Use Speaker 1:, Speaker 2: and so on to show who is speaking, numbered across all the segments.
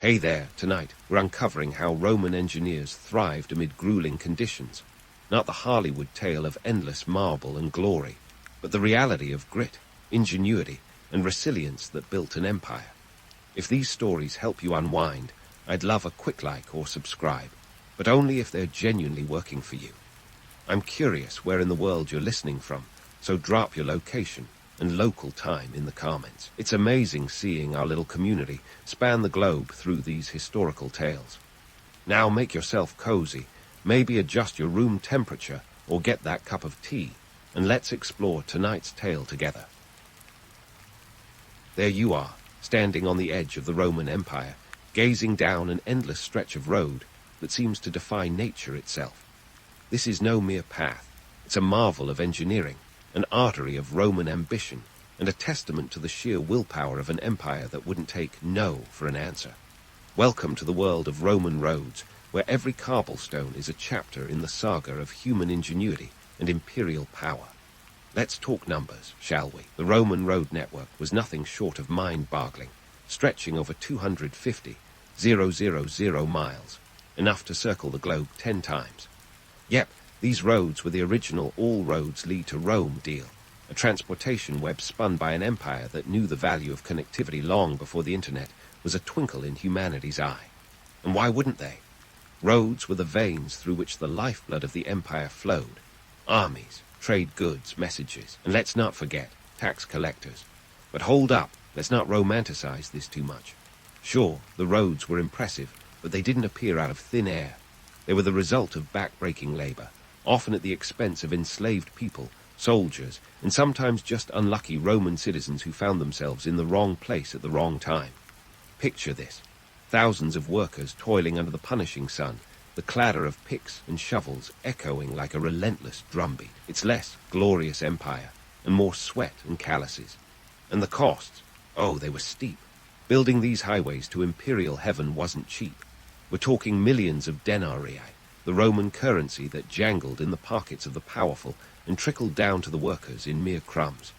Speaker 1: Hey there, tonight we're uncovering how Roman engineers thrived amid grueling conditions. Not the Hollywood tale of endless marble and glory, but the reality of grit, ingenuity, and resilience that built an empire. If these stories help you unwind, I'd love a quick like or subscribe, but only if they're genuinely working for you. I'm curious where in the world you're listening from, so drop your location and local time in the comments. It's amazing seeing our little community span the globe through these historical tales. Now make yourself cozy, maybe adjust your room temperature or get that cup of tea, and let's explore tonight's tale together. There you are, standing on the edge of the Roman Empire, gazing down an endless stretch of road that seems to defy nature itself. This is no mere path, it's a marvel of engineering, an artery of Roman ambition, and a testament to the sheer willpower of an empire that wouldn't take no for an answer. Welcome to the world of Roman roads, where every cobblestone is a chapter in the saga of human ingenuity and imperial power. Let's talk numbers, shall we? The Roman road network was nothing short of mind-boggling, stretching over 250,000 miles, enough to circle the globe 10 times. Yep, these roads were the original all roads lead to Rome deal, a transportation web spun by an empire that knew the value of connectivity long before the internet was a twinkle in humanity's eye. And why wouldn't they? Roads were the veins through which the lifeblood of the empire flowed. Armies, trade goods, messages, and let's not forget, tax collectors. But hold up, let's not romanticize this too much. Sure, the roads were impressive, but they didn't appear out of thin air. They were the result of back-breaking labor, often at the expense of enslaved people, soldiers, and sometimes just unlucky Roman citizens who found themselves in the wrong place at the wrong time. Picture this. Thousands of workers toiling under the punishing sun, the clatter of picks and shovels echoing like a relentless drumbeat. It's less glorious empire, and more sweat and calluses. And the costs, oh, they were steep. Building these highways to imperial heaven wasn't cheap. We're talking millions of denarii, the Roman currency that jangled in the pockets of the powerful and trickled down to the workers in mere crumbs.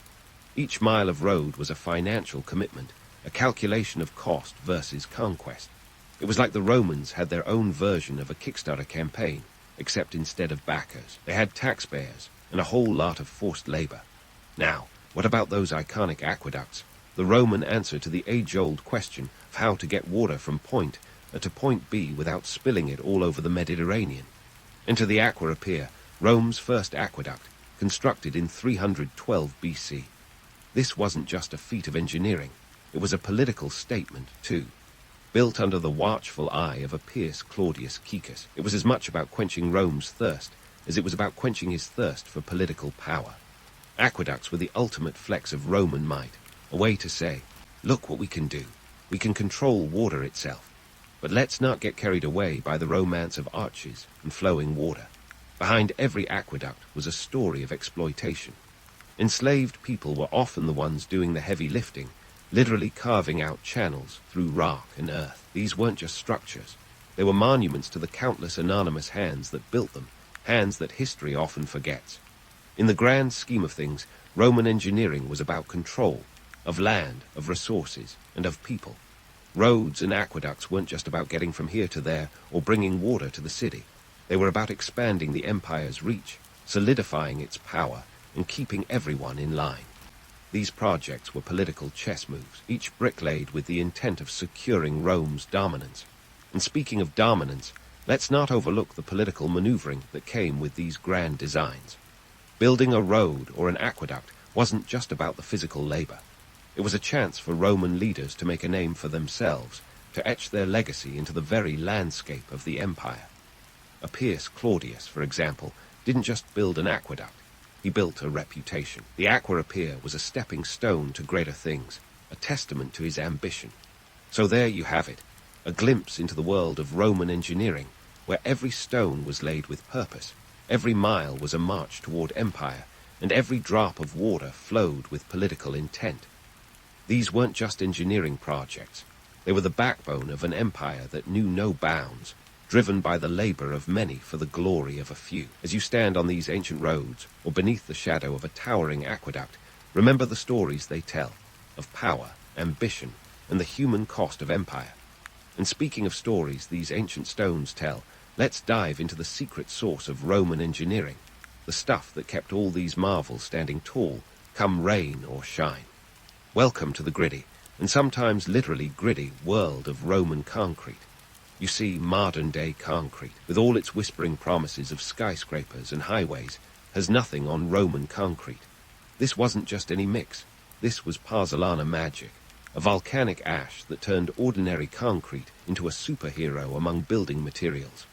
Speaker 1: Each mile of road was a financial commitment, a calculation of cost versus conquest. It was like the Romans had their own version of a Kickstarter campaign, except instead of backers, they had taxpayers and a whole lot of forced labor. Now, what about those iconic aqueducts? The Roman answer to the age-old question of how to get water from point A to point B without spilling it all over the Mediterranean. Enter the Aqua Appia, Rome's first aqueduct, constructed in 312 BC. This wasn't just a feat of engineering, it was a political statement too. Built under the watchful eye of Appius Claudius Caecus, it was as much about quenching Rome's thirst as it was about quenching his thirst for political power. Aqueducts were the ultimate flex of Roman might, a way to say, look what we can do. We can control water itself. But let's not get carried away by the romance of arches and flowing water. Behind every aqueduct was a story of exploitation. Enslaved people were often the ones doing the heavy lifting, literally carving out channels through rock and earth. These weren't just structures. They were monuments to the countless anonymous hands that built them, hands that history often forgets. In the grand scheme of things, Roman engineering was about control, of land, of resources, and of people. Roads and aqueducts weren't just about getting from here to there or bringing water to the city. They were about expanding the empire's reach, solidifying its power, and keeping everyone in line. These projects were political chess moves, each brick laid with the intent of securing Rome's dominance. And speaking of dominance, let's not overlook the political maneuvering that came with these grand designs. Building a road or an aqueduct wasn't just about the physical labor. It was a chance for Roman leaders to make a name for themselves, to etch their legacy into the very landscape of the empire. Appius Claudius, for example, didn't just build an aqueduct. He built a reputation. The Aqua Appia was a stepping stone to greater things, a testament to his ambition. So there you have it, a glimpse into the world of Roman engineering, where every stone was laid with purpose, every mile was a march toward empire, and every drop of water flowed with political intent. These weren't just engineering projects. They were the backbone of an empire that knew no bounds, driven by the labor of many for the glory of a few. As you stand on these ancient roads, or beneath the shadow of a towering aqueduct, remember the stories they tell, of power, ambition, and the human cost of empire. And speaking of stories these ancient stones tell, let's dive into the secret source of Roman engineering, the stuff that kept all these marvels standing tall, come rain or shine. Welcome to the gritty, and sometimes literally gritty, world of Roman concrete. You see, modern-day concrete, with all its whispering promises of skyscrapers and highways, has nothing on Roman concrete. This wasn't just any mix. This was pozzolana magic, a volcanic ash that turned ordinary concrete into a superhero among building materials.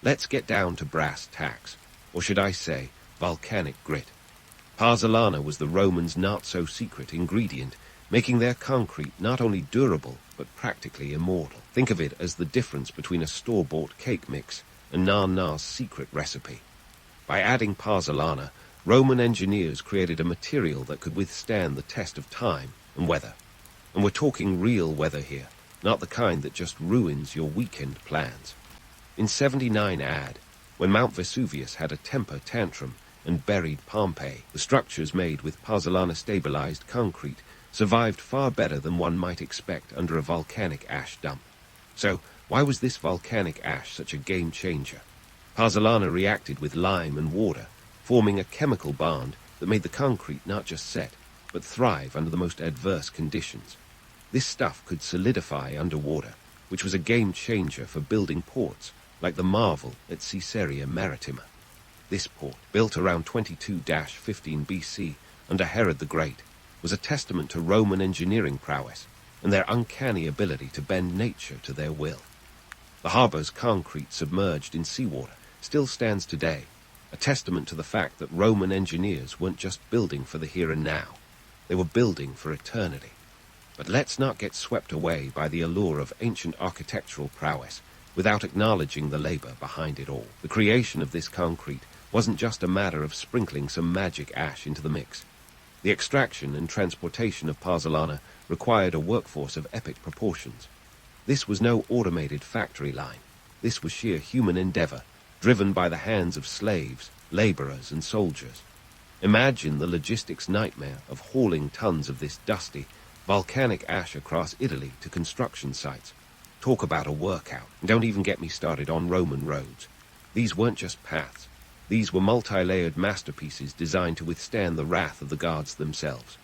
Speaker 1: Let's get down to brass tacks, or should I say, volcanic grit. Pozzolana was the Romans' not-so-secret ingredient, making their concrete not only durable, but practically immortal. Think of it as the difference between a store-bought cake mix and Nana's secret recipe. By adding pozzolana, Roman engineers created a material that could withstand the test of time and weather. And we're talking real weather here, not the kind that just ruins your weekend plans. In 79 AD, when Mount Vesuvius had a temper tantrum and buried Pompeii, the structures made with pozzolana-stabilized concrete survived far better than one might expect under a volcanic ash dump. So, why was this volcanic ash such a game-changer? Pozzolana reacted with lime and water, forming a chemical bond that made the concrete not just set, but thrive under the most adverse conditions. This stuff could solidify underwater, which was a game-changer for building ports, like the marvel at Caesarea Maritima. This port, built around 22-15 BC under Herod the Great, was a testament to Roman engineering prowess and their uncanny ability to bend nature to their will. The harbor's concrete submerged in seawater still stands today, a testament to the fact that Roman engineers weren't just building for the here and now. They were building for eternity. But let's not get swept away by the allure of ancient architectural prowess without acknowledging the labor behind it all. The creation of this concrete wasn't just a matter of sprinkling some magic ash into the mix. The extraction and transportation of pozzolana required a workforce of epic proportions. This was no automated factory line. This was sheer human endeavor, driven by the hands of slaves, laborers, and soldiers. Imagine the logistics nightmare of hauling tons of this dusty, volcanic ash across Italy to construction sites. Talk about a workout. And don't even get me started on Roman roads. These weren't just paths. These were multi-layered masterpieces designed to withstand the wrath of the gods themselves.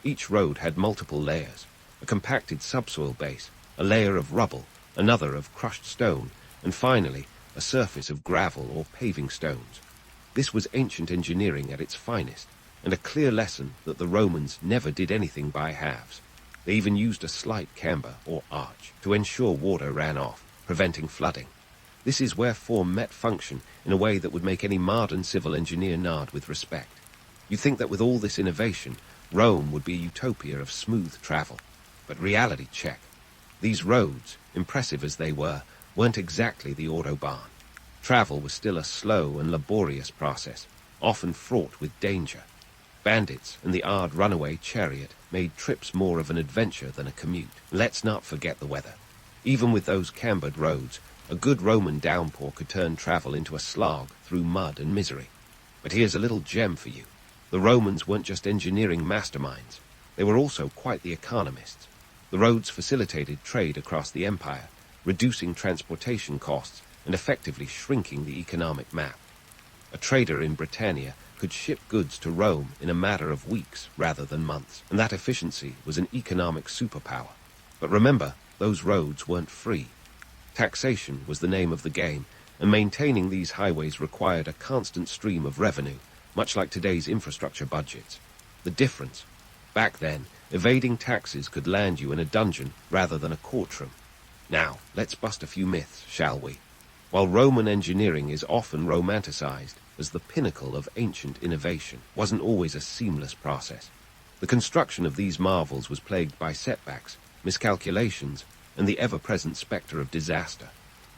Speaker 1: Each road had multiple layers, a compacted subsoil base, a layer of rubble, another of crushed stone, and finally, a surface of gravel or paving stones. This was ancient engineering at its finest, and a clear lesson that the Romans never did anything by halves. They even used a slight camber or arch to ensure water ran off, preventing flooding. This is where form met function in a way that would make any modern civil engineer nod with respect. You'd think that with all this innovation, Rome would be a utopia of smooth travel. But reality check. These roads, impressive as they were, weren't exactly the Autobahn. Travel was still a slow and laborious process, often fraught with danger. Bandits and the odd runaway chariot made trips more of an adventure than a commute. Let's not forget the weather. Even with those cambered roads, a good Roman downpour could turn travel into a slog through mud and misery. But here's a little gem for you. The Romans weren't just engineering masterminds. They were also quite the economists. The roads facilitated trade across the empire, reducing transportation costs and effectively shrinking the economic map. A trader in Britannia could ship goods to Rome in a matter of weeks rather than months, and that efficiency was an economic superpower. But remember, those roads weren't free. Taxation was the name of the game, and maintaining these highways required a constant stream of revenue, much like today's infrastructure budgets. The difference? Back then, evading taxes could land you in a dungeon rather than a courtroom. Now, let's bust a few myths, shall we? While Roman engineering is often romanticized as the pinnacle of ancient innovation, it wasn't always a seamless process. The construction of these marvels was plagued by setbacks, miscalculations, and the ever-present specter of disaster.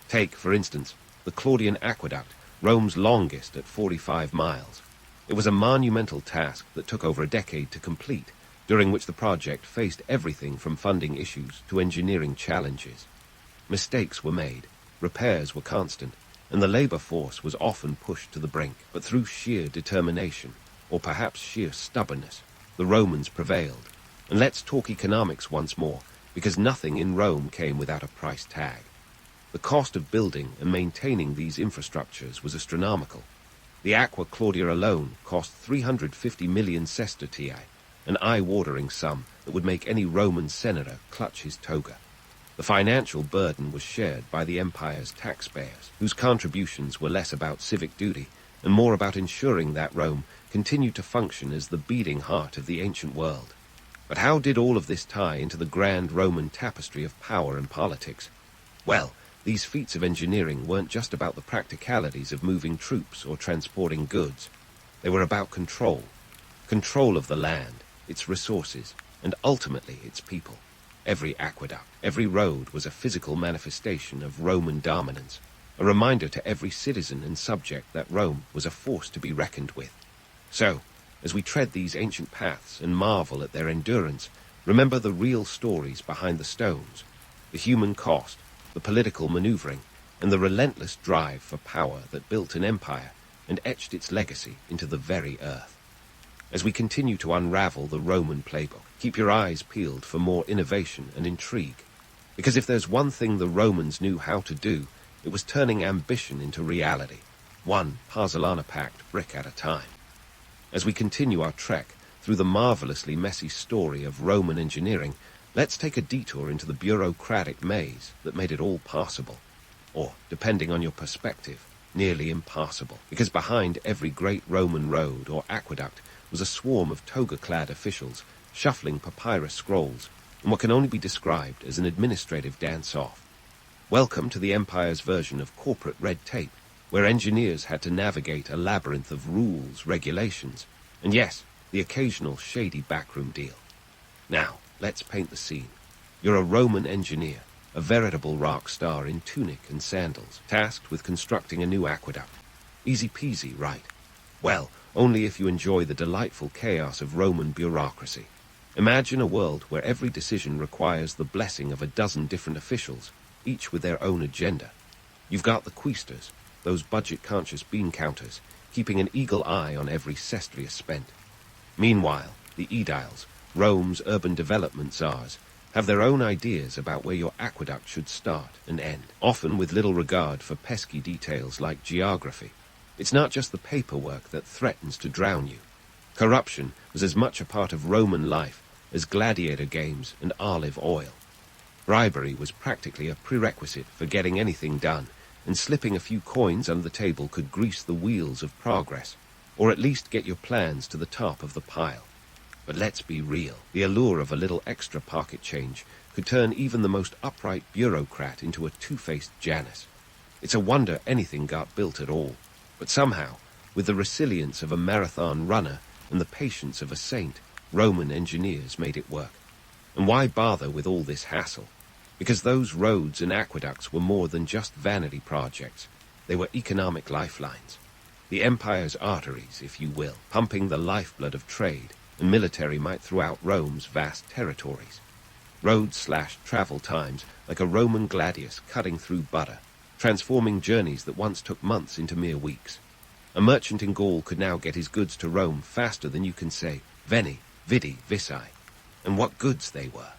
Speaker 1: Take, for instance, the Claudian Aqueduct, Rome's longest at 45 miles. It was a monumental task that took over a decade to complete, during which the project faced everything from funding issues to engineering challenges. Mistakes were made, repairs were constant, and the labor force was often pushed to the brink. But through sheer determination, or perhaps sheer stubbornness, the Romans prevailed. And let's talk economics once more. because nothing in Rome came without a price tag. The cost of building and maintaining these infrastructures was astronomical. The Aqua Claudia alone cost 350 million sestertii, an eye-watering sum that would make any Roman senator clutch his toga. The financial burden was shared by the empire's taxpayers, whose contributions were less about civic duty and more about ensuring that Rome continued to function as the beating heart of the ancient world. But how did all of this tie into the grand Roman tapestry of power and politics? Well, these feats of engineering weren't just about the practicalities of moving troops or transporting goods. They were about control. Control of the land, its resources, and ultimately its people. Every aqueduct, every road was a physical manifestation of Roman dominance, a reminder to every citizen and subject that Rome was a force to be reckoned with. So, as we tread these ancient paths and marvel at their endurance, remember the real stories behind the stones, the human cost, the political maneuvering, and the relentless drive for power that built an empire and etched its legacy into the very earth. As we continue to unravel the Roman playbook, keep your eyes peeled for more innovation and intrigue. Because if there's one thing the Romans knew how to do, it was turning ambition into reality, one Pozzolana-packed brick at a time. As we continue our trek through the marvelously messy story of Roman engineering, let's take a detour into the bureaucratic maze that made it all possible. Or, depending on your perspective, nearly impassable. Because behind every great Roman road or aqueduct was a swarm of toga-clad officials shuffling papyrus scrolls in what can only be described as an administrative dance-off. Welcome to the empire's version of corporate red tape, where engineers had to navigate a labyrinth of rules, regulations, and yes, the occasional shady backroom deal. Now, let's paint the scene. You're a Roman engineer, a veritable rock star in tunic and sandals, tasked with constructing a new aqueduct. Easy peasy, right? Well, only if you enjoy the delightful chaos of Roman bureaucracy. Imagine a world where every decision requires the blessing of a dozen different officials, each with their own agenda. You've got the quaestors, those budget-conscious bean counters, keeping an eagle eye on every sestrius spent. Meanwhile, the aediles, Rome's urban development czars, have their own ideas about where your aqueduct should start and end, often with little regard for pesky details like geography. It's not just the paperwork that threatens to drown you. Corruption was as much a part of Roman life as gladiator games and olive oil. Bribery was practically a prerequisite for getting anything done, and slipping a few coins under the table could grease the wheels of progress, or at least get your plans to the top of the pile. But let's be real. The allure of a little extra pocket change could turn even the most upright bureaucrat into a two-faced Janus. It's a wonder anything got built at all. But somehow, with the resilience of a marathon runner and the patience of a saint, Roman engineers made it work. And why bother with all this hassle? Because those roads and aqueducts were more than just vanity projects. They were economic lifelines. The empire's arteries, if you will, pumping the lifeblood of trade and military might throughout Rome's vast territories. Roads slashed travel times like a Roman gladius cutting through butter, transforming journeys that once took months into mere weeks. A merchant in Gaul could now get his goods to Rome faster than you can say veni, vidi, vici. And what goods they were!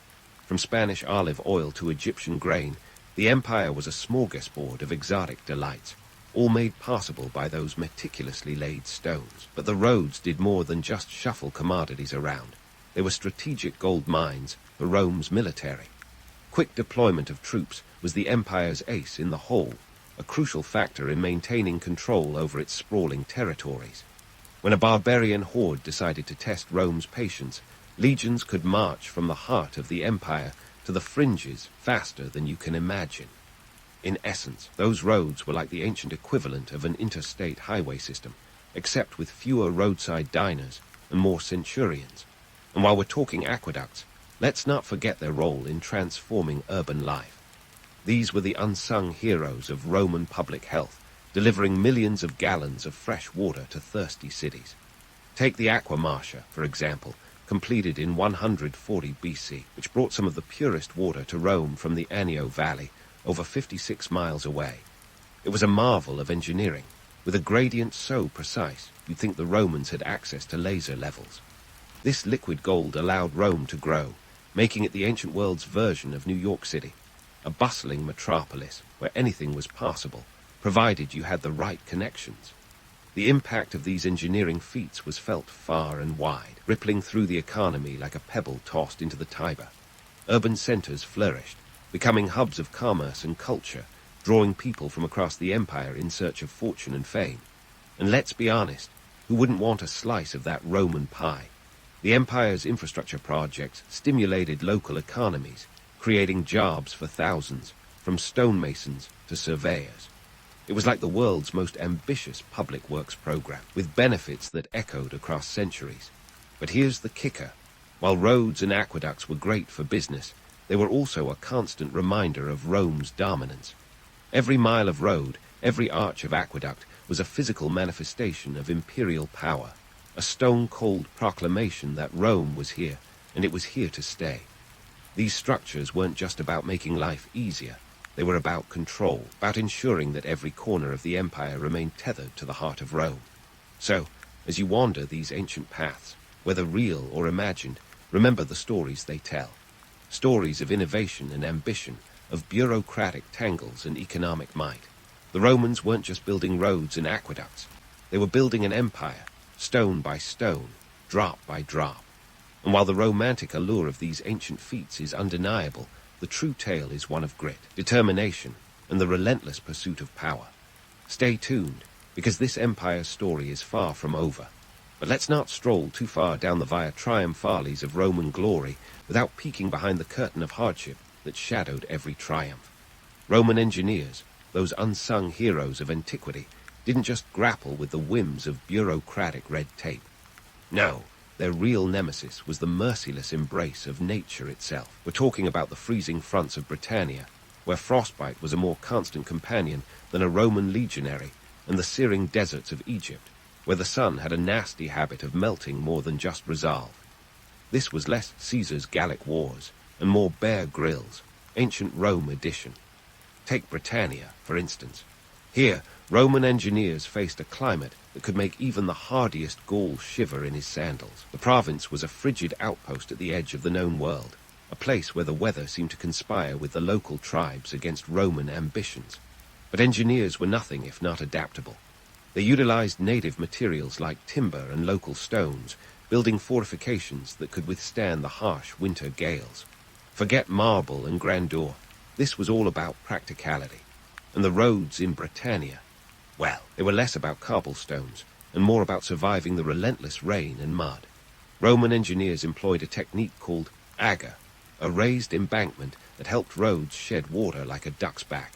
Speaker 1: From Spanish olive oil to Egyptian grain, the empire was a smorgasbord of exotic delights, all made possible by those meticulously laid stones. But the roads did more than just shuffle commodities around. They were strategic gold mines for Rome's military. Quick deployment of troops was the empire's ace in the hole, a crucial factor in maintaining control over its sprawling territories. When a barbarian horde decided to test Rome's patience, legions could march from the heart of the empire to the fringes faster than you can imagine. In essence, those roads were like the ancient equivalent of an interstate highway system, except with fewer roadside diners and more centurions. And while we're talking aqueducts, let's not forget their role in transforming urban life. These were the unsung heroes of Roman public health, delivering millions of gallons of fresh water to thirsty cities. Take the Aqua Marcia, for example, completed in 140 BC, which brought some of the purest water to Rome from the Anio Valley, over 56 miles away. It was a marvel of engineering, with a gradient so precise you'd think the Romans had access to laser levels. This liquid gold allowed Rome to grow, making it the ancient world's version of New York City, a bustling metropolis where anything was possible, provided you had the right connections. The impact of these engineering feats was felt far and wide, rippling through the economy like a pebble tossed into the Tiber. Urban centers flourished, becoming hubs of commerce and culture, drawing people from across the empire in search of fortune and fame. And let's be honest, who wouldn't want a slice of that Roman pie? The empire's infrastructure projects stimulated local economies, creating jobs for thousands, from stonemasons to surveyors. It was like the world's most ambitious public works program, with benefits that echoed across centuries. But here's the kicker. While roads and aqueducts were great for business, they were also a constant reminder of Rome's dominance. Every mile of road, every arch of aqueduct was a physical manifestation of imperial power, a stone-cold proclamation that Rome was here, and it was here to stay. These structures weren't just about making life easier. They were about control, about ensuring that every corner of the empire remained tethered to the heart of Rome. So, as you wander these ancient paths, whether real or imagined, remember the stories they tell. Stories of innovation and ambition, of bureaucratic tangles and economic might. The Romans weren't just building roads and aqueducts. They were building an empire, stone by stone, drop by drop. And while the romantic allure of these ancient feats is undeniable, the true tale is one of grit, determination, and the relentless pursuit of power. Stay tuned, because this empire's story is far from over. But let's not stroll too far down the Via Triumphalis of Roman glory without peeking behind the curtain of hardship that shadowed every triumph. Roman engineers, those unsung heroes of antiquity, didn't just grapple with the whims of bureaucratic red tape. No, their real nemesis was the merciless embrace of nature itself. We're talking about the freezing fronts of Britannia, where frostbite was a more constant companion than a Roman legionary, and the searing deserts of Egypt, where the sun had a nasty habit of melting more than just resolve. This was less Caesar's Gallic wars, and more Bear Grylls, ancient Rome edition. Take Britannia, for instance. Here, Roman engineers faced a climate that could make even the hardiest Gaul shiver in his sandals. The province was a frigid outpost at the edge of the known world, a place where the weather seemed to conspire with the local tribes against Roman ambitions. But engineers were nothing if not adaptable. They utilized native materials like timber and local stones, building fortifications that could withstand the harsh winter gales. Forget marble and grandeur. This was all about practicality. And the roads in Britannia, well, they were less about cobblestones and more about surviving the relentless rain and mud. Roman engineers employed a technique called agger, a raised embankment that helped roads shed water like a duck's back.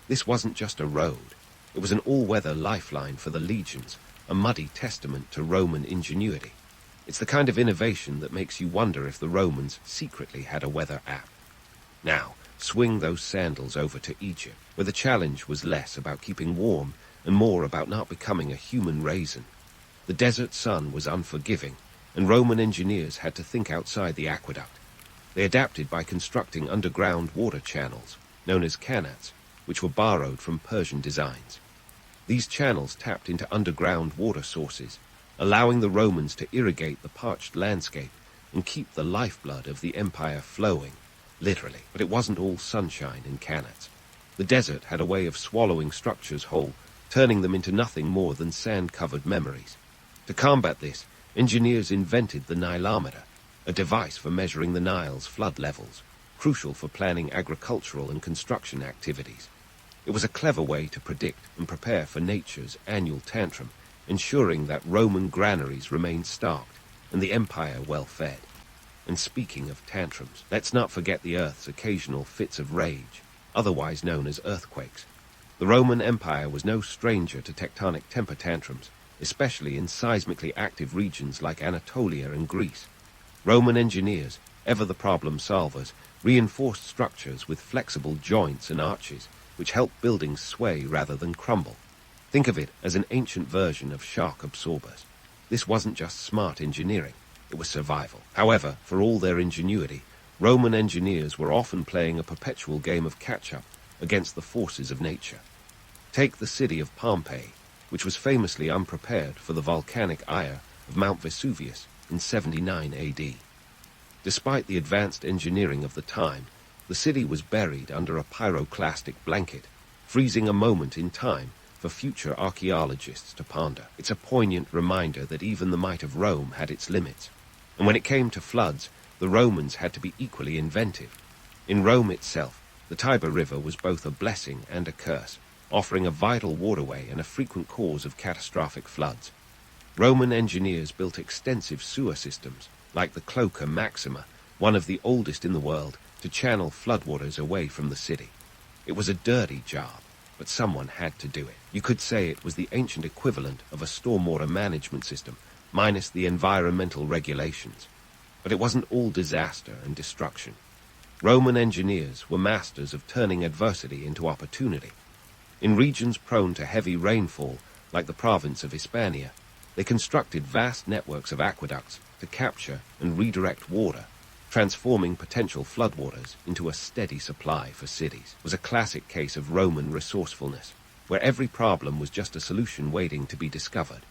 Speaker 1: This wasn't just a road. It was an all-weather lifeline for the legions, a muddy testament to Roman ingenuity. It's the kind of innovation that makes you wonder if the Romans secretly had a weather app. Now, swing those sandals over to Egypt, where the challenge was less about keeping warm and more about not becoming a human raisin. The desert sun was unforgiving, and Roman engineers had to think outside the aqueduct. They adapted by constructing underground water channels, known as canats, which were borrowed from Persian designs. These channels tapped into underground water sources, allowing the Romans to irrigate the parched landscape and keep the lifeblood of the empire flowing, literally. But it wasn't all sunshine and canats. The desert had a way of swallowing structures whole, turning them into nothing more than sand-covered memories. To combat this, engineers invented the Nilometer, a device for measuring the Nile's flood levels, crucial for planning agricultural and construction activities. It was a clever way to predict and prepare for nature's annual tantrum, ensuring that Roman granaries remained stocked and the empire well-fed. And speaking of tantrums, let's not forget the Earth's occasional fits of rage, otherwise known as earthquakes. The Roman Empire was no stranger to tectonic temper tantrums, especially in seismically active regions like Anatolia and Greece. Roman engineers, ever the problem solvers, reinforced structures with flexible joints and arches, which helped buildings sway rather than crumble. Think of it as an ancient version of shock absorbers. This wasn't just smart engineering, it was survival. However, for all their ingenuity, Roman engineers were often playing a perpetual game of catch-up against the forces of nature. Take the city of Pompeii, which was famously unprepared for the volcanic ire of Mount Vesuvius in 79 AD. Despite the advanced engineering of the time, the city was buried under a pyroclastic blanket, freezing a moment in time for future archaeologists to ponder. It's a poignant reminder that even the might of Rome had its limits. And when it came to floods, the Romans had to be equally inventive. In Rome itself, the Tiber River was both a blessing and a curse, offering a vital waterway and a frequent cause of catastrophic floods. Roman engineers built extensive sewer systems, like the Cloaca Maxima, one of the oldest in the world, to channel floodwaters away from the city. It was a dirty job, but someone had to do it. You could say it was the ancient equivalent of a stormwater management system, minus the environmental regulations. But it wasn't all disaster and destruction. Roman engineers were masters of turning adversity into opportunity. In regions prone to heavy rainfall, like the province of Hispania, they constructed vast networks of aqueducts to capture and redirect water, transforming potential floodwaters into a steady supply for cities. It was a classic case of Roman resourcefulness, where every problem was just a solution waiting to be discovered.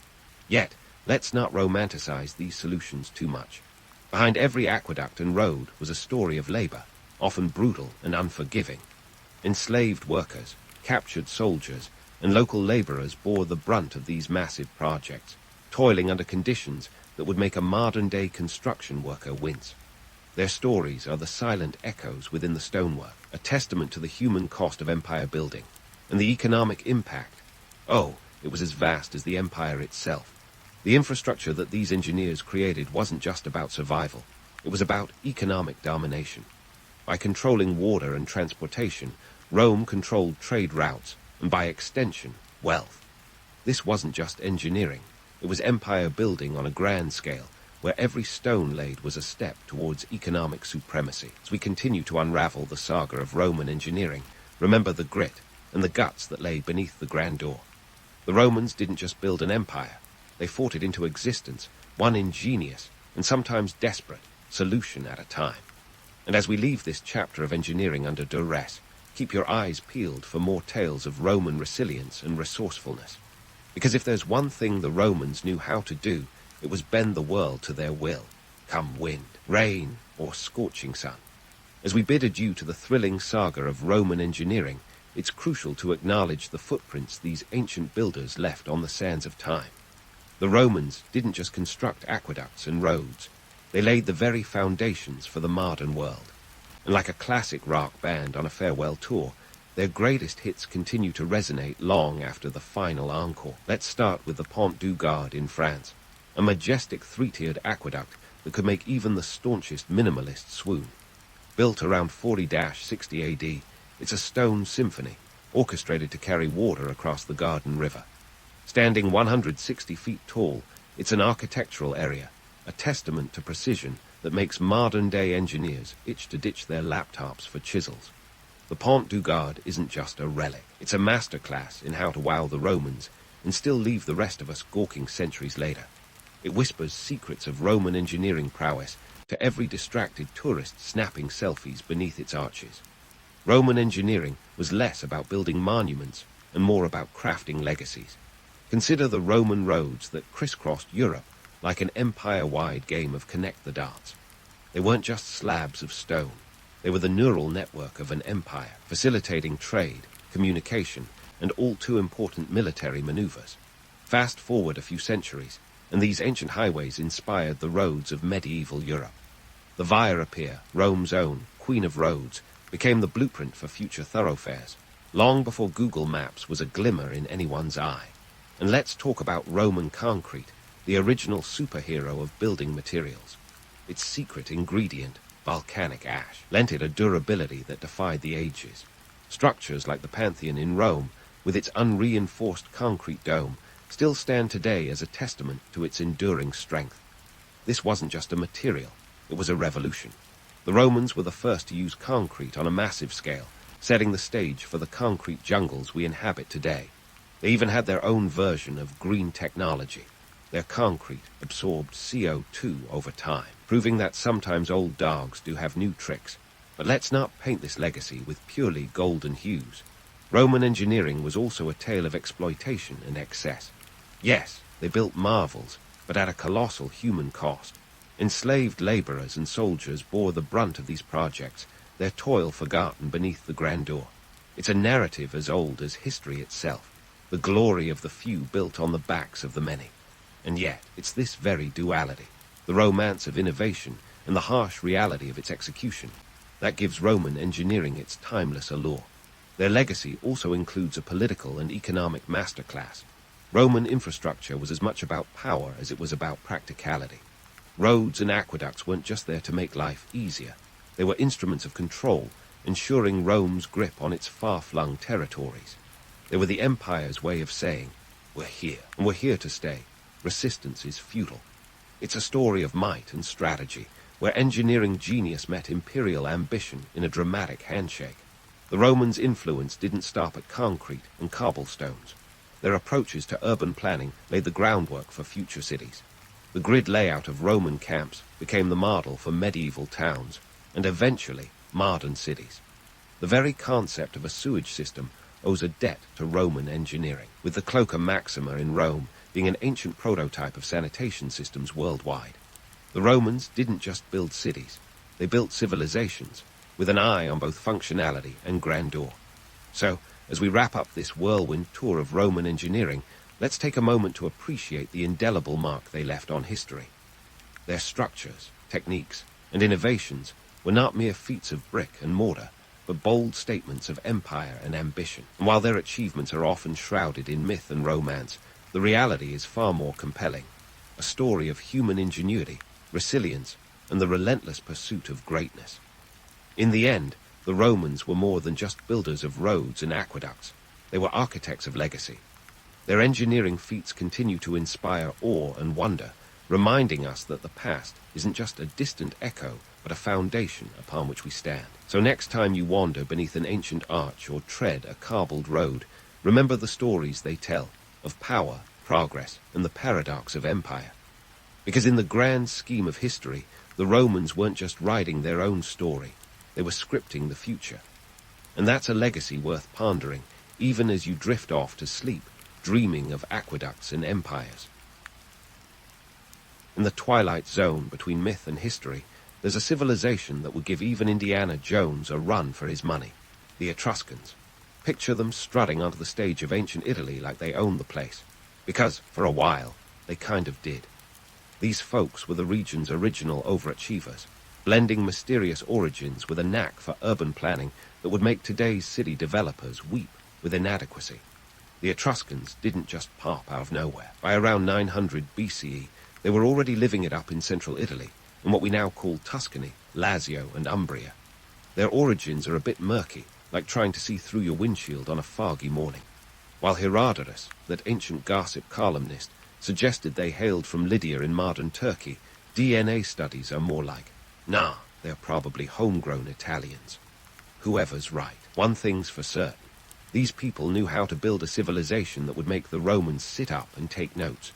Speaker 1: Yet, let's not romanticize these solutions too much. Behind every aqueduct and road was a story of labor, often brutal and unforgiving. Enslaved workers, captured soldiers, and local laborers bore the brunt of these massive projects, toiling under conditions that would make a modern-day construction worker wince. Their stories are the silent echoes within the stonework, a testament to the human cost of empire building, and the economic impact. Oh, it was as vast as the empire itself. The infrastructure that these engineers created wasn't just about survival. It was about economic domination. By controlling water and transportation, Rome controlled trade routes, and by extension, wealth. This wasn't just engineering. It was empire building on a grand scale, where every stone laid was a step towards economic supremacy. As we continue to unravel the saga of Roman engineering, remember the grit and the guts that lay beneath the grandeur. The Romans didn't just build an empire. They fought it into existence, one ingenious, and sometimes desperate, solution at a time. And as we leave this chapter of engineering under duress, keep your eyes peeled for more tales of Roman resilience and resourcefulness. Because if there's one thing the Romans knew how to do, it was bend the world to their will, come wind, rain, or scorching sun. As we bid adieu to the thrilling saga of Roman engineering, it's crucial to acknowledge the footprints these ancient builders left on the sands of time. The Romans didn't just construct aqueducts and roads. They laid the very foundations for the modern world. And like a classic rock band on a farewell tour, their greatest hits continue to resonate long after the final encore. Let's start with the Pont du Gard in France, a majestic three-tiered aqueduct that could make even the staunchest minimalist swoon. Built around 40-60 AD, it's a stone symphony, orchestrated to carry water across the Garden River. Standing 160 feet tall, it's an architectural area, a testament to precision that makes modern-day engineers itch to ditch their laptops for chisels. The Pont du Gard isn't just a relic. It's a masterclass in how to wow the Romans and still leave the rest of us gawking centuries later. It whispers secrets of Roman engineering prowess to every distracted tourist snapping selfies beneath its arches. Roman engineering was less about building monuments and more about crafting legacies. Consider the Roman roads that crisscrossed Europe like an empire-wide game of connect the dots. They weren't just slabs of stone. They were the neural network of an empire, facilitating trade, communication, and all too important military maneuvers. Fast forward a few centuries, and these ancient highways inspired the roads of medieval Europe. The Via Appia, Rome's own Queen of Roads, became the blueprint for future thoroughfares, long before Google Maps was a glimmer in anyone's eye. And let's talk about Roman concrete, the original superhero of building materials. Its secret ingredient, volcanic ash, lent it a durability that defied the ages. Structures like the Pantheon in Rome, with its unreinforced concrete dome, still stand today as a testament to its enduring strength. This wasn't just a material, it was a revolution. The Romans were the first to use concrete on a massive scale, setting the stage for the concrete jungles we inhabit today. They even had their own version of green technology. Their concrete absorbed CO2 over time, proving that sometimes old dogs do have new tricks. But let's not paint this legacy with purely golden hues. Roman engineering was also a tale of exploitation and excess. Yes, they built marvels, but at a colossal human cost. Enslaved laborers and soldiers bore the brunt of these projects, their toil forgotten beneath the grandeur. It's a narrative as old as history itself, the glory of the few built on the backs of the many. And yet, it's this very duality, the romance of innovation and the harsh reality of its execution, that gives Roman engineering its timeless allure. Their legacy also includes a political and economic masterclass. Roman infrastructure was as much about power as it was about practicality. Roads and aqueducts weren't just there to make life easier. They were instruments of control, ensuring Rome's grip on its far-flung territories. They were the empire's way of saying, we're here, and we're here to stay. Resistance is futile. It's a story of might and strategy, where engineering genius met imperial ambition in a dramatic handshake. The Romans' influence didn't stop at concrete and cobblestones. Their approaches to urban planning laid the groundwork for future cities. The grid layout of Roman camps became the model for medieval towns, and eventually modern cities. The very concept of a sewage system owes a debt to Roman engineering, with the Cloaca Maxima in Rome being an ancient prototype of sanitation systems worldwide. The Romans didn't just build cities, they built civilizations, with an eye on both functionality and grandeur. So, as we wrap up this whirlwind tour of Roman engineering, let's take a moment to appreciate the indelible mark they left on history. Their structures, techniques, and innovations were not mere feats of brick and mortar, but bold statements of empire and ambition. And while their achievements are often shrouded in myth and romance, the reality is far more compelling. A story of human ingenuity, resilience, and the relentless pursuit of greatness. In the end, the Romans were more than just builders of roads and aqueducts. They were architects of legacy. Their engineering feats continue to inspire awe and wonder, reminding us that the past isn't just a distant echo, but a foundation upon which we stand. So next time you wander beneath an ancient arch or tread a cobbled road, remember the stories they tell of power, progress, and the paradox of empire. Because in the grand scheme of history, the Romans weren't just writing their own story, they were scripting the future. And that's a legacy worth pondering, even as you drift off to sleep, dreaming of aqueducts and empires. In the twilight zone between myth and history, there's a civilization that would give even Indiana Jones a run for his money, the Etruscans. Picture them strutting onto the stage of ancient Italy like they owned the place. Because, for a while, they kind of did. These folks were the region's original overachievers, blending mysterious origins with a knack for urban planning that would make today's city developers weep with inadequacy. The Etruscans didn't just pop out of nowhere. By around 900 BCE, they were already living it up in central Italy, in what we now call Tuscany, Lazio, and Umbria. Their origins are a bit murky, like trying to see through your windshield on a foggy morning. While Herodotus, that ancient gossip columnist, suggested they hailed from Lydia in modern Turkey, DNA studies are more like, nah, they're probably homegrown Italians. Whoever's right, one thing's for certain. These people knew how to build a civilization that would make the Romans sit up and take notes.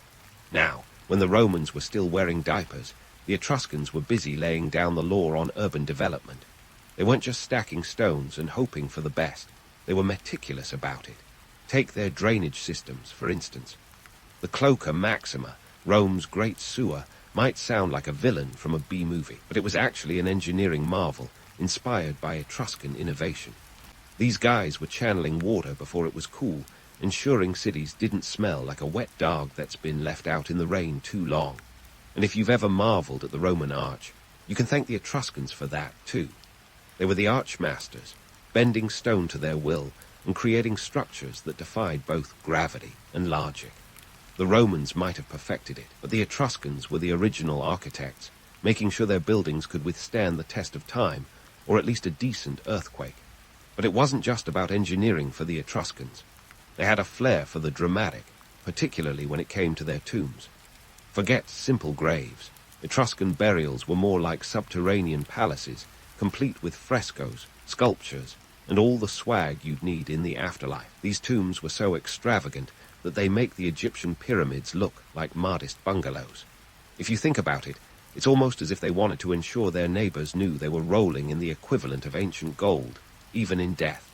Speaker 1: Now, when the Romans were still wearing diapers, the Etruscans were busy laying down the law on urban development. They weren't just stacking stones and hoping for the best. They were meticulous about it. Take their drainage systems, for instance. The Cloaca Maxima, Rome's great sewer, might sound like a villain from a B-movie, but it was actually an engineering marvel inspired by Etruscan innovation. These guys were channeling water before it was cool, ensuring cities didn't smell like a wet dog that's been left out in the rain too long. And if you've ever marveled at the Roman arch, you can thank the Etruscans for that too. They were the archmasters, bending stone to their will and creating structures that defied both gravity and logic. The Romans might have perfected it, but the Etruscans were the original architects, making sure their buildings could withstand the test of time, or at least a decent earthquake. But it wasn't just about engineering for the Etruscans. They had a flair for the dramatic, particularly when it came to their tombs. Forget simple graves. Etruscan burials were more like subterranean palaces, complete with frescoes, sculptures, and all the swag you'd need in the afterlife. These tombs were so extravagant that they make the Egyptian pyramids look like modest bungalows. If you think about it, it's almost as if they wanted to ensure their neighbors knew they were rolling in the equivalent of ancient gold, even in death.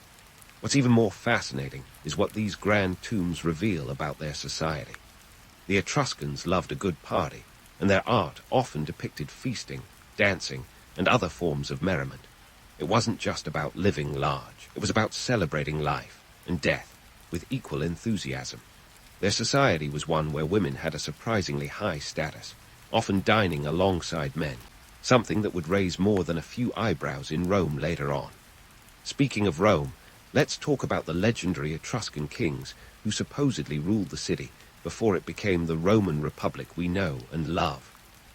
Speaker 1: What's even more fascinating is what these grand tombs reveal about their society. The Etruscans loved a good party. and their art often depicted feasting, dancing, and other forms of merriment. It wasn't just about living large. It was about celebrating life and death with equal enthusiasm. Their society was one where women had a surprisingly high status, often dining alongside men, something that would raise more than a few eyebrows in Rome later on. Speaking of Rome, let's talk about the legendary Etruscan kings who supposedly ruled the city before it became the Roman Republic we know and love,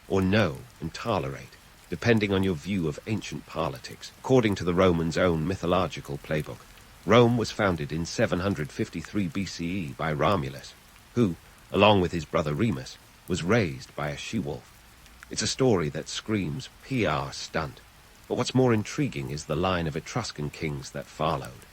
Speaker 1: or know and tolerate, depending on your view of ancient politics. According to the Romans' own mythological playbook, Rome was founded in 753 BCE by Romulus, who, along with his brother Remus, was raised by a she-wolf. It's a story that screams PR stunt, but what's more intriguing is the line of Etruscan kings that followed.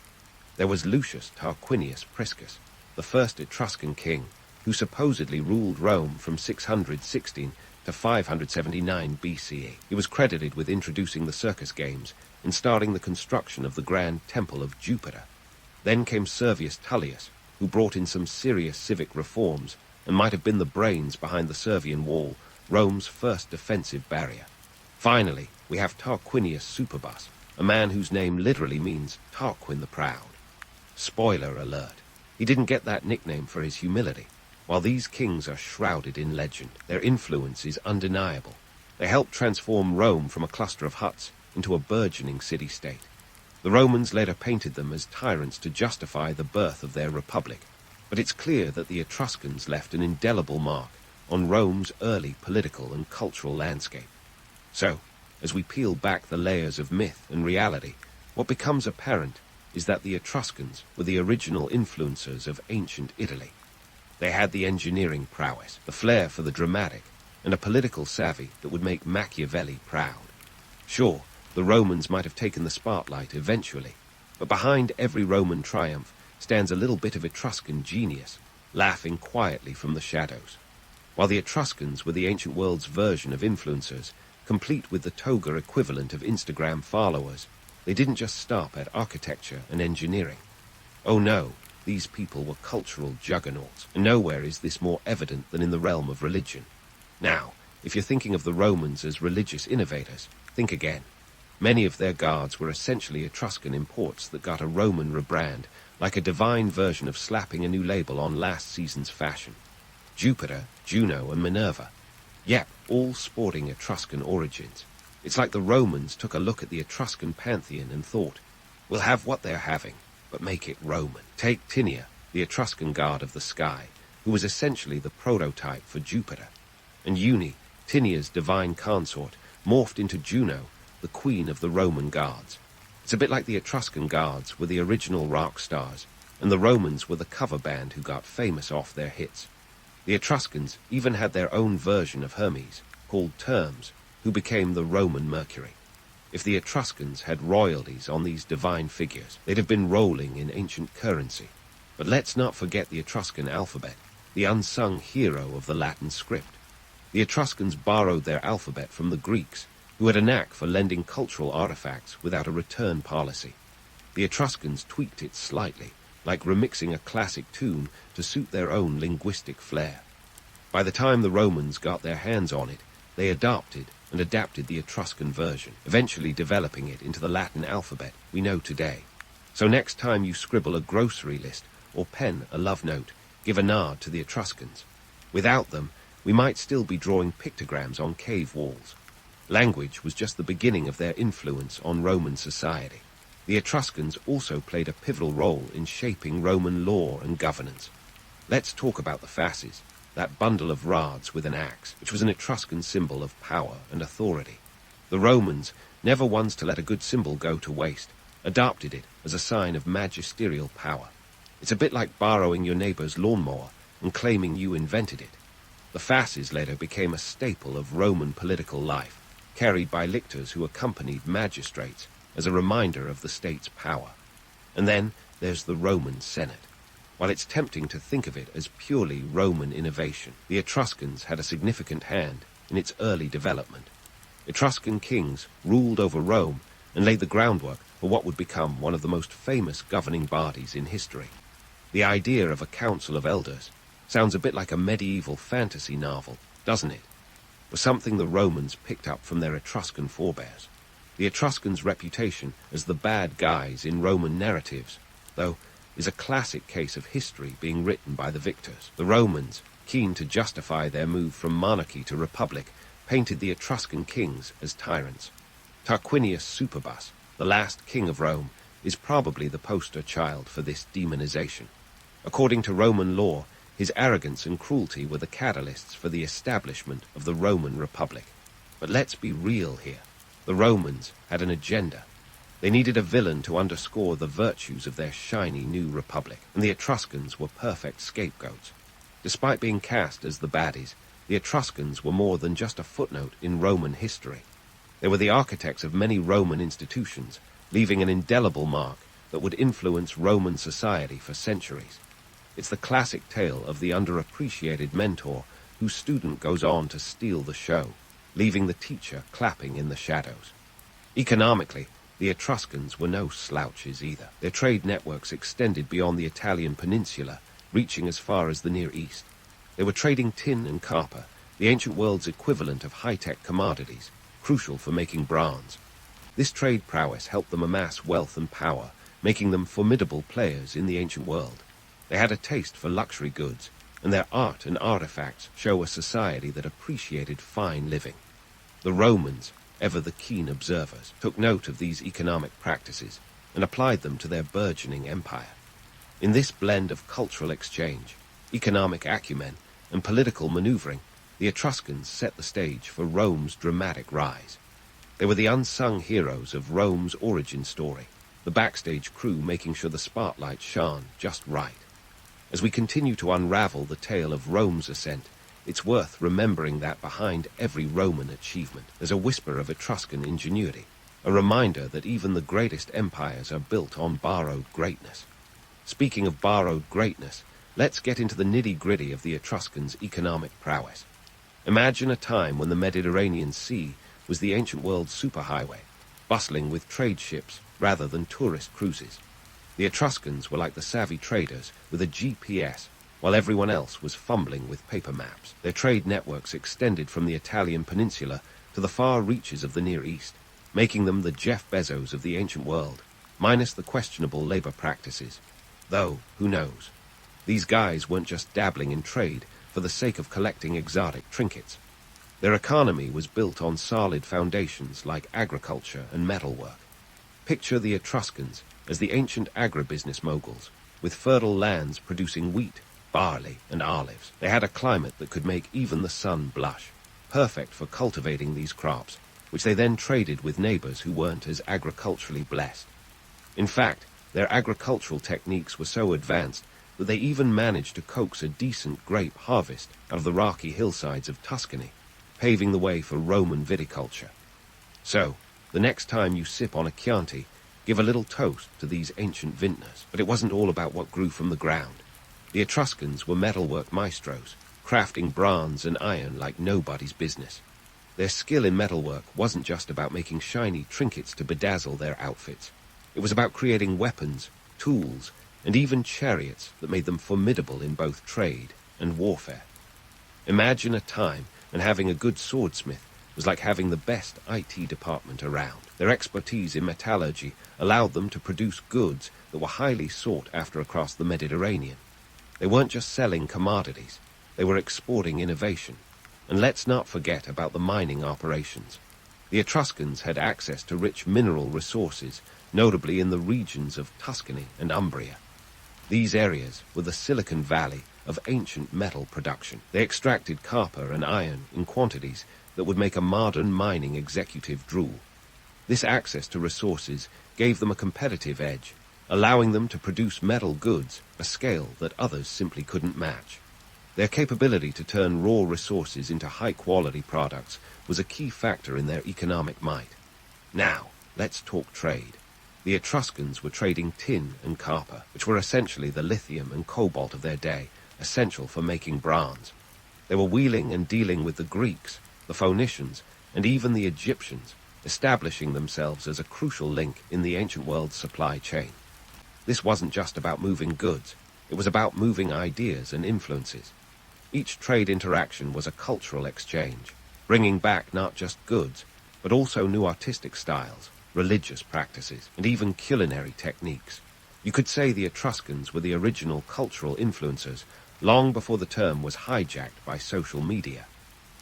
Speaker 1: There was Lucius Tarquinius Priscus, the first Etruscan king, who supposedly ruled Rome from 616 to 579 BCE. He was credited with introducing the circus games and starting the construction of the Grand Temple of Jupiter. Then came Servius Tullius, who brought in some serious civic reforms and might have been the brains behind the Servian Wall, Rome's first defensive barrier. Finally, we have Tarquinius Superbus, a man whose name literally means Tarquin the Proud. Spoiler alert, he didn't get that nickname for his humility. While these kings are shrouded in legend, their influence is undeniable. They helped transform Rome from a cluster of huts into a burgeoning city-state. The Romans later painted them as tyrants to justify the birth of their republic, but it's clear that the Etruscans left an indelible mark on Rome's early political and cultural landscape. So, as we peel back the layers of myth and reality, what becomes apparent is that the Etruscans were the original influencers of ancient Italy. They had the engineering prowess, the flair for the dramatic, and a political savvy that would make Machiavelli proud. Sure, the Romans might have taken the spotlight eventually, but behind every Roman triumph stands a little bit of Etruscan genius, laughing quietly from the shadows. While the Etruscans were the ancient world's version of influencers, complete with the toga equivalent of Instagram followers, they didn't just stop at architecture and engineering. Oh no, these people were cultural juggernauts, and nowhere is this more evident than in the realm of religion. Now, if you're thinking of the Romans as religious innovators, think again. Many of their gods were essentially Etruscan imports that got a Roman rebrand, like a divine version of slapping a new label on last season's fashion. Jupiter, Juno, and Minerva. Yep, all sporting Etruscan origins. It's like the Romans took a look at the Etruscan pantheon and thought, we'll have what they're having, but make it Roman. Take Tinia, the Etruscan god of the sky, who was essentially the prototype for Jupiter. And Uni, Tinia's divine consort, morphed into Juno, the queen of the Roman gods. It's a bit like the Etruscan gods were the original rock stars, and the Romans were the cover band who got famous off their hits. The Etruscans even had their own version of Hermes, called Termes, who became the Roman Mercury. If the Etruscans had royalties on these divine figures, they'd have been rolling in ancient currency. But let's not forget the Etruscan alphabet, the unsung hero of the Latin script. The Etruscans borrowed their alphabet from the Greeks, who had a knack for lending cultural artifacts without a return policy. The Etruscans tweaked it slightly, like remixing a classic tune to suit their own linguistic flair. By the time the Romans got their hands on it, they adopted and adapted the Etruscan version, eventually developing it into the Latin alphabet we know today. So next time you scribble a grocery list or pen a love note, give a nod to the Etruscans. Without them, we might still be drawing pictograms on cave walls. Language was just the beginning of their influence on Roman society. The Etruscans also played a pivotal role in shaping Roman law and governance. Let's talk about the fasces, that bundle of rods with an axe, which was an Etruscan symbol of power and authority. The Romans, never ones to let a good symbol go to waste, adopted it as a sign of magisterial power. It's a bit like borrowing your neighbor's lawnmower and claiming you invented it. The fasces later became a staple of Roman political life, carried by lictors who accompanied magistrates as a reminder of the state's power. And then there's the Roman Senate. While it's tempting to think of it as purely Roman innovation, the Etruscans had a significant hand in its early development. Etruscan kings ruled over Rome and laid the groundwork for what would become one of the most famous governing bodies in history. The idea of a council of elders sounds a bit like a medieval fantasy novel, doesn't it? was something the Romans picked up from their Etruscan forebears. The Etruscans' reputation as the bad guys in Roman narratives, though, is a classic case of history being written by the victors. The Romans, keen to justify their move from monarchy to republic, painted the Etruscan kings as tyrants. Tarquinius Superbus, the last king of Rome, is probably the poster child for this demonization. According to Roman law, his arrogance and cruelty were the catalysts for the establishment of the Roman Republic. But let's be real here. The Romans had an agenda. They needed a villain to underscore the virtues of their shiny new republic, and the Etruscans were perfect scapegoats. Despite being cast as the baddies, the Etruscans were more than just a footnote in Roman history. They were the architects of many Roman institutions, leaving an indelible mark that would influence Roman society for centuries. It's the classic tale of the underappreciated mentor whose student goes on to steal the show, leaving the teacher clapping in the shadows. Economically, the Etruscans were no slouches either. Their trade networks extended beyond the Italian peninsula, reaching as far as the Near East. They were trading tin and copper, the ancient world's equivalent of high-tech commodities, crucial for making bronze. This trade prowess helped them amass wealth and power, making them formidable players in the ancient world. They had a taste for luxury goods, and their art and artifacts show a society that appreciated fine living. The Romans, ever the keen observers, took note of these economic practices and applied them to their burgeoning empire. In this blend of cultural exchange, economic acumen, and political maneuvering, the Etruscans set the stage for Rome's dramatic rise. They were the unsung heroes of Rome's origin story, the backstage crew making sure the spotlight shone just right. As we continue to unravel the tale of Rome's ascent, it's worth remembering that behind every Roman achievement there's a whisper of Etruscan ingenuity, a reminder that even the greatest empires are built on borrowed greatness. Speaking of borrowed greatness, let's get into the nitty-gritty of the Etruscans' economic prowess. Imagine a time when the Mediterranean Sea was the ancient world's superhighway, bustling with trade ships rather than tourist cruises. The Etruscans were like the savvy traders with a GPS, while everyone else was fumbling with paper maps. Their trade networks extended from the Italian peninsula to the far reaches of the Near East, making them the Jeff Bezos of the ancient world, minus the questionable labor practices. Though, who knows? These guys weren't just dabbling in trade for the sake of collecting exotic trinkets. Their economy was built on solid foundations like agriculture and metalwork. Picture the Etruscans as the ancient agribusiness moguls, with fertile lands producing wheat, barley, and olives. They had a climate that could make even the sun blush, perfect for cultivating these crops, which they then traded with neighbors who weren't as agriculturally blessed. In fact, their agricultural techniques were so advanced that they even managed to coax a decent grape harvest out of the rocky hillsides of Tuscany, paving the way for Roman viticulture. So, the next time you sip on a Chianti, give a little toast to these ancient vintners. But it wasn't all about what grew from the ground. The Etruscans were metalwork maestros, crafting bronze and iron like nobody's business. Their skill in metalwork wasn't just about making shiny trinkets to bedazzle their outfits. It was about creating weapons, tools, and even chariots that made them formidable in both trade and warfare. Imagine a time when having a good swordsmith was like having the best IT department around. Their expertise in metallurgy allowed them to produce goods that were highly sought after across the Mediterranean. They weren't just selling commodities, they were exporting innovation. And let's not forget about the mining operations. The Etruscans had access to rich mineral resources, notably in the regions of Tuscany and Umbria. These areas were the Silicon Valley of ancient metal production. They extracted copper and iron in quantities that would make a modern mining executive drool. This access to resources gave them a competitive edge, allowing them to produce metal goods at a scale that others simply couldn't match. Their capability to turn raw resources into high-quality products was a key factor in their economic might. Now, let's talk trade. The Etruscans were trading tin and copper, which were essentially the lithium and cobalt of their day, essential for making bronze. They were wheeling and dealing with the Greeks, the Phoenicians, and even the Egyptians, establishing themselves as a crucial link in the ancient world's supply chain. This wasn't just about moving goods, it was about moving ideas and influences. Each trade interaction was a cultural exchange, bringing back not just goods, but also new artistic styles, religious practices, and even culinary techniques. You could say the Etruscans were the original cultural influencers long before the term was hijacked by social media.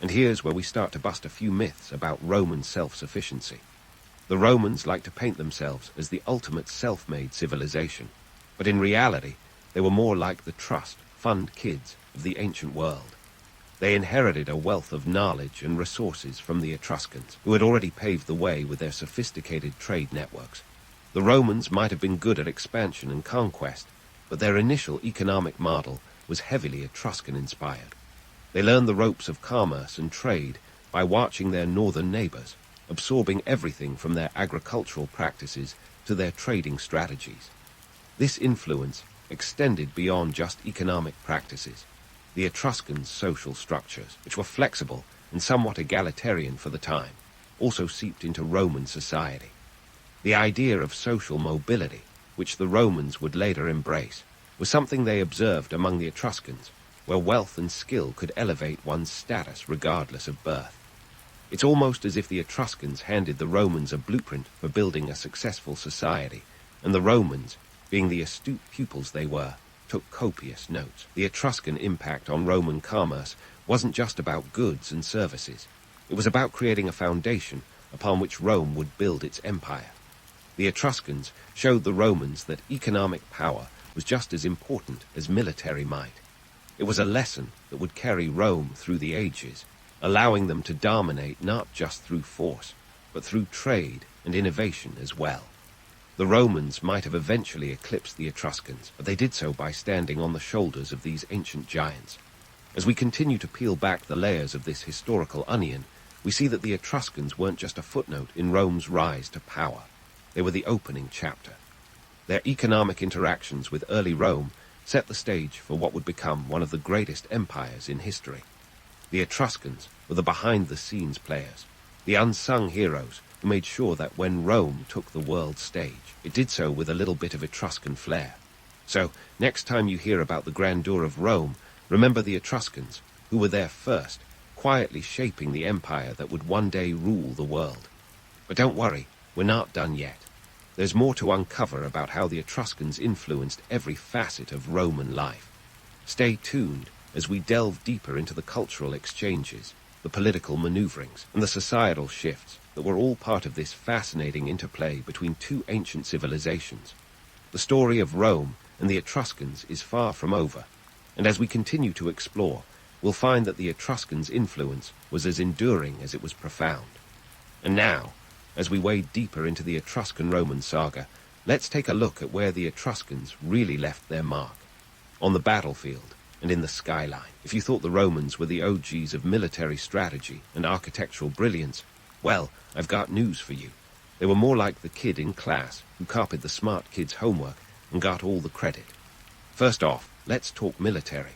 Speaker 1: And here's where we start to bust a few myths about Roman self-sufficiency. The Romans liked to paint themselves as the ultimate self-made civilization, but in reality, they were more like the trust fund kids of the ancient world. They inherited a wealth of knowledge and resources from the Etruscans, who had already paved the way with their sophisticated trade networks. The Romans might have been good at expansion and conquest, but their initial economic model was heavily Etruscan-inspired. They learned the ropes of commerce and trade by watching their northern neighbors, absorbing everything from their agricultural practices to their trading strategies. This influence extended beyond just economic practices. The Etruscans' social structures, which were flexible and somewhat egalitarian for the time, also seeped into Roman society. The idea of social mobility, which the Romans would later embrace, was something they observed among the Etruscans, where wealth and skill could elevate one's status regardless of birth. It's almost as if the Etruscans handed the Romans a blueprint for building a successful society, and the Romans, being the astute pupils they were, took copious notes. The Etruscan impact on Roman commerce wasn't just about goods and services. It was about creating a foundation upon which Rome would build its empire. The Etruscans showed the Romans that economic power was just as important as military might. It was a lesson that would carry Rome through the ages, allowing them to dominate not just through force, but through trade and innovation as well. The Romans might have eventually eclipsed the Etruscans, but they did so by standing on the shoulders of these ancient giants. As we continue to peel back the layers of this historical onion, we see that the Etruscans weren't just a footnote in Rome's rise to power. They were the opening chapter. Their economic interactions with early Rome set the stage for what would become one of the greatest empires in history. The Etruscans were the behind-the-scenes players, the unsung heroes who made sure that when Rome took the world stage, it did so with a little bit of Etruscan flair. So, next time you hear about the grandeur of Rome, remember the Etruscans, who were there first, quietly shaping the empire that would one day rule the world. But don't worry, we're not done yet. There's more to uncover about how the Etruscans influenced every facet of Roman life. Stay tuned as we delve deeper into the cultural exchanges, the political maneuverings, and the societal shifts that were all part of this fascinating interplay between two ancient civilizations. The story of Rome and the Etruscans is far from over, and as we continue to explore, we'll find that the Etruscans' influence was as enduring as it was profound. And now, as we wade deeper into the Etruscan-Roman saga, let's take a look at where the Etruscans really left their mark. On the battlefield and in the skyline. If you thought the Romans were the OGs of military strategy and architectural brilliance, well, I've got news for you. They were more like the kid in class who copied the smart kid's homework and got all the credit. First off, let's talk military.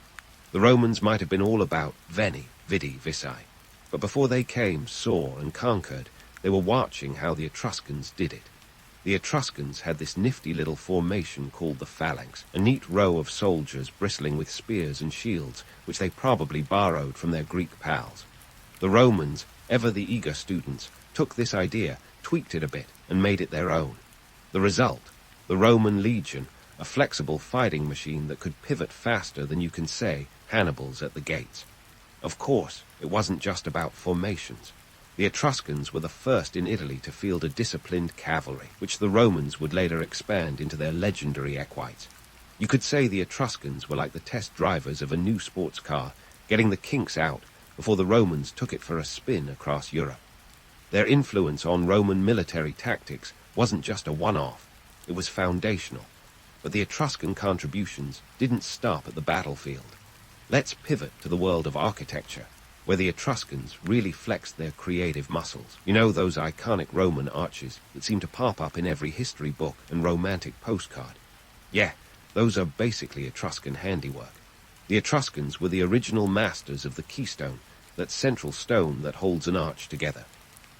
Speaker 1: The Romans might have been all about veni, vidi, vici, but before they came, saw, and conquered, they were watching how the Etruscans did it. The Etruscans had this nifty little formation called the phalanx, a neat row of soldiers bristling with spears and shields, which they probably borrowed from their Greek pals. The Romans, ever the eager students, took this idea, tweaked it a bit, and made it their own. The result, the Roman legion, a flexible fighting machine that could pivot faster than you can say Hannibal's at the gates. Of course, it wasn't just about formations. The Etruscans were the first in Italy to field a disciplined cavalry, which the Romans would later expand into their legendary equites. You could say the Etruscans were like the test drivers of a new sports car, getting the kinks out before the Romans took it for a spin across Europe. Their influence on Roman military tactics wasn't just a one-off, it was foundational. But the Etruscan contributions didn't stop at the battlefield. Let's pivot to the world of architecture, where the Etruscans really flexed their creative muscles. You know, those iconic Roman arches that seem to pop up in every history book and romantic postcard? Yeah, those are basically Etruscan handiwork. The Etruscans were the original masters of the keystone, that central stone that holds an arch together.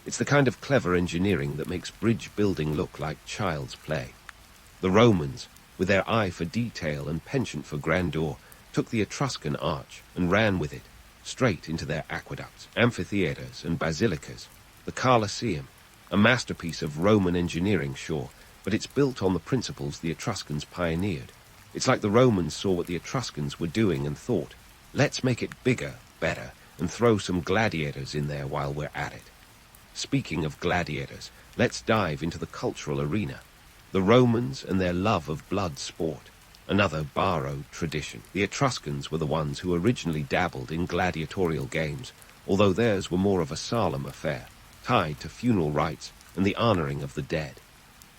Speaker 1: It's the kind of clever engineering that makes bridge building look like child's play. The Romans, with their eye for detail and penchant for grandeur, took the Etruscan arch and ran with it, straight into their aqueducts, amphitheaters, and basilicas. The Colosseum, a masterpiece of Roman engineering, sure, but it's built on the principles the Etruscans pioneered. It's like the Romans saw what the Etruscans were doing and thought, let's make it bigger, better, and throw some gladiators in there while we're at it. Speaking of gladiators, let's dive into the cultural arena. The Romans and their love of blood sport, another borrowed tradition. The Etruscans were the ones who originally dabbled in gladiatorial games, although theirs were more of a solemn affair, tied to funeral rites and the honoring of the dead.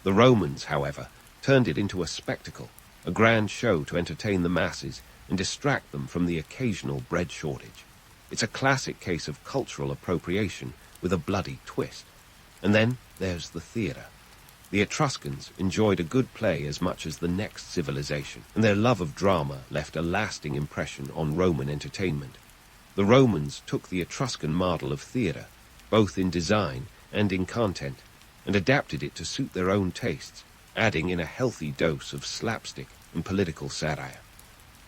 Speaker 1: The Romans, however, turned it into a spectacle, a grand show to entertain the masses and distract them from the occasional bread shortage. It's a classic case of cultural appropriation with a bloody twist. And then there's the theatre. The Etruscans enjoyed a good play as much as the next civilization, and their love of drama left a lasting impression on Roman entertainment. The Romans took the Etruscan model of theatre, both in design and in content, and adapted it to suit their own tastes, adding in a healthy dose of slapstick and political satire.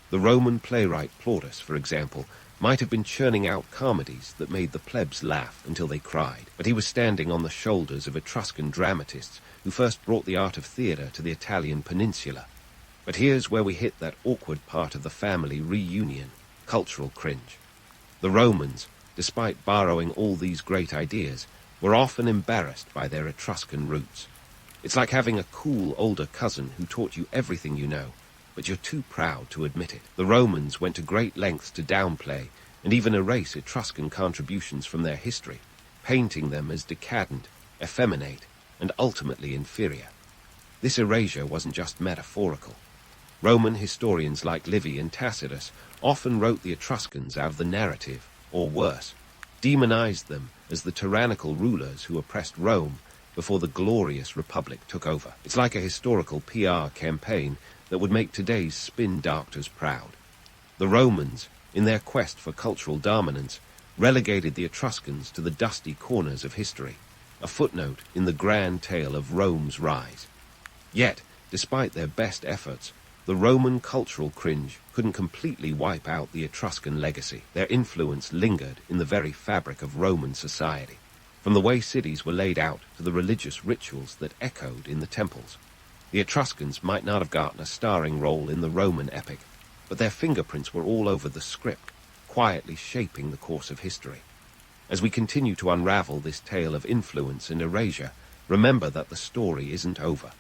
Speaker 1: The Roman playwright Plautus, for example, might have been churning out comedies that made the plebs laugh until they cried, but he was standing on the shoulders of Etruscan dramatists who first brought the art of theatre to the Italian peninsula. But here's where we hit that awkward part of the family reunion, cultural cringe. The Romans, despite borrowing all these great ideas, were often embarrassed by their Etruscan roots. It's like having a cool older cousin who taught you everything you know, but you're too proud to admit it. The Romans went to great lengths to downplay and even erase Etruscan contributions from their history, painting them as decadent, effeminate, and ultimately inferior. This erasure wasn't just metaphorical. Roman historians like Livy and Tacitus often wrote the Etruscans out of the narrative, or worse, demonized them as the tyrannical rulers who oppressed Rome before the glorious Republic took over. It's like a historical PR campaign that would make today's spin doctors proud. The Romans, in their quest for cultural dominance, relegated the Etruscans to the dusty corners of history, a footnote in the grand tale of Rome's rise. Yet, despite their best efforts, the Roman cultural cringe couldn't completely wipe out the Etruscan legacy. Their influence lingered in the very fabric of Roman society, from the way cities were laid out to the religious rituals that echoed in the temples. The Etruscans might not have gotten a starring role in the Roman epic, but their fingerprints were all over the script, quietly shaping the course of history. As we continue to unravel this tale of influence and erasure, remember that the story isn't over.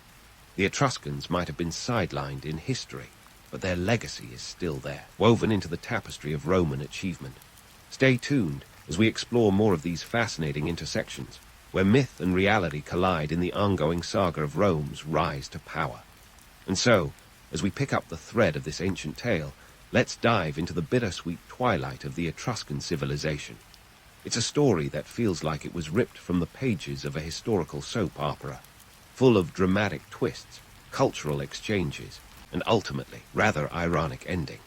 Speaker 1: The Etruscans might have been sidelined in history, but their legacy is still there, woven into the tapestry of Roman achievement. Stay tuned as we explore more of these fascinating intersections, where myth and reality collide in the ongoing saga of Rome's rise to power. And so, as we pick up the thread of this ancient tale, let's dive into the bittersweet twilight of the Etruscan civilization. It's a story that feels like it was ripped from the pages of a historical soap opera, full of dramatic twists, cultural exchanges, and ultimately, rather ironic ending.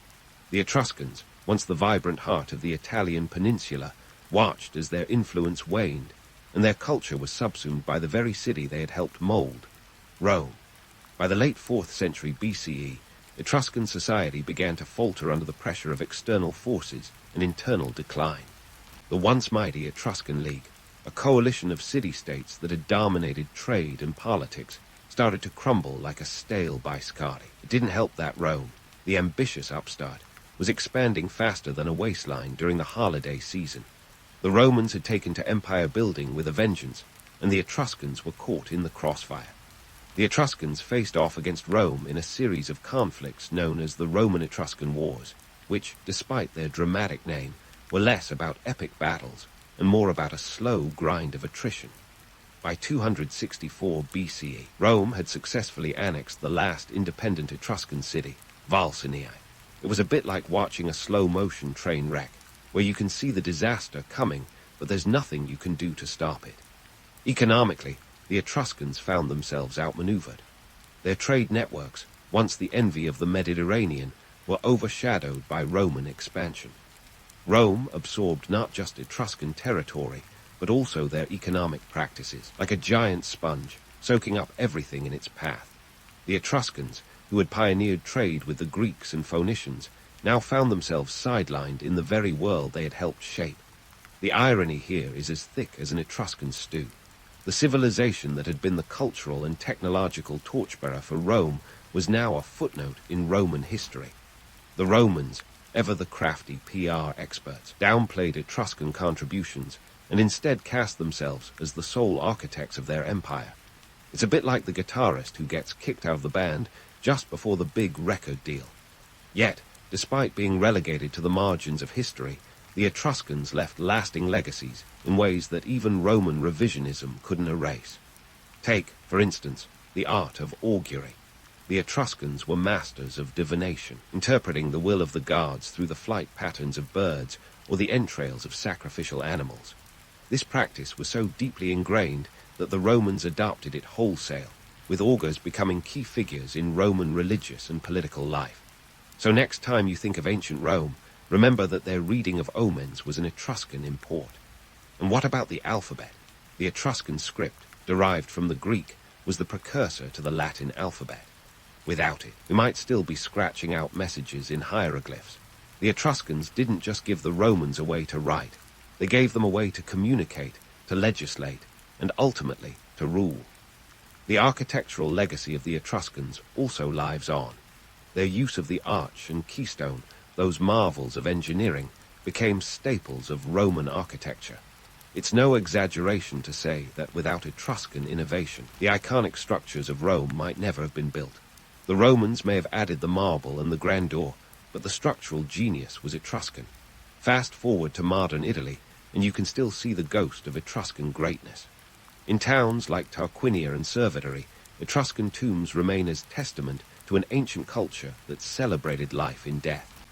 Speaker 1: The Etruscans, once the vibrant heart of the Italian peninsula, watched as their influence waned, and their culture was subsumed by the very city they had helped mold, Rome. By the late 4th century BCE, Etruscan society began to falter under the pressure of external forces and internal decline. The once mighty Etruscan League, a coalition of city-states that had dominated trade and politics, started to crumble like a stale biscotti. It didn't help that Rome, the ambitious upstart, was expanding faster than a waistline during the holiday season. The Romans had taken to empire building with a vengeance, and the Etruscans were caught in the crossfire. The Etruscans faced off against Rome in a series of conflicts known as the Roman-Etruscan Wars, which, despite their dramatic name, were less about epic battles and more about a slow grind of attrition. By 264 BCE, Rome had successfully annexed the last independent Etruscan city, Valsinii. It was a bit like watching a slow-motion train wreck, where you can see the disaster coming, but there's nothing you can do to stop it. Economically, the Etruscans found themselves outmaneuvered. Their trade networks, once the envy of the Mediterranean, were overshadowed by Roman expansion. Rome absorbed not just Etruscan territory, but also their economic practices, like a giant sponge, soaking up everything in its path. The Etruscans, who had pioneered trade with the Greeks and Phoenicians, now found themselves sidelined in the very world they had helped shape. The irony here is as thick as an Etruscan stew. The civilization that had been the cultural and technological torchbearer for Rome was now a footnote in Roman history. The Romans, ever the crafty PR experts, downplayed Etruscan contributions and instead cast themselves as the sole architects of their empire. It's a bit like the guitarist who gets kicked out of the band just before the big record deal. Yet, despite being relegated to the margins of history, the Etruscans left lasting legacies in ways that even Roman revisionism couldn't erase. Take, for instance, the art of augury. The Etruscans were masters of divination, interpreting the will of the gods through the flight patterns of birds or the entrails of sacrificial animals. This practice was so deeply ingrained that the Romans adopted it wholesale, with augurs becoming key figures in Roman religious and political life. So next time you think of ancient Rome, remember that their reading of omens was an Etruscan import. And what about the alphabet? The Etruscan script, derived from the Greek, was the precursor to the Latin alphabet. Without it, we might still be scratching out messages in hieroglyphs. The Etruscans didn't just give the Romans a way to write. They gave them a way to communicate, to legislate, and ultimately to rule. The architectural legacy of the Etruscans also lives on. Their use of the arch and keystone, those marvels of engineering, became staples of Roman architecture. It's no exaggeration to say that without Etruscan innovation, the iconic structures of Rome might never have been built. The Romans may have added the marble and the grandeur, but the structural genius was Etruscan. Fast forward to modern Italy, and you can still see the ghost of Etruscan greatness. In towns like Tarquinia and Cerveteri, Etruscan tombs remain as testament to an ancient culture that celebrated life in death.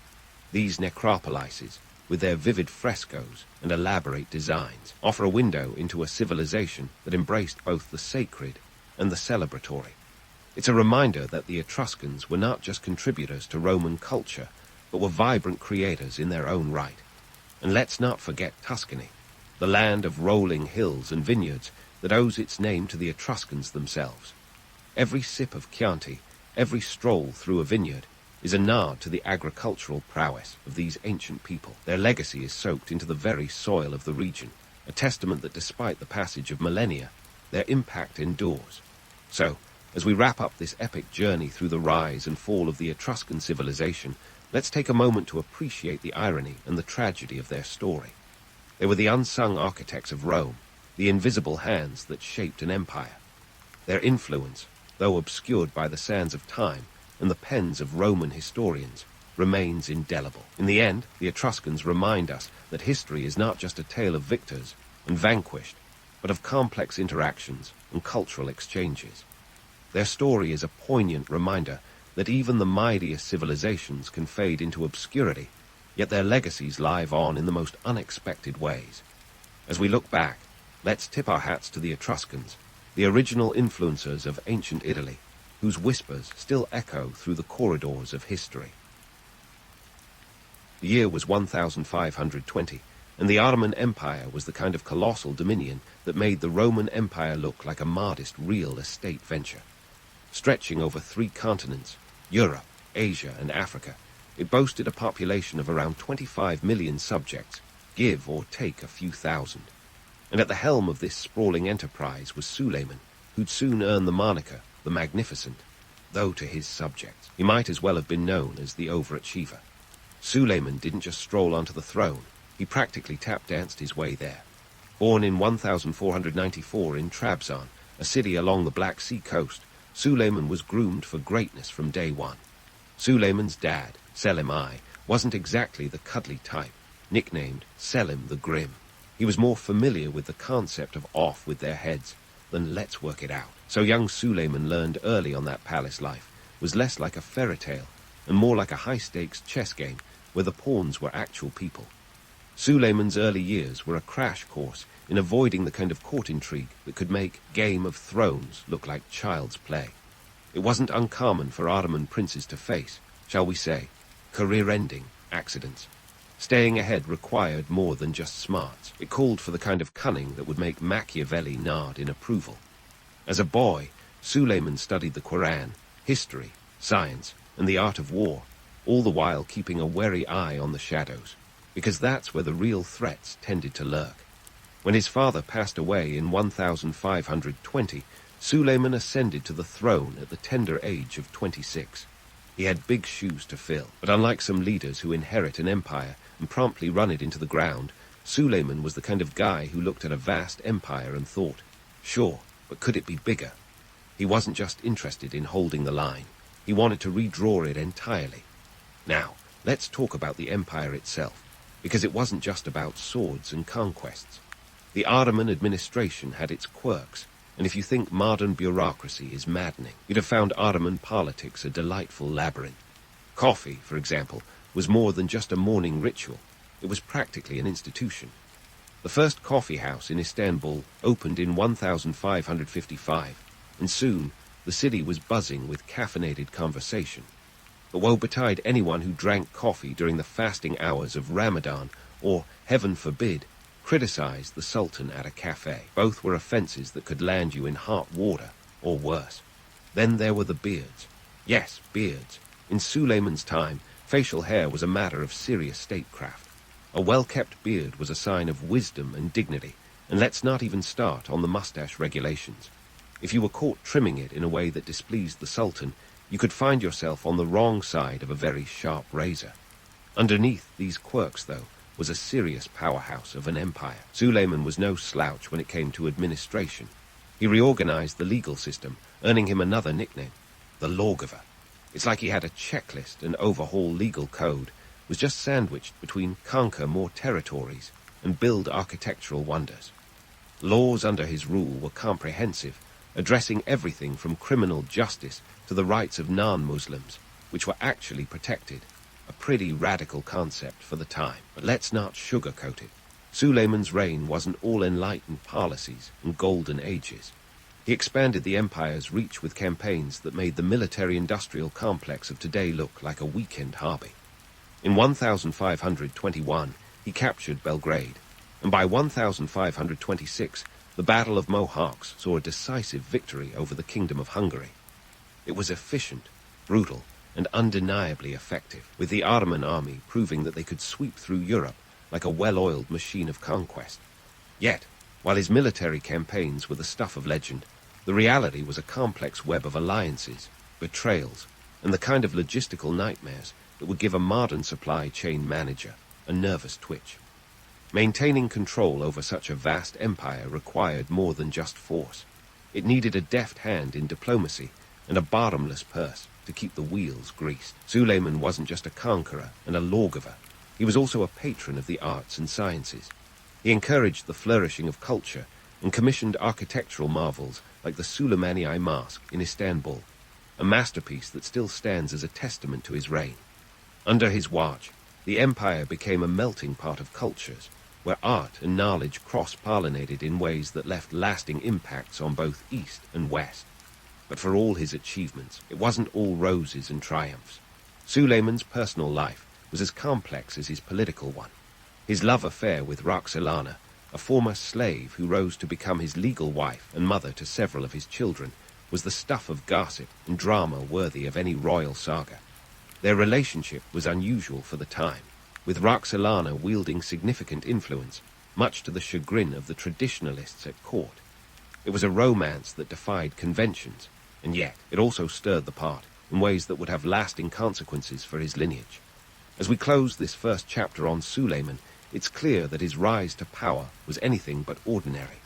Speaker 1: These necropolises, with their vivid frescoes and elaborate designs, offer a window into a civilization that embraced both the sacred and the celebratory. It's a reminder that the Etruscans were not just contributors to Roman culture, but were vibrant creators in their own right. And let's not forget Tuscany, the land of rolling hills and vineyards that owes its name to the Etruscans themselves. Every sip of Chianti, every stroll through a vineyard, is a nod to the agricultural prowess of these ancient people. Their legacy is soaked into the very soil of the region, a testament that despite the passage of millennia, their impact endures. So, as we wrap up this epic journey through the rise and fall of the Etruscan civilization, let's take a moment to appreciate the irony and the tragedy of their story. They were the unsung architects of Rome, the invisible hands that shaped an empire. Their influence, though obscured by the sands of time and the pens of Roman historians, remains indelible. In the end, the Etruscans remind us that history is not just a tale of victors and vanquished, but of complex interactions and cultural exchanges. Their story is a poignant reminder that even the mightiest civilizations can fade into obscurity, yet their legacies live on in the most unexpected ways. As we look back, let's tip our hats to the Etruscans, the original influencers of ancient Italy, whose whispers still echo through the corridors of history. The year was 1520, and the Ottoman Empire was the kind of colossal dominion that made the Roman Empire look like a modest real estate venture. Stretching over 3 continents, Europe, Asia, and Africa, it boasted a population of around 25 million subjects, give or take a few thousand. And at the helm of this sprawling enterprise was Suleiman, who'd soon earn the moniker the Magnificent, though to his subjects he might as well have been known as the overachiever. Suleiman didn't just stroll onto the throne, he practically tap-danced his way there. Born in 1494 in Trabzon, a city along the Black Sea coast, Suleiman was groomed for greatness from day one. Suleiman's dad, Selim I, wasn't exactly the cuddly type, nicknamed Selim the Grim. He was more familiar with the concept of off with their heads than let's work it out. So young Suleiman learned early on that palace life was less like a fairy tale and more like a high-stakes chess game where the pawns were actual people. Suleiman's early years were a crash course in avoiding the kind of court intrigue that could make Game of Thrones look like child's play. It wasn't uncommon for Ottoman princes to face, shall we say, career-ending accidents. Staying ahead required more than just smarts. It called for the kind of cunning that would make Machiavelli nod in approval. As a boy, Suleiman studied the Quran, history, science, and the art of war, all the while keeping a wary eye on the shadows, because that's where the real threats tended to lurk. When his father passed away in 1520, Suleiman ascended to the throne at the tender age of 26. He had big shoes to fill, but unlike some leaders who inherit an empire and promptly run it into the ground, Suleiman was the kind of guy who looked at a vast empire and thought, sure, but could it be bigger? He wasn't just interested in holding the line. He wanted to redraw it entirely. Now, let's talk about the empire itself, because it wasn't just about swords and conquests. The Ottoman administration had its quirks, and if you think modern bureaucracy is maddening, you'd have found Ottoman politics a delightful labyrinth. Coffee, for example, was more than just a morning ritual. It was practically an institution. The first coffee house in Istanbul opened in 1555, and soon the city was buzzing with caffeinated conversation. But woe betide anyone who drank coffee during the fasting hours of Ramadan or, heaven forbid, criticized the Sultan at a cafe. Both were offenses that could land you in hot water, or worse. Then there were the beards. Yes, beards. In Suleiman's time, facial hair was a matter of serious statecraft. A well-kept beard was a sign of wisdom and dignity, and let's not even start on the mustache regulations. If you were caught trimming it in a way that displeased the Sultan, you could find yourself on the wrong side of a very sharp razor. Underneath these quirks, though, was a serious powerhouse of an empire. Suleiman was no slouch when it came to administration. He reorganized the legal system, earning him another nickname, the lawgiver. It's like he had a checklist and overhaul legal code, was just sandwiched between conquer more territories and build architectural wonders. Laws under his rule were comprehensive, addressing everything from criminal justice to the rights of non-Muslims, which were actually protected. A pretty radical concept for the time, but let's not sugarcoat it. Suleiman's reign wasn't all enlightened policies and golden ages. He expanded the empire's reach with campaigns that made the military-industrial complex of today look like a weekend hobby. In 1521, he captured Belgrade, and by 1526, the Battle of Mohawks saw a decisive victory over the Kingdom of Hungary. It was efficient, brutal, and undeniably effective, with the Ottoman army proving that they could sweep through Europe like a well-oiled machine of conquest. Yet, while his military campaigns were the stuff of legend, the reality was a complex web of alliances, betrayals, and the kind of logistical nightmares that would give a modern supply chain manager a nervous twitch. Maintaining control over such a vast empire required more than just force. It needed a deft hand in diplomacy and a bottomless purse to keep the wheels greased. Suleiman wasn't just a conqueror and a lawgiver. He was also a patron of the arts and sciences. He encouraged the flourishing of culture and commissioned architectural marvels like the Suleimani Mosque in Istanbul, a masterpiece that still stands as a testament to his reign. Under his watch, the empire became a melting pot of cultures, where art and knowledge cross-pollinated in ways that left lasting impacts on both East and West. But for all his achievements, it wasn't all roses and triumphs. Suleiman's personal life was as complex as his political one. His love affair with Roxolana, a former slave who rose to become his legal wife and mother to several of his children, was the stuff of gossip and drama worthy of any royal saga. Their relationship was unusual for the time, with Roxolana wielding significant influence, much to the chagrin of the traditionalists at court. It was a romance that defied conventions, and yet it also stirred the pot in ways that would have lasting consequences for his lineage. As we close this first chapter on Suleiman, it's clear that his rise to power was anything but ordinary.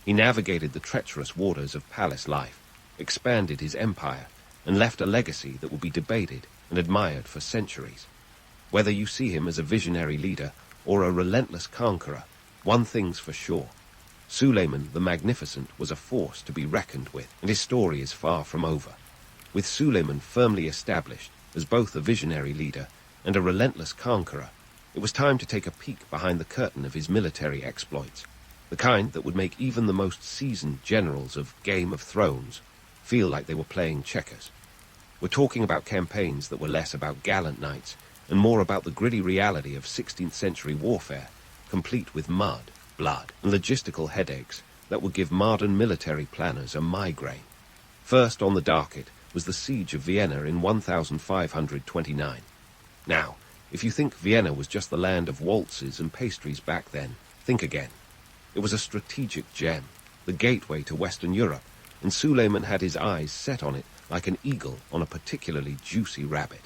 Speaker 1: He navigated the treacherous waters of palace life, expanded his empire, and left a legacy that will be debated and admired for centuries. Whether you see him as a visionary leader or a relentless conqueror, one thing's for sure. Suleiman the Magnificent was a force to be reckoned with, and his story is far from over. With Suleiman firmly established as both a visionary leader and a relentless conqueror, it was time to take a peek behind the curtain of his military exploits, the kind that would make even the most seasoned generals of Game of Thrones feel like they were playing checkers. We're talking about campaigns that were less about gallant knights and more about the gritty reality of 16th century warfare, complete with mud, blood, and logistical headaches that would give modern military planners a migraine. First on the docket was the siege of Vienna in 1529. Now, if you think Vienna was just the land of waltzes and pastries back then, think again. It was a strategic gem, the gateway to Western Europe, and Suleiman had his eyes set on it like an eagle on a particularly juicy rabbit.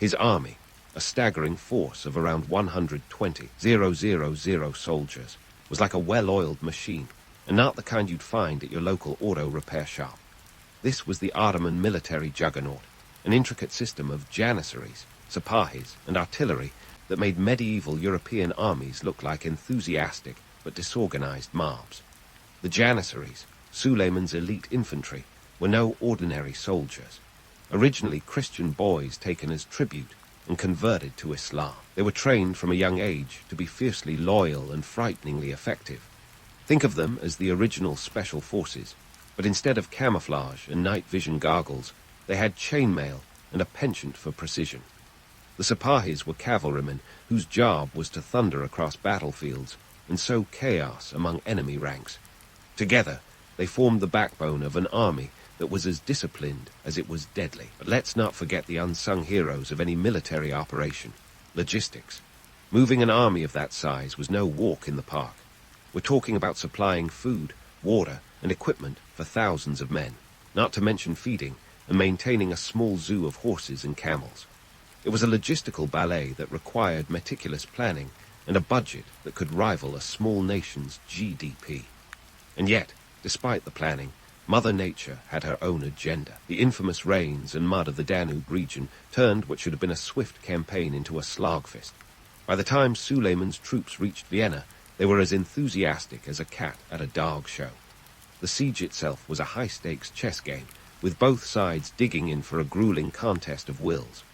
Speaker 1: His army, a staggering force of around 120,000 soldiers, was like a well-oiled machine, and not the kind you'd find at your local auto repair shop. This was the Ottoman military juggernaut, an intricate system of janissaries, sepahis, and artillery that made medieval European armies look like enthusiastic but disorganized mobs. The janissaries, Suleiman's elite infantry, were no ordinary soldiers. Originally Christian boys taken as tribute and converted to Islam. They were trained from a young age to be fiercely loyal and frighteningly effective. Think of them as the original special forces, but instead of camouflage and night vision goggles, they had chainmail and a penchant for precision. The sepahis were cavalrymen whose job was to thunder across battlefields and sow chaos among enemy ranks. Together, they formed the backbone of an army that was as disciplined as it was deadly. But let's not forget the unsung heroes of any military operation: logistics. Moving an army of that size was no walk in the park. We're talking about supplying food, water, and equipment for thousands of men, not to mention feeding and maintaining a small zoo of horses and camels. It was a logistical ballet that required meticulous planning and a budget that could rival a small nation's GDP. And yet, despite the planning, Mother Nature had her own agenda. The infamous rains and mud of the Danube region turned what should have been a swift campaign into a slogfest. By the time Suleiman's troops reached Vienna, they were as enthusiastic as a cat at a dog show. The siege itself was a high-stakes chess game, with both sides digging in for a grueling contest of wills.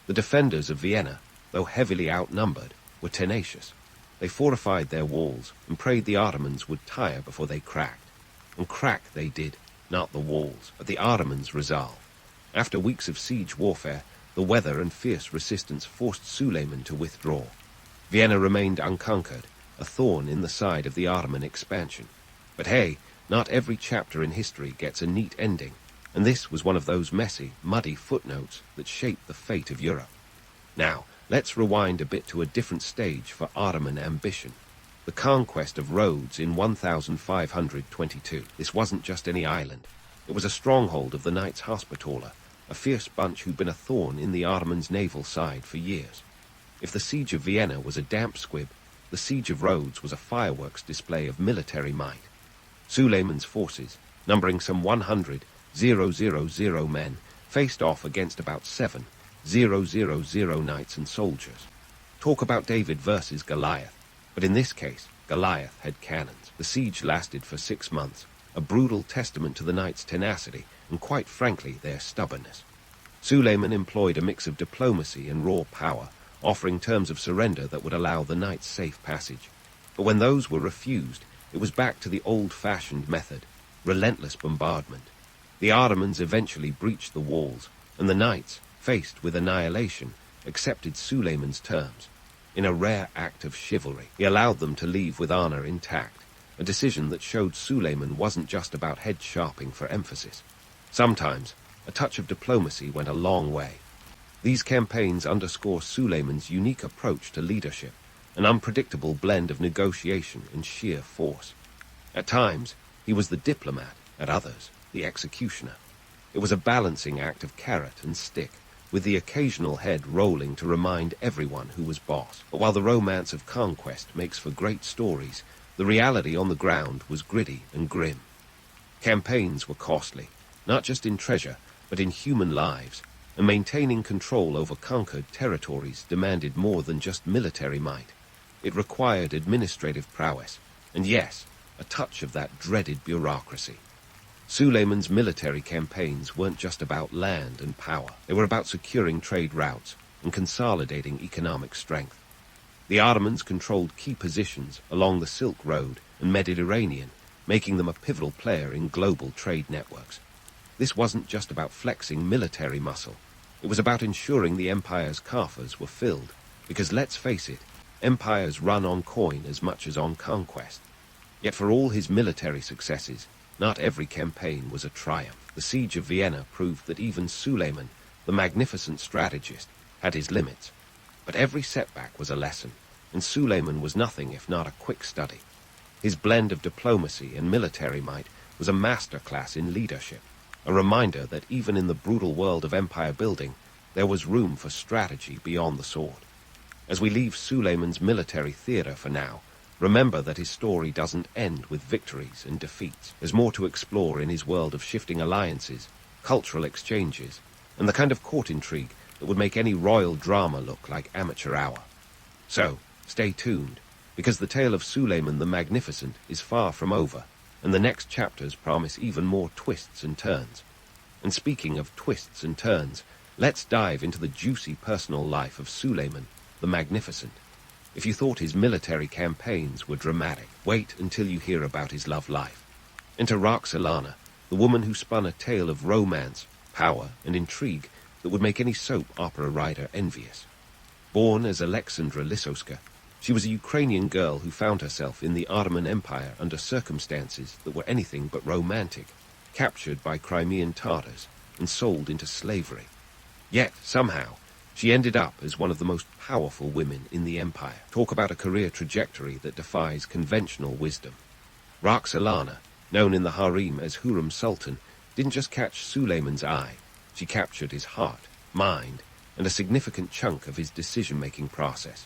Speaker 1: The defenders of Vienna, though heavily outnumbered, were tenacious. They fortified their walls and prayed the Ottomans would tire before they cracked. And crack they did, not the walls, but the Ottomans' resolve. After weeks of siege warfare, the weather and fierce resistance forced Suleiman to withdraw. Vienna remained unconquered, a thorn in the side of the Ottoman expansion. But hey, not every chapter in history gets a neat ending, and this was one of those messy, muddy footnotes that shaped the fate of Europe. Now, let's rewind a bit to a different stage for Ottoman ambition: the conquest of Rhodes in 1522. This wasn't just any island. It was a stronghold of the Knights Hospitaller, a fierce bunch who'd been a thorn in the Ottomans' naval side for years. If the siege of Vienna was a damp squib, the siege of Rhodes was a fireworks display of military might. Suleiman's forces, numbering some 100,000 men, faced off against about 7,000 knights and soldiers. Talk about David versus Goliath. But in this case, Goliath had cannons. The siege lasted for 6 months, a brutal testament to the knights' tenacity and, quite frankly, their stubbornness. Suleiman employed a mix of diplomacy and raw power, offering terms of surrender that would allow the knights safe passage. But when those were refused, it was back to the old-fashioned method: relentless bombardment. The Ottomans eventually breached the walls, and the knights, faced with annihilation, accepted Suleiman's terms. In a rare act of chivalry, he allowed them to leave with honor intact, a decision that showed Suleiman wasn't just about head-sharping for emphasis. Sometimes, a touch of diplomacy went a long way. These campaigns underscore Suleiman's unique approach to leadership, an unpredictable blend of negotiation and sheer force. At times, he was the diplomat; at others, the executioner. It was a balancing act of carrot and stick, with the occasional head rolling to remind everyone who was boss. But while the romance of conquest makes for great stories, the reality on the ground was gritty and grim. Campaigns were costly, not just in treasure, but in human lives, and maintaining control over conquered territories demanded more than just military might. It required administrative prowess, and yes, a touch of that dreaded bureaucracy. Suleiman's military campaigns weren't just about land and power. They were about securing trade routes and consolidating economic strength. The Ottomans controlled key positions along the Silk Road and Mediterranean, making them a pivotal player in global trade networks. This wasn't just about flexing military muscle. It was about ensuring the empire's coffers were filled, because let's face it, empires run on coin as much as on conquest. Yet for all his military successes, not every campaign was a triumph. The siege of Vienna proved that even Suleiman, the magnificent strategist, had his limits. But every setback was a lesson, and Suleiman was nothing if not a quick study. His blend of diplomacy and military might was a masterclass in leadership, a reminder that even in the brutal world of empire building, there was room for strategy beyond the sword. As we leave Suleiman's military theater for now, remember that his story doesn't end with victories and defeats. There's more to explore in his world of shifting alliances, cultural exchanges, and the kind of court intrigue that would make any royal drama look like amateur hour. So, stay tuned, because the tale of Suleiman the Magnificent is far from over, and the next chapters promise even more twists and turns. And speaking of twists and turns, let's dive into the juicy personal life of Suleiman the Magnificent. If you thought his military campaigns were dramatic, wait until you hear about his love life. Enter Roxolana, the woman who spun a tale of romance, power, and intrigue that would make any soap opera writer envious. Born as Alexandra Lisowska, she was a Ukrainian girl who found herself in the Ottoman Empire under circumstances that were anything but romantic, captured by Crimean Tatars and sold into slavery. Yet, somehow, she ended up as one of the most powerful women in the empire. Talk about a career trajectory that defies conventional wisdom. Roxolana, known in the harem as Hurrem Sultan, didn't just catch Suleiman's eye, she captured his heart, mind, and a significant chunk of his decision-making process.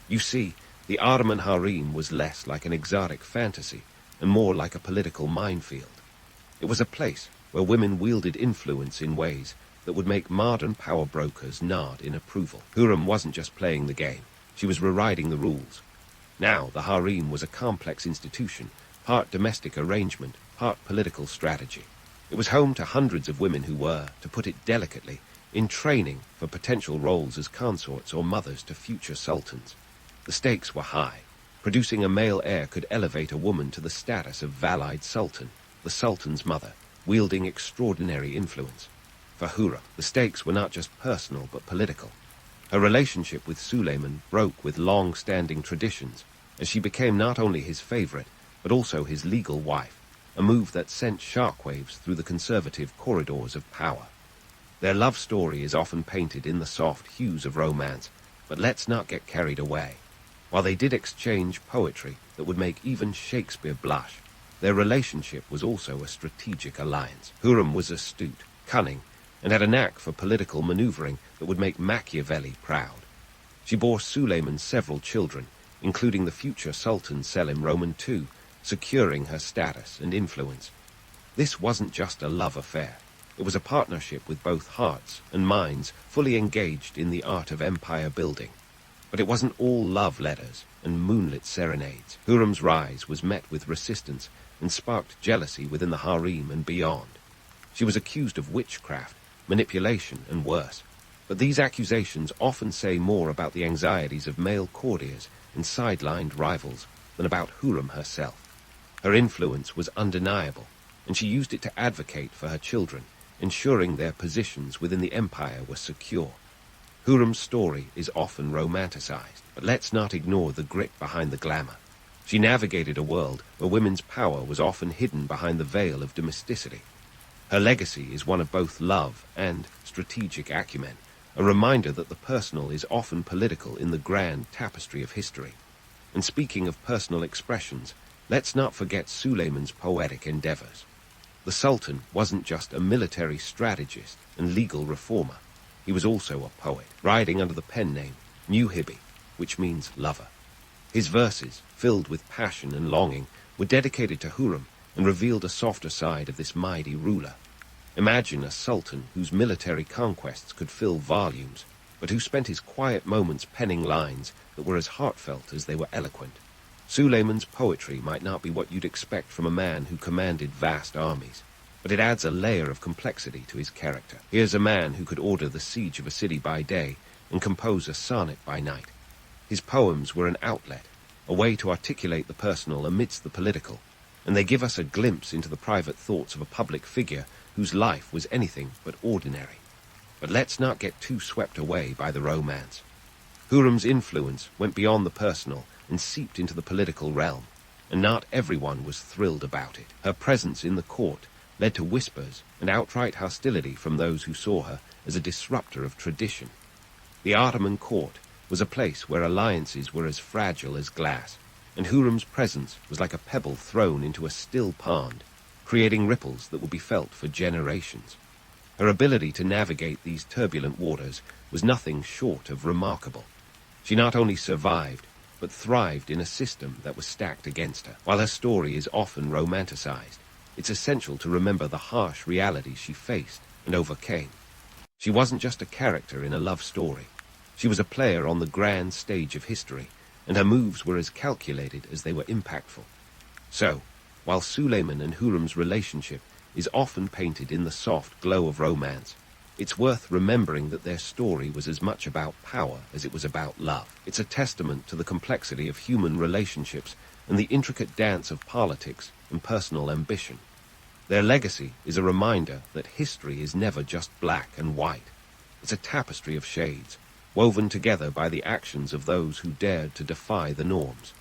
Speaker 1: You see, the Ottoman harem was less like an exotic fantasy and more like a political minefield. It was a place where women wielded influence in ways that would make modern power brokers nod in approval. Hurrem wasn't just playing the game, she was rewriting the rules. Now the harem was a complex institution, part domestic arrangement, part political strategy. It was home to hundreds of women who were, to put it delicately, in training for potential roles as consorts or mothers to future sultans. The stakes were high. Producing a male heir could elevate a woman to the status of Valide Sultan, the sultan's mother, wielding extraordinary influence. For Hurrem, the stakes were not just personal but political. Her relationship with Suleiman broke with long-standing traditions, as she became not only his favorite, but also his legal wife, a move that sent shockwaves through the conservative corridors of power. Their love story is often painted in the soft hues of romance, but let's not get carried away. While they did exchange poetry that would make even Shakespeare blush, their relationship was also a strategic alliance. Hurrem was astute, cunning, and had a knack for political maneuvering that would make Machiavelli proud. She bore Suleiman several children, including the future Sultan Selim Roman II, securing her status and influence. This wasn't just a love affair. It was a partnership with both hearts and minds fully engaged in the art of empire building. But it wasn't all love letters and moonlit serenades. Hurrem's rise was met with resistance and sparked jealousy within the harem and beyond. She was accused of witchcraft, manipulation, and worse. But these accusations often say more about the anxieties of male courtiers and sidelined rivals than about Hurrem herself. Her influence was undeniable, and she used it to advocate for her children, ensuring their positions within the empire were secure. Hurrem's story is often romanticized, but let's not ignore the grit behind the glamour. She navigated a world where women's power was often hidden behind the veil of domesticity. Her legacy is one of both love and strategic acumen, a reminder that the personal is often political in the grand tapestry of history. And speaking of personal expressions, let's not forget Suleiman's poetic endeavors. The Sultan wasn't just a military strategist and legal reformer. He was also a poet, writing under the pen name Muhibi, which means lover. His verses, filled with passion and longing, were dedicated to Hurrem and revealed a softer side of this mighty ruler. Imagine a sultan whose military conquests could fill volumes, but who spent his quiet moments penning lines that were as heartfelt as they were eloquent. Suleiman's poetry might not be what you'd expect from a man who commanded vast armies, but it adds a layer of complexity to his character. Here's a man who could order the siege of a city by day and compose a sonnet by night. His poems were an outlet, a way to articulate the personal amidst the political, and they give us a glimpse into the private thoughts of a public figure whose life was anything but ordinary. But let's not get too swept away by the romance. Hurrem's influence went beyond the personal and seeped into the political realm, and not everyone was thrilled about it. Her presence in the court led to whispers and outright hostility from those who saw her as a disruptor of tradition. The Ottoman court, was a place where alliances were as fragile as glass, and Hurrem's presence was like a pebble thrown into a still pond, creating ripples that would be felt for generations. Her ability to navigate these turbulent waters was nothing short of remarkable. She not only survived, but thrived in a system that was stacked against her. While her story is often romanticized, it's essential to remember the harsh realities she faced and overcame. She wasn't just a character in a love story. She was a player on the grand stage of history, and her moves were as calculated as they were impactful. So, while Suleiman and Hurrem's relationship is often painted in the soft glow of romance, it's worth remembering that their story was as much about power as it was about love. It's a testament to the complexity of human relationships and the intricate dance of politics and personal ambition. Their legacy is a reminder that history is never just black and white. It's a tapestry of shades, woven together by the actions of those who dared to defy the norms.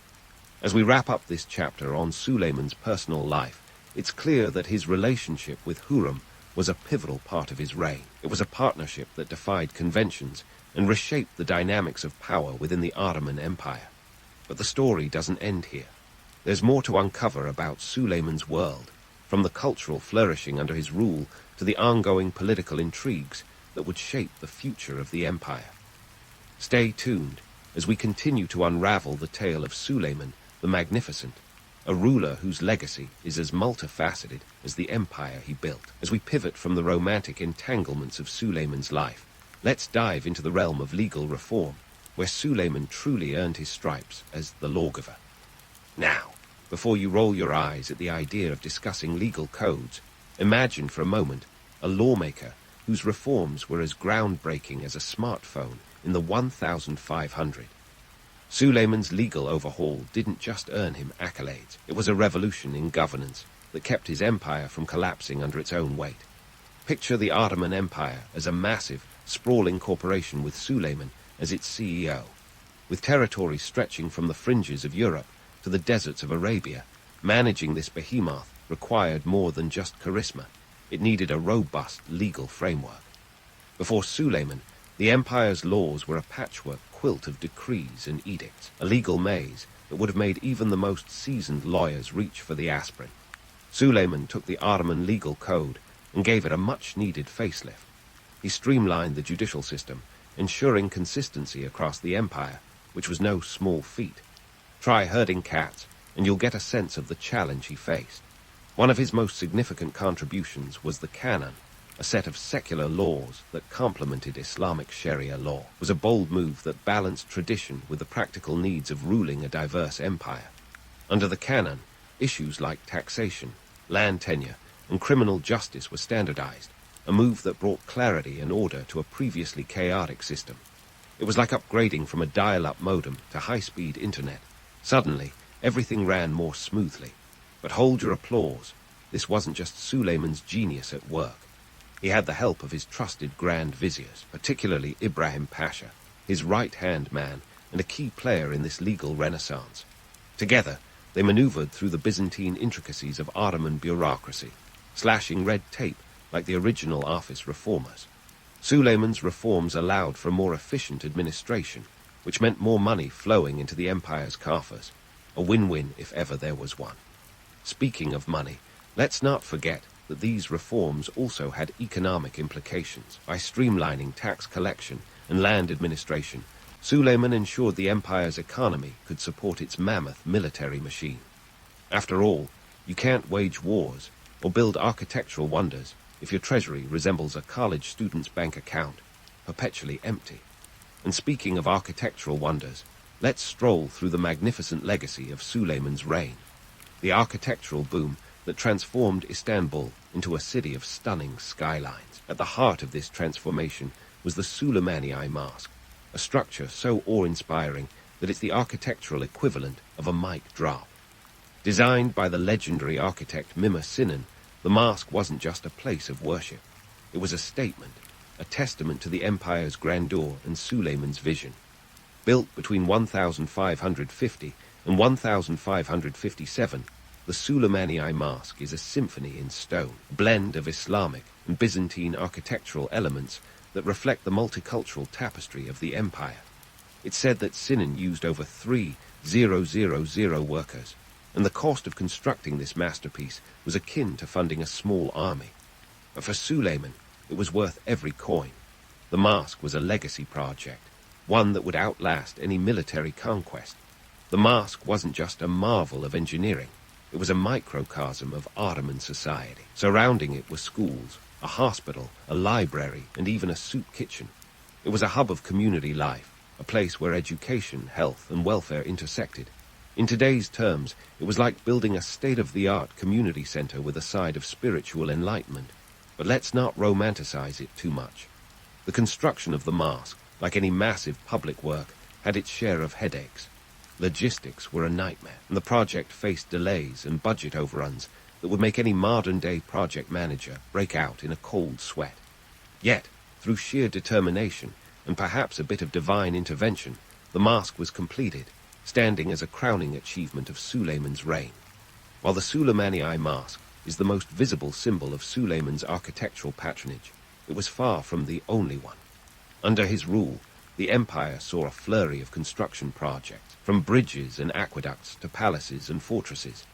Speaker 1: As we wrap up this chapter on Suleiman's personal life, it's clear that his relationship with Hurrem was a pivotal part of his reign. It was a partnership that defied conventions and reshaped the dynamics of power within the Ottoman Empire. But the story doesn't end here. There's more to uncover about Suleiman's world, from the cultural flourishing under his rule to the ongoing political intrigues that would shape the future of the empire. Stay tuned as we continue to unravel the tale of Suleiman the Magnificent, a ruler whose legacy is as multifaceted as the empire he built. As we pivot from the romantic entanglements of Suleiman's life, let's dive into the realm of legal reform, where Suleiman truly earned his stripes as the lawgiver. Now, before you roll your eyes at the idea of discussing legal codes, imagine for a moment a lawmaker whose reforms were as groundbreaking as a smartphone in the 1500. Suleiman's legal overhaul didn't just earn him accolades. It was a revolution in governance that kept his empire from collapsing under its own weight. Picture the Ottoman Empire as a massive, sprawling corporation with Suleiman as its CEO. With territory stretching from the fringes of Europe to the deserts of Arabia, managing this behemoth required more than just charisma. It needed a robust legal framework. Before Suleiman, the empire's laws were a patchwork quilt of decrees and edicts, a legal maze that would have made even the most seasoned lawyers reach for the aspirin. Suleiman took the Ottoman legal code and gave it a much-needed facelift. He streamlined the judicial system, ensuring consistency across the empire, which was no small feat. Try herding cats, and you'll get a sense of the challenge he faced. One of his most significant contributions was the canon, a set of secular laws that complemented Islamic Sharia law. It was a bold move that balanced tradition with the practical needs of ruling a diverse empire. Under the canon, issues like taxation, land tenure, and criminal justice were standardized, a move that brought clarity and order to a previously chaotic system. It was like upgrading from a dial-up modem to high-speed internet. Suddenly, everything ran more smoothly. But hold your applause. This wasn't just Suleiman's genius at work. He had the help of his trusted Grand Viziers, particularly Ibrahim Pasha, his right-hand man and a key player in this legal renaissance. Together, they maneuvered through the Byzantine intricacies of Ottoman bureaucracy, slashing red tape like the original office reformers. Suleiman's reforms allowed for a more efficient administration, which meant more money flowing into the empire's coffers, a win-win if ever there was one. Speaking of money, let's not forget that these reforms also had economic implications. By streamlining tax collection and land administration, Suleiman ensured the empire's economy could support its mammoth military machine. After all, you can't wage wars or build architectural wonders if your treasury resembles a college student's bank account, perpetually empty. And speaking of architectural wonders, let's stroll through the magnificent legacy of Suleiman's reign. The architectural boom that transformed Istanbul into a city of stunning skylines. At the heart of this transformation was the Suleimani Mosque, a structure so awe-inspiring that it's the architectural equivalent of a mic drop. Designed by the legendary architect Mimar Sinan, the mosque wasn't just a place of worship. It was a statement, a testament to the empire's grandeur and Suleiman's vision. Built between 1550 and 1557, the Suleimani Mosque is a symphony in stone, a blend of Islamic and Byzantine architectural elements that reflect the multicultural tapestry of the empire. It's said that Sinan used over 3,000 workers, and the cost of constructing this masterpiece was akin to funding a small army. But for Suleiman, it was worth every coin. The mask was a legacy project, one that would outlast any military conquest. The mask wasn't just a marvel of engineering. It was a microcosm of Ottoman society. Surrounding it were schools, a hospital, a library, and even a soup kitchen. It was a hub of community life, a place where education, health, and welfare intersected. In today's terms, it was like building a state-of-the-art community center with a side of spiritual enlightenment. But let's not romanticize it too much. The construction of the mosque, like any massive public work, had its share of headaches. Logistics were a nightmare, and the project faced delays and budget overruns that would make any modern-day project manager break out in a cold sweat. Yet, through sheer determination, and perhaps a bit of divine intervention, the mosque was completed, standing as a crowning achievement of Suleiman's reign. While the Suleimani Mosque is the most visible symbol of Suleiman's architectural patronage, it was far from the only one. Under his rule, the empire saw a flurry of construction projects, from bridges and aqueducts to palaces and fortresses.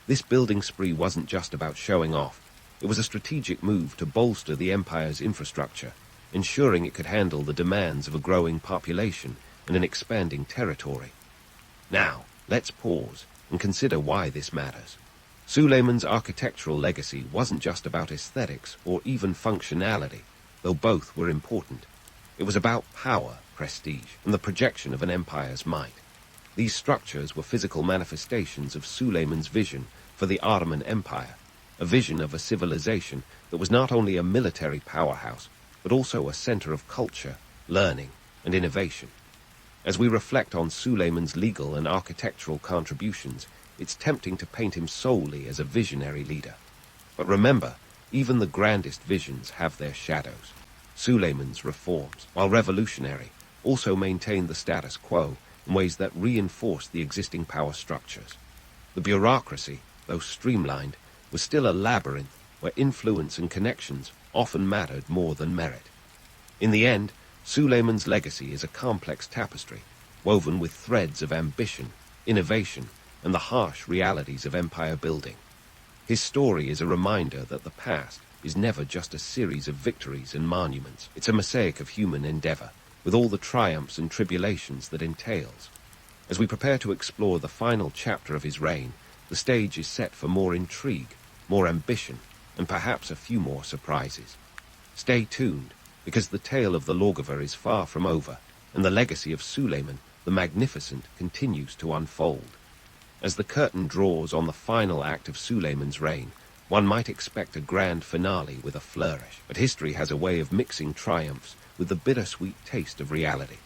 Speaker 1: This building spree wasn't just about showing off. It was a strategic move to bolster the empire's infrastructure, ensuring it could handle the demands of a growing population and an expanding territory. Now, let's pause and consider why this matters. Suleiman's architectural legacy wasn't just about aesthetics or even functionality, though both were important. It was about power, prestige, and the projection of an empire's might. These structures were physical manifestations of Suleiman's vision for the Ottoman Empire, a vision of a civilization that was not only a military powerhouse, but also a center of culture, learning, and innovation. As we reflect on Suleiman's legal and architectural contributions, it's tempting to paint him solely as a visionary leader. But remember, even the grandest visions have their shadows. Suleiman's reforms, while revolutionary, also maintained the status quo in ways that reinforced the existing power structures. The bureaucracy, though streamlined, was still a labyrinth where influence and connections often mattered more than merit. In the end, Suleiman's legacy is a complex tapestry, woven with threads of ambition, innovation, and the harsh realities of empire building. His story is a reminder that the past is never just a series of victories and monuments. It's a mosaic of human endeavor, with all the triumphs and tribulations that entails. As we prepare to explore the final chapter of his reign, the stage is set for more intrigue, more ambition, and perhaps a few more surprises. Stay tuned, because the tale of the lawgiver is far from over, and the legacy of Suleiman, the Magnificent, continues to unfold. As the curtain draws on the final act of Suleiman's reign, one might expect a grand finale with a flourish, but history has a way of mixing triumphs with the bittersweet taste of reality.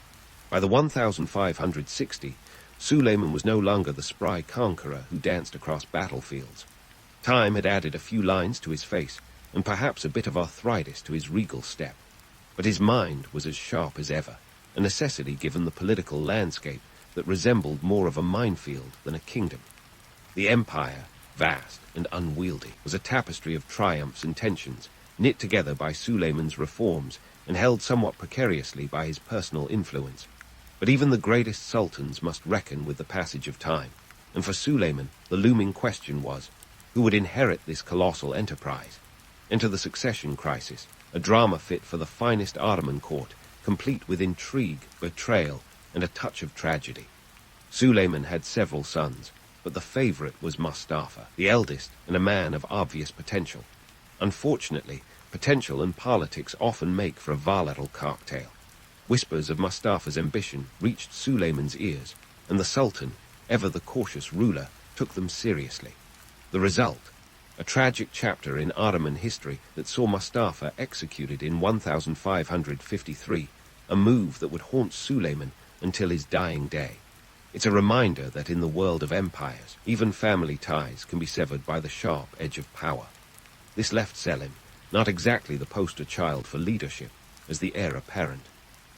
Speaker 1: By the 1560, Suleiman was no longer the spry conqueror who danced across battlefields. Time had added a few lines to his face, and perhaps a bit of arthritis to his regal step. But his mind was as sharp as ever, a necessity given the political landscape that resembled more of a minefield than a kingdom. The empire, vast and unwieldy, was a tapestry of triumphs and tensions, knit together by Suleiman's reforms and held somewhat precariously by his personal influence. But even the greatest sultans must reckon with the passage of time, and for Suleiman the looming question was, who would inherit this colossal enterprise? Enter the succession crisis, a drama fit for the finest Ottoman court, complete with intrigue, betrayal, and a touch of tragedy. Suleiman had several sons, but the favorite was Mustafa, the eldest and a man of obvious potential. Unfortunately, potential and politics often make for a volatile cocktail. Whispers of Mustafa's ambition reached Suleiman's ears, and the Sultan, ever the cautious ruler, took them seriously. The result, a tragic chapter in Ottoman history that saw Mustafa executed in 1553, a move that would haunt Suleiman until his dying day. It's a reminder that in the world of empires, even family ties can be severed by the sharp edge of power. This left Selim not exactly the poster child for leadership, as the heir apparent.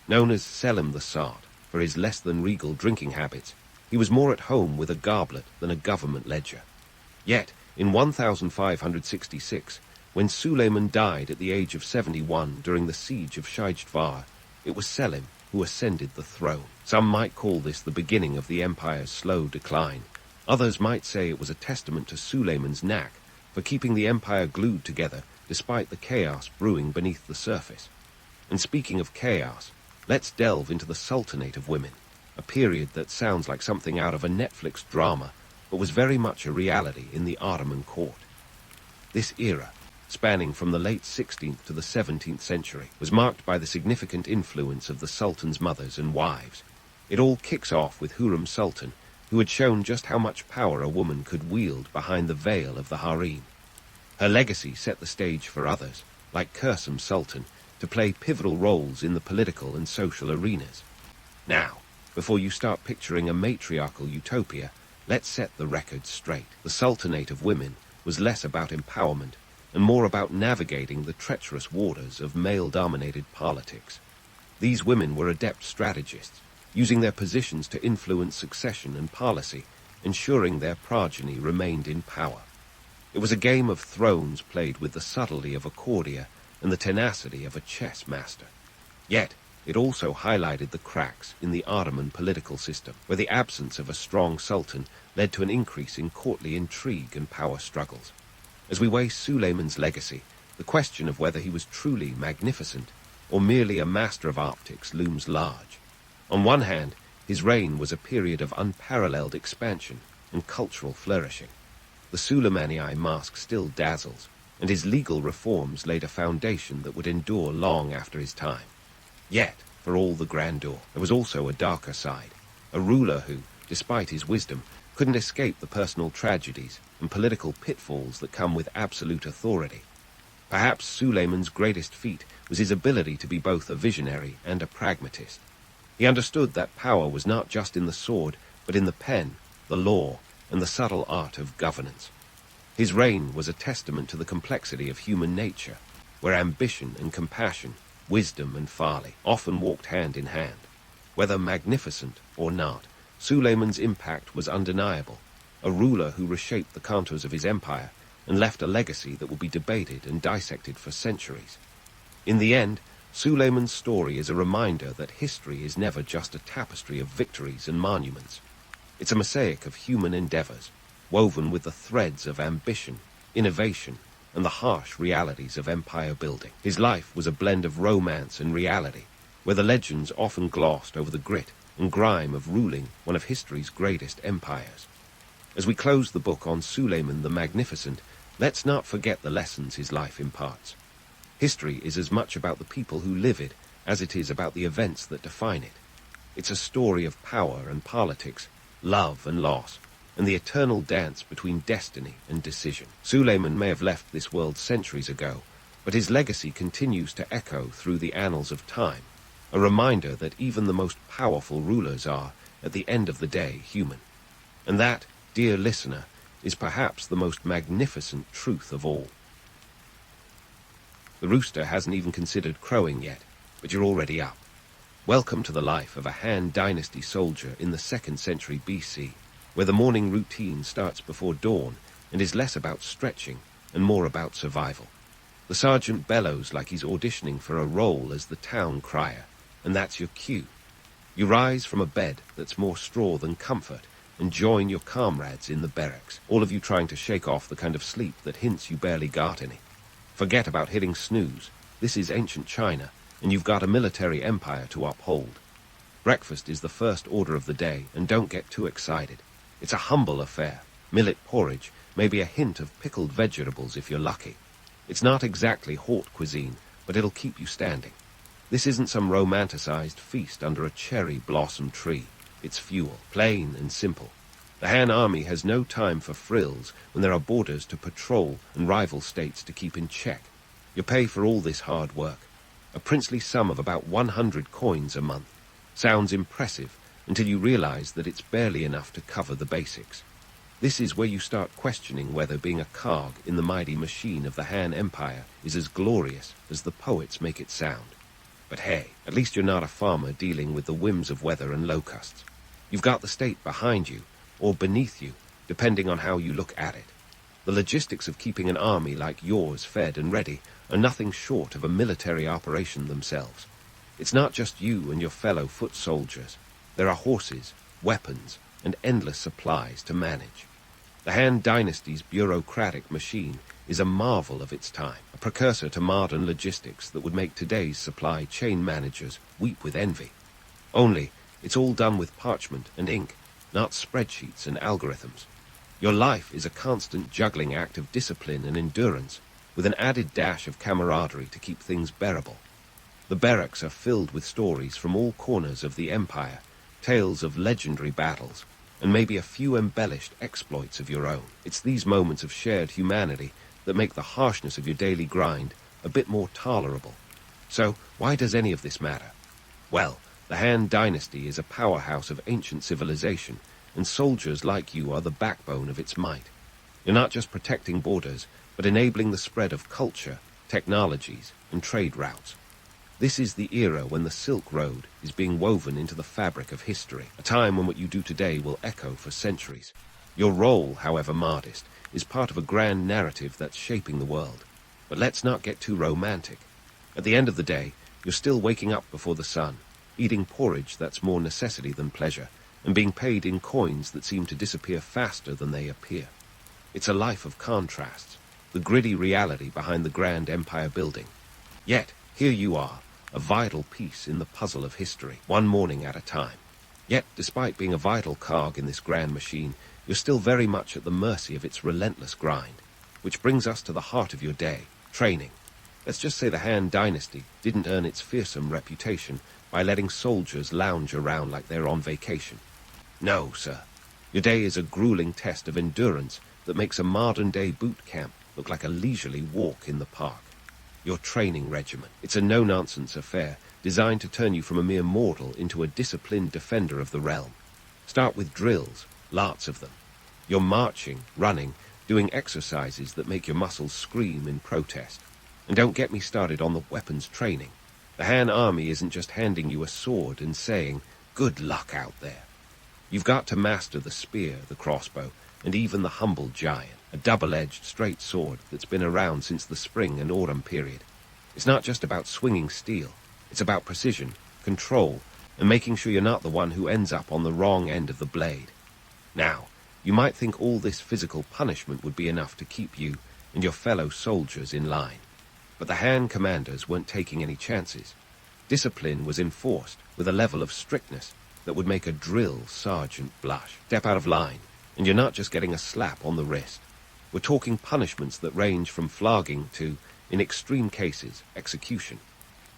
Speaker 1: Known as Selim the Sart for his less-than-regal drinking habits, he was more at home with a goblet than a government ledger. Yet, in 1566, when Suleiman died at the age of 71 during the siege of Shajdvar, it was Selim, who ascended the throne. Some might call this the beginning of the empire's slow decline. Others might say it was a testament to Suleiman's knack for keeping the empire glued together despite the chaos brewing beneath the surface. And speaking of chaos, let's delve into the Sultanate of Women, a period that sounds like something out of a Netflix drama, but was very much a reality in the Ottoman court. This era, spanning from the late 16th to the 17th century, was marked by the significant influence of the Sultan's mothers and wives. It all kicks off with Hurrem Sultan, who had shown just how much power a woman could wield behind the veil of the harem. Her legacy set the stage for others, like Kursem Sultan, to play pivotal roles in the political and social arenas. Now, before you start picturing a matriarchal utopia, let's set the record straight. The Sultanate of Women was less about empowerment and more about navigating the treacherous waters of male-dominated politics. These women were adept strategists, using their positions to influence succession and policy, ensuring their progeny remained in power. It was a game of thrones played with the subtlety of a courtier and the tenacity of a chess master. Yet, it also highlighted the cracks in the Ottoman political system, where the absence of a strong sultan led to an increase in courtly intrigue and power struggles. As we weigh Suleiman's legacy, the question of whether he was truly magnificent or merely a master of optics looms large. On one hand, his reign was a period of unparalleled expansion and cultural flourishing. The Suleimani mask still dazzles, and his legal reforms laid a foundation that would endure long after his time. Yet, for all the grandeur, there was also a darker side, a ruler who, despite his wisdom, couldn't escape the personal tragedies and political pitfalls that come with absolute authority. Perhaps Suleiman's greatest feat was his ability to be both a visionary and a pragmatist. He understood that power was not just in the sword, but in the pen, the law, and the subtle art of governance. His reign was a testament to the complexity of human nature, where ambition and compassion, wisdom and folly often walked hand in hand. Whether magnificent or not, Suleiman's impact was undeniable, a ruler who reshaped the contours of his empire and left a legacy that will be debated and dissected for centuries. In the end, Suleiman's story is a reminder that history is never just a tapestry of victories and monuments. It's a mosaic of human endeavors, woven with the threads of ambition, innovation, and the harsh realities of empire building. His life was a blend of romance and reality, where the legends often glossed over the grit and grime of ruling one of history's greatest empires. As we close the book on Suleiman the Magnificent, let's not forget the lessons his life imparts. History is as much about the people who live it as it is about the events that define it. It's a story of power and politics, love and loss, and the eternal dance between destiny and decision. Suleiman may have left this world centuries ago, but his legacy continues to echo through the annals of time, a reminder that even the most powerful rulers are, at the end of the day, human. And that, dear listener, is perhaps the most magnificent truth of all. The rooster hasn't even considered crowing yet, but you're already up. Welcome to the life of a Han Dynasty soldier in the 2nd century BC, where the morning routine starts before dawn and is less about stretching and more about survival. The sergeant bellows like he's auditioning for a role as the town crier, and that's your cue. You rise from a bed that's more straw than comfort and join your comrades in the barracks, all of you trying to shake off the kind of sleep that hints you barely got any. Forget about hitting snooze. This is ancient China, and you've got a military empire to uphold. Breakfast is the first order of the day, and don't get too excited. It's a humble affair. Millet porridge, maybe a hint of pickled vegetables if you're lucky. It's not exactly haute cuisine, but it'll keep you standing. This isn't some romanticized feast under a cherry blossom tree. It's fuel, plain and simple. The Han army has no time for frills when there are borders to patrol and rival states to keep in check. You pay for all this hard work. A princely sum of about 100 coins a month. Sounds impressive until you realize that it's barely enough to cover the basics. This is where you start questioning whether being a cog in the mighty machine of the Han Empire is as glorious as the poets make it sound. But hey, at least you're not a farmer dealing with the whims of weather and locusts. You've got the state behind you, or beneath you, depending on how you look at it. The logistics of keeping an army like yours fed and ready are nothing short of a military operation themselves. It's not just you and your fellow foot soldiers. There are horses, weapons, and endless supplies to manage. The Han Dynasty's bureaucratic machine is a marvel of its time, a precursor to modern logistics that would make today's supply chain managers weep with envy. Only, it's all done with parchment and ink, not spreadsheets and algorithms. Your life is a constant juggling act of discipline and endurance, with an added dash of camaraderie to keep things bearable. The barracks are filled with stories from all corners of the Empire, tales of legendary battles, and maybe a few embellished exploits of your own. It's these moments of shared humanity that make the harshness of your daily grind a bit more tolerable. So, why does any of this matter? Well, the Han Dynasty is a powerhouse of ancient civilization, and soldiers like you are the backbone of its might. You're not just protecting borders, but enabling the spread of culture, technologies, and trade routes. This is the era when the Silk Road is being woven into the fabric of history, a time when what you do today will echo for centuries. Your role, however modest, is part of a grand narrative that's shaping the world. But let's not get too romantic. At the end of the day, you're still waking up before the sun, eating porridge that's more necessity than pleasure, and being paid in coins that seem to disappear faster than they appear. It's a life of contrasts, the gritty reality behind the grand empire building. Yet, here you are, a vital piece in the puzzle of history, one morning at a time. Yet, despite being a vital cog in this grand machine, you're still very much at the mercy of its relentless grind. Which brings us to the heart of your day, training. Let's just say the Han Dynasty didn't earn its fearsome reputation by letting soldiers lounge around like they're on vacation. No, sir. Your day is a grueling test of endurance that makes a modern-day boot camp look like a leisurely walk in the park. Your training regimen. It's a no-nonsense affair designed to turn you from a mere mortal into a disciplined defender of the realm. Start with drills, lots of them. You're marching, running, doing exercises that make your muscles scream in protest. And don't get me started on the weapons training. The Han army isn't just handing you a sword and saying, "Good luck out there." You've got to master the spear, the crossbow, and even the humble giant, a double-edged straight sword that's been around since the spring and autumn period. It's not just about swinging steel. It's about precision, control, and making sure you're not the one who ends up on the wrong end of the blade. Now, you might think all this physical punishment would be enough to keep you and your fellow soldiers in line. But the Han commanders weren't taking any chances. Discipline was enforced with a level of strictness that would make a drill sergeant blush. Step out of line, and you're not just getting a slap on the wrist. We're talking punishments that range from flogging to, in extreme cases, execution.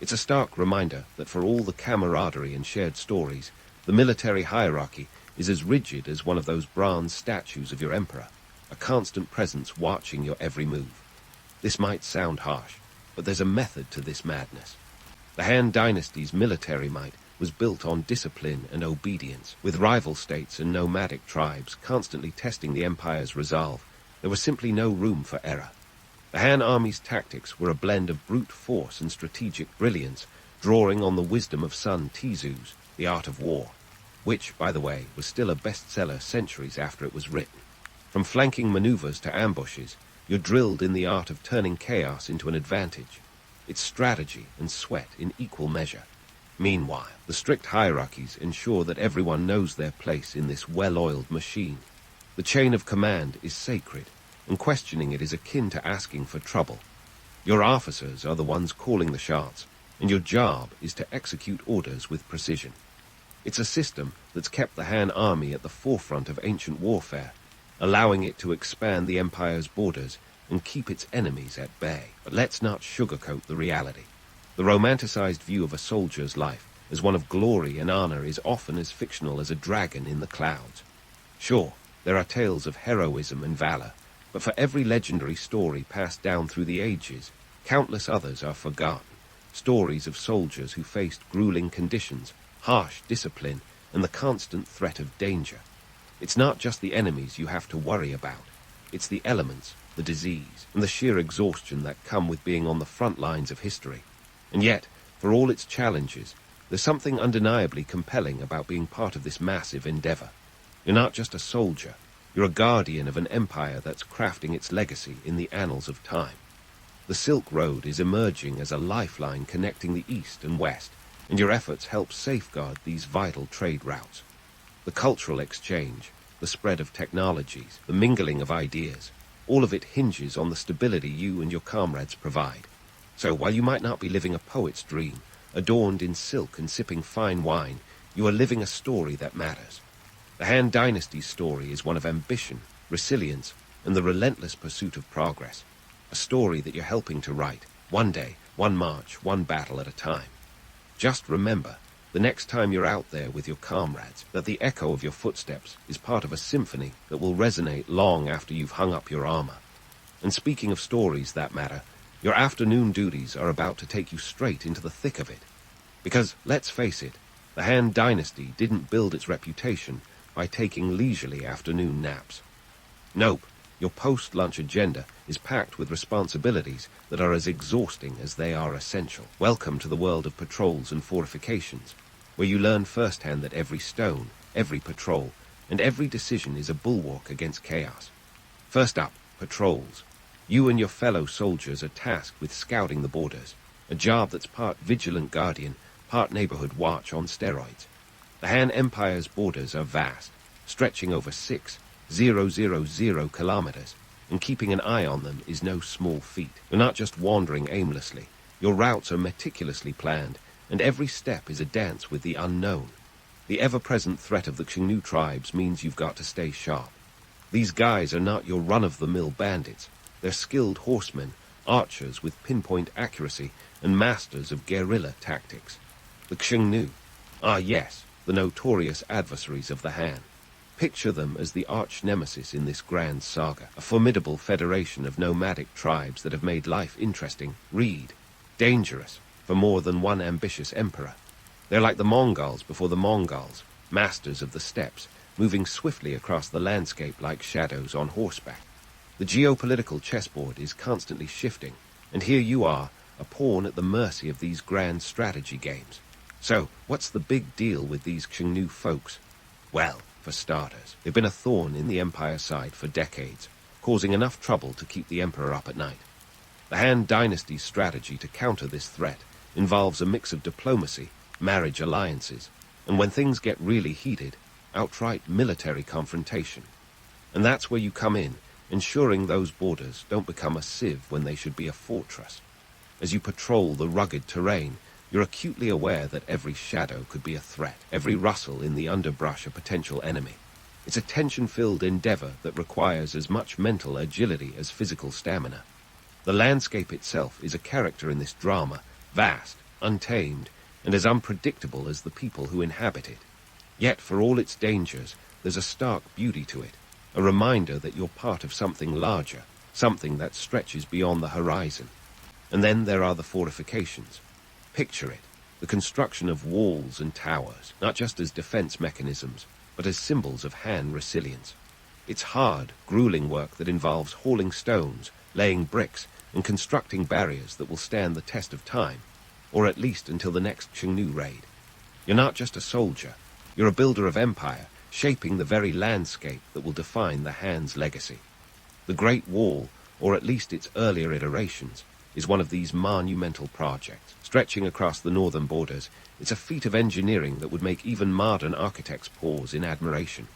Speaker 1: It's a stark reminder that for all the camaraderie and shared stories, the military hierarchy is as rigid as one of those bronze statues of your emperor, a constant presence watching your every move. This might sound harsh, but there's a method to this madness. The Han Dynasty's military might was built on discipline and obedience, with rival states and nomadic tribes constantly testing the empire's resolve. There was simply no room for error. The Han army's tactics were a blend of brute force and strategic brilliance, drawing on the wisdom of Sun Tzu's The Art of War, which, by the way, was still a bestseller centuries after it was written. From flanking maneuvers to ambushes, you're drilled in the art of turning chaos into an advantage. It's strategy and sweat in equal measure. Meanwhile, the strict hierarchies ensure that everyone knows their place in this well-oiled machine. The chain of command is sacred, and questioning it is akin to asking for trouble. Your officers are the ones calling the shots, and your job is to execute orders with precision. It's a system that's kept the Han army at the forefront of ancient warfare, allowing it to expand the empire's borders and keep its enemies at bay. But let's not sugarcoat the reality. The romanticized view of a soldier's life as one of glory and honor is often as fictional as a dragon in the clouds. Sure, there are tales of heroism and valor, but for every legendary story passed down through the ages, countless others are forgotten. Stories of soldiers who faced grueling conditions, harsh discipline, and the constant threat of danger. It's not just the enemies you have to worry about. It's the elements, the disease, and the sheer exhaustion that come with being on the front lines of history. And yet, for all its challenges, there's something undeniably compelling about being part of this massive endeavor. You're not just a soldier. You're a guardian of an empire that's crafting its legacy in the annals of time. The Silk Road is emerging as a lifeline connecting the East and West, and your efforts help safeguard these vital trade routes. The cultural exchange, the spread of technologies, the mingling of ideas, all of it hinges on the stability you and your comrades provide. So while you might not be living a poet's dream, adorned in silk and sipping fine wine, you are living a story that matters. The Han Dynasty's story is one of ambition, resilience, and the relentless pursuit of progress. A story that you're helping to write, one day, one march, one battle at a time. Just remember, the next time you're out there with your comrades, that the echo of your footsteps is part of a symphony that will resonate long after you've hung up your armor. And speaking of stories that matter, your afternoon duties are about to take you straight into the thick of it. Because, let's face it, the Han Dynasty didn't build its reputation by taking leisurely afternoon naps. Nope, your post-lunch agenda is packed with responsibilities that are as exhausting as they are essential. Welcome to the world of patrols and fortifications, where you learn firsthand that every stone, every patrol, and every decision is a bulwark against chaos. First up, patrols. You and your fellow soldiers are tasked with scouting the borders, a job that's part vigilant guardian, part neighborhood watch on steroids. The Han Empire's borders are vast, stretching over 6,000 kilometers, and keeping an eye on them is no small feat. You're not just wandering aimlessly. Your routes are meticulously planned, and every step is a dance with the unknown. The ever-present threat of the Xingnu tribes means you've got to stay sharp. These guys are not your run-of-the-mill bandits. They're skilled horsemen, archers with pinpoint accuracy, and masters of guerrilla tactics. The Xingnu. Ah yes, the notorious adversaries of the Han. Picture them as the arch-nemesis in this grand saga, a formidable federation of nomadic tribes that have made life interesting, dangerous, for more than one ambitious emperor. They're like the Mongols before the Mongols, masters of the steppes, moving swiftly across the landscape like shadows on horseback. The geopolitical chessboard is constantly shifting, and here you are, a pawn at the mercy of these grand strategy games. So, what's the big deal with these Xingnu folks? Well, for starters, they've been a thorn in the Empire side for decades, causing enough trouble to keep the Emperor up at night. The Han Dynasty's strategy to counter this threat involves a mix of diplomacy, marriage alliances, and when things get really heated, outright military confrontation. And that's where you come in, ensuring those borders don't become a sieve when they should be a fortress. As you patrol the rugged terrain, you're acutely aware that every shadow could be a threat, every rustle in the underbrush a potential enemy. It's a tension-filled endeavor that requires as much mental agility as physical stamina. The landscape itself is a character in this drama, vast, untamed, and as unpredictable as the people who inhabit it. Yet, for all its dangers, there's a stark beauty to it, a reminder that you're part of something larger, something that stretches beyond the horizon. And then there are the fortifications. Picture it, the construction of walls and towers, not just as defense mechanisms, but as symbols of Han resilience. It's hard, grueling work that involves hauling stones, laying bricks, and constructing barriers that will stand the test of time, or at least until the next Xingnu raid. You're not just a soldier, you're a builder of empire, shaping the very landscape that will define the Han's legacy. The Great Wall, or at least its earlier iterations, is one of these monumental projects. Stretching across the northern borders, it's a feat of engineering that would make even modern architects pause in admiration.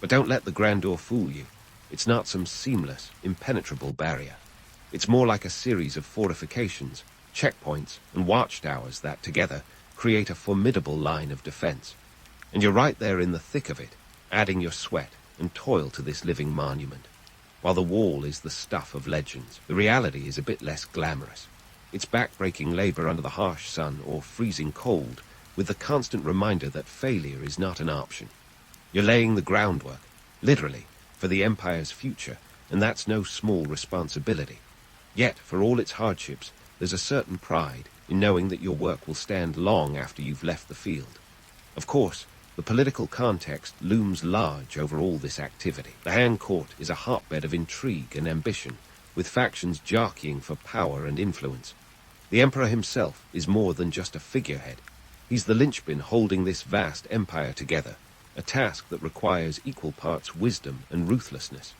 Speaker 1: But don't let the grandeur fool you. It's not some seamless, impenetrable barrier. It's more like a series of fortifications, checkpoints, and watchtowers that, together, create a formidable line of defense. And you're right there in the thick of it, adding your sweat and toil to this living monument. While the wall is the stuff of legends, the reality is a bit less glamorous. It's back-breaking labor under the harsh sun or freezing cold, with the constant reminder that failure is not an option. You're laying the groundwork, literally, for the Empire's future, and that's no small responsibility. Yet, for all its hardships, there's a certain pride in knowing that your work will stand long after you've left the field. Of course, the political context looms large over all this activity. The Han court is a hotbed of intrigue and ambition, with factions jockeying for power and influence. The Emperor himself is more than just a figurehead. He's the linchpin holding this vast empire together, a task that requires equal parts wisdom and ruthlessness.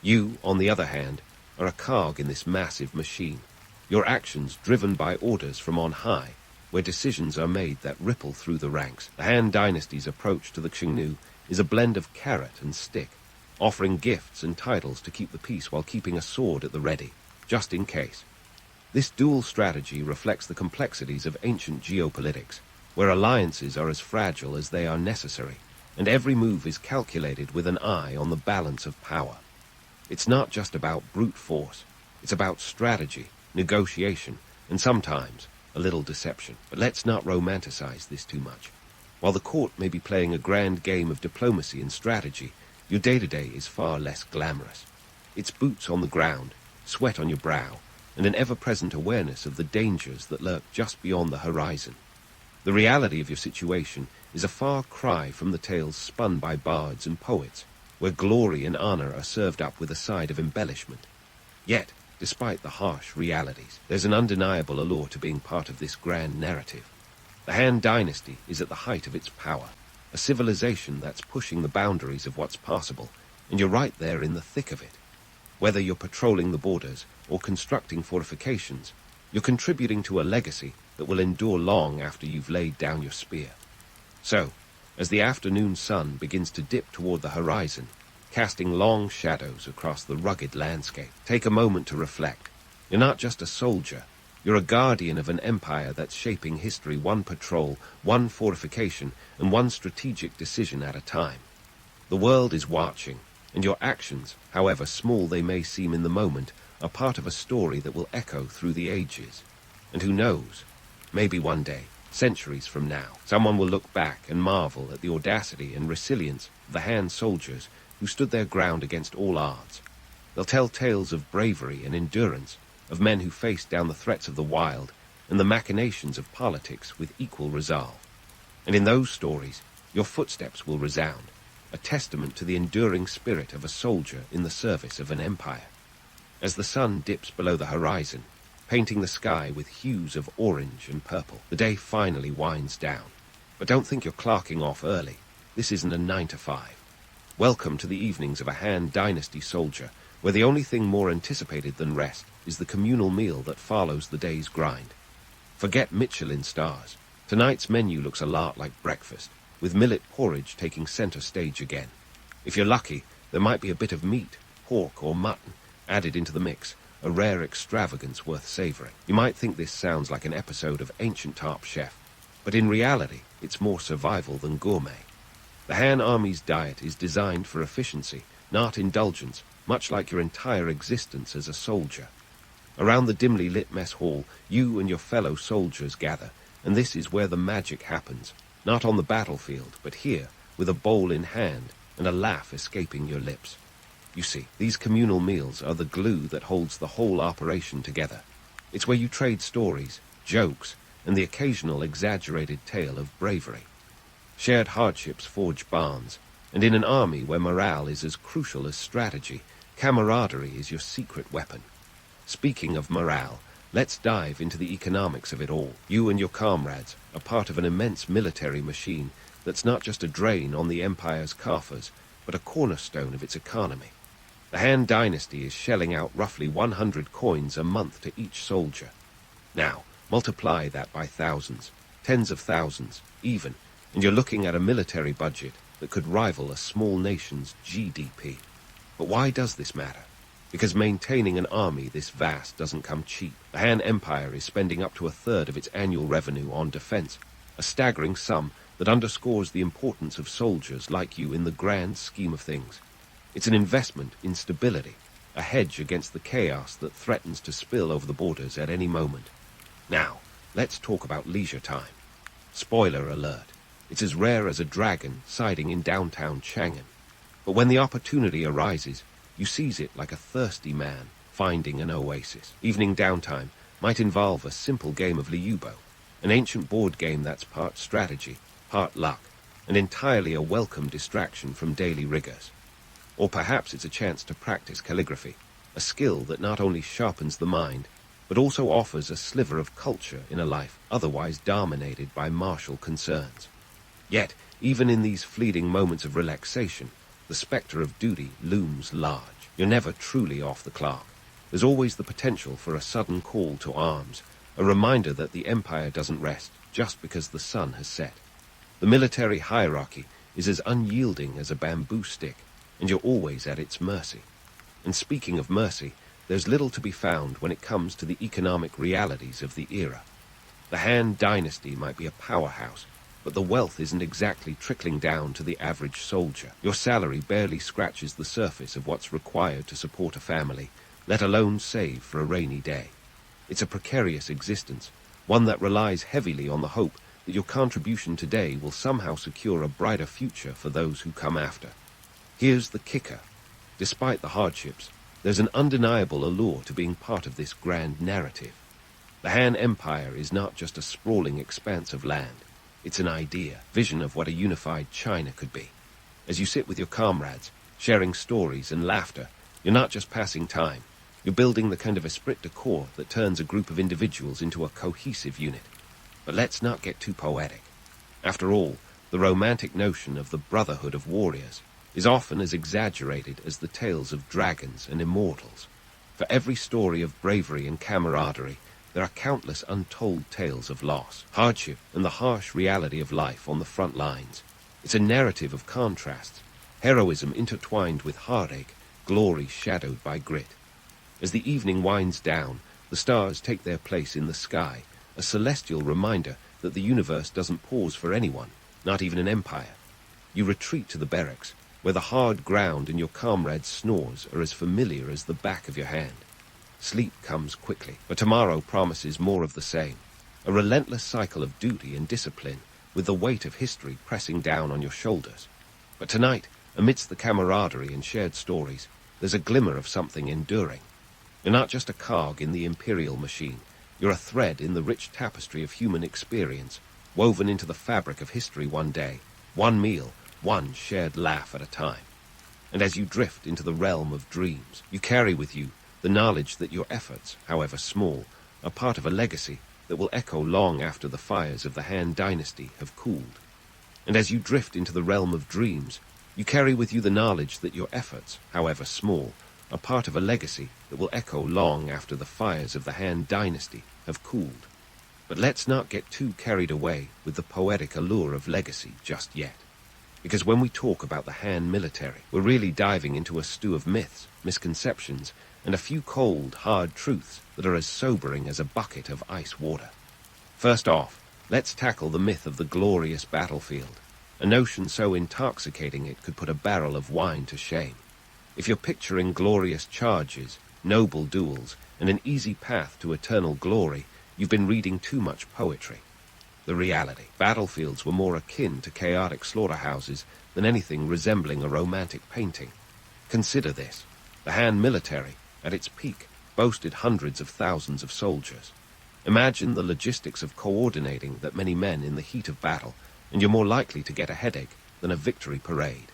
Speaker 1: You, on the other hand, are a cog in this massive machine, your actions driven by orders from on high, where decisions are made that ripple through the ranks. The Han Dynasty's approach to the Xingnu is a blend of carrot and stick, offering gifts and titles to keep the peace while keeping a sword at the ready, just in case. This dual strategy reflects the complexities of ancient geopolitics, where alliances are as fragile as they are necessary, and every move is calculated with an eye on the balance of power. It's not just about brute force, it's about strategy, negotiation, and sometimes a little deception. But let's not romanticize this too much. While the court may be playing a grand game of diplomacy and strategy, your day-to-day is far less glamorous. It's boots on the ground, sweat on your brow, and an ever-present awareness of the dangers that lurk just beyond the horizon. The reality of your situation is a far cry from the tales spun by bards and poets, where glory and honor are served up with a side of embellishment. Yet, despite the harsh realities, there's an undeniable allure to being part of this grand narrative. The Han Dynasty is at the height of its power, a civilization that's pushing the boundaries of what's possible, and you're right there in the thick of it. Whether you're patrolling the borders or constructing fortifications, you're contributing to a legacy that will endure long after you've laid down your spear. So, as the afternoon sun begins to dip toward the horizon, casting long shadows across the rugged landscape, take a moment to reflect. You're not just a soldier, you're a guardian of an empire that's shaping history one patrol, one fortification, and one strategic decision at a time. The world is watching, and your actions, however small they may seem in the moment, are part of a story that will echo through the ages. And who knows, maybe one day, centuries from now, someone will look back and marvel at the audacity and resilience of the Han soldiers who stood their ground against all odds. They'll tell tales of bravery and endurance, of men who faced down the threats of the wild and the machinations of politics with equal resolve. And in those stories, your footsteps will resound, a testament to the enduring spirit of a soldier in the service of an empire. As the sun dips below the horizon, painting the sky with hues of orange and purple, the day finally winds down. But don't think you're clocking off early. This isn't a 9 to 5. Welcome to the evenings of a Han Dynasty soldier, where the only thing more anticipated than rest is the communal meal that follows the day's grind. Forget Michelin stars. Tonight's menu looks a lot like breakfast, with millet porridge taking center stage again. If you're lucky, there might be a bit of meat, pork or mutton added into the mix, a rare extravagance worth savoring. You might think this sounds like an episode of Ancient Top Chef, but in reality, it's more survival than gourmet. The Han Army's diet is designed for efficiency, not indulgence, much like your entire existence as a soldier. Around the dimly lit mess hall, you and your fellow soldiers gather, and this is where the magic happens, not on the battlefield, but here, with a bowl in hand and a laugh escaping your lips. You see, these communal meals are the glue that holds the whole operation together. It's where you trade stories, jokes, and the occasional exaggerated tale of bravery. Shared hardships forge bonds, and in an army where morale is as crucial as strategy, camaraderie is your secret weapon. Speaking of morale, let's dive into the economics of it all. You and your comrades are part of an immense military machine that's not just a drain on the empire's coffers, but a cornerstone of its economy. The Han Dynasty is shelling out roughly 100 coins a month to each soldier. Now, multiply that by thousands, tens of thousands, even, and you're looking at a military budget that could rival a small nation's GDP. But why does this matter? Because maintaining an army this vast doesn't come cheap. The Han Empire is spending up to a third of its annual revenue on defense, a staggering sum that underscores the importance of soldiers like you in the grand scheme of things. It's an investment in stability, a hedge against the chaos that threatens to spill over the borders at any moment. Now, let's talk about leisure time. Spoiler alert, it's as rare as a dragon siding in downtown Chang'an. But when the opportunity arises, you seize it like a thirsty man finding an oasis. Evening downtime might involve a simple game of Liubo, an ancient board game that's part strategy, part luck, and entirely a welcome distraction from daily rigors. Or perhaps it's a chance to practice calligraphy, a skill that not only sharpens the mind, but also offers a sliver of culture in a life otherwise dominated by martial concerns. Yet, even in these fleeting moments of relaxation, the spectre of duty looms large. You're never truly off the clock. There's always the potential for a sudden call to arms, a reminder that the empire doesn't rest just because the sun has set. The military hierarchy is as unyielding as a bamboo stick, and you're always at its mercy. And speaking of mercy, there's little to be found when it comes to the economic realities of the era. The Han Dynasty might be a powerhouse, but the wealth isn't exactly trickling down to the average soldier. Your salary barely scratches the surface of what's required to support a family, let alone save for a rainy day. It's a precarious existence, one that relies heavily on the hope that your contribution today will somehow secure a brighter future for those who come after. Here's the kicker. Despite the hardships, there's an undeniable allure to being part of this grand narrative. The Han Empire is not just a sprawling expanse of land. It's an idea, vision of what a unified China could be. As you sit with your comrades, sharing stories and laughter, you're not just passing time. You're building the kind of esprit de corps that turns a group of individuals into a cohesive unit. But let's not get too poetic. After all, the romantic notion of the brotherhood of warriors is often as exaggerated as the tales of dragons and immortals. For every story of bravery and camaraderie, there are countless untold tales of loss, hardship, and the harsh reality of life on the front lines. It's a narrative of contrasts, heroism intertwined with heartache, glory shadowed by grit. As the evening winds down, the stars take their place in the sky, a celestial reminder that the universe doesn't pause for anyone, not even an empire. You retreat to the barracks, where the hard ground and your comrades' snores are as familiar as the back of your hand. Sleep comes quickly, but tomorrow promises more of the same. A relentless cycle of duty and discipline, with the weight of history pressing down on your shoulders. But tonight, amidst the camaraderie and shared stories, there's a glimmer of something enduring. You're not just a cog in the imperial machine. You're a thread in the rich tapestry of human experience, woven into the fabric of history one day, one meal, one shared laugh at a time. And as you drift into the realm of dreams, you carry with you the knowledge that your efforts, however small, are part of a legacy that will echo long after the fires of the Han Dynasty have cooled. And as you drift into the realm of dreams, you carry with you the knowledge that your efforts, however small, are part of a legacy that will echo long after the fires of the Han Dynasty have cooled. But let's not get too carried away with the poetic allure of legacy just yet. Because when we talk about the Han military, we're really diving into a stew of myths, misconceptions, and a few cold, hard truths that are as sobering as a bucket of ice water. First off, let's tackle the myth of the glorious battlefield, a notion so intoxicating it could put a barrel of wine to shame. If you're picturing glorious charges, noble duels, and an easy path to eternal glory, you've been reading too much poetry. The reality, battlefields were more akin to chaotic slaughterhouses than anything resembling a romantic painting. Consider this. The Han military, at its peak, boasted hundreds of thousands of soldiers. Imagine the logistics of coordinating that many men in the heat of battle, and you're more likely to get a headache than a victory parade.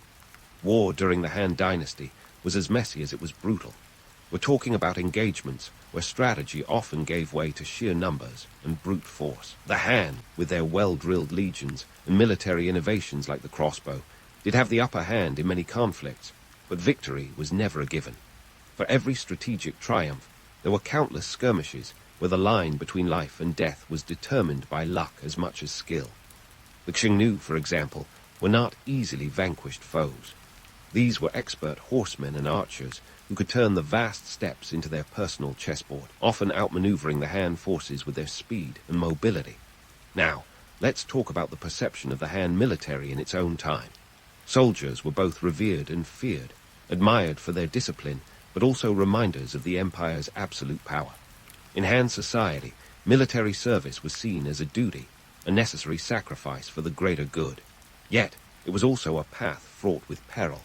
Speaker 1: War during the Han Dynasty was as messy as it was brutal. We're talking about engagements where strategy often gave way to sheer numbers and brute force. The Han, with their well-drilled legions and military innovations like the crossbow, did have the upper hand in many conflicts, but victory was never a given. For every strategic triumph, there were countless skirmishes where the line between life and death was determined by luck as much as skill. The Xingnu, for example, were not easily vanquished foes. These were expert horsemen and archers who could turn the vast steppes into their personal chessboard, often outmaneuvering the Han forces with their speed and mobility. Now, let's talk about the perception of the Han military in its own time. Soldiers were both revered and feared, admired for their discipline, but also reminders of the empire's absolute power. In Han society, military service was seen as a duty, a necessary sacrifice for the greater good. Yet, it was also a path fraught with peril.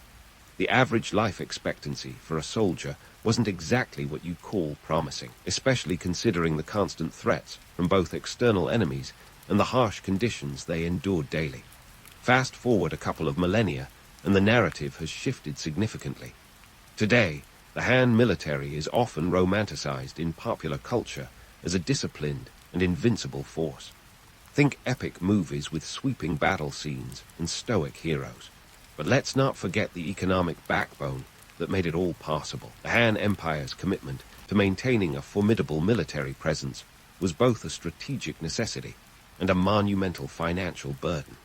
Speaker 1: The average life expectancy for a soldier wasn't exactly what you'd call promising, especially considering the constant threats from both external enemies and the harsh conditions they endured daily. Fast forward a couple of millennia, and the narrative has shifted significantly. Today, the Han military is often romanticized in popular culture as a disciplined and invincible force. Think epic movies with sweeping battle scenes and stoic heroes. But let's not forget the economic backbone that made it all possible. The Han Empire's commitment to maintaining a formidable military presence was both a strategic necessity and a monumental financial burden.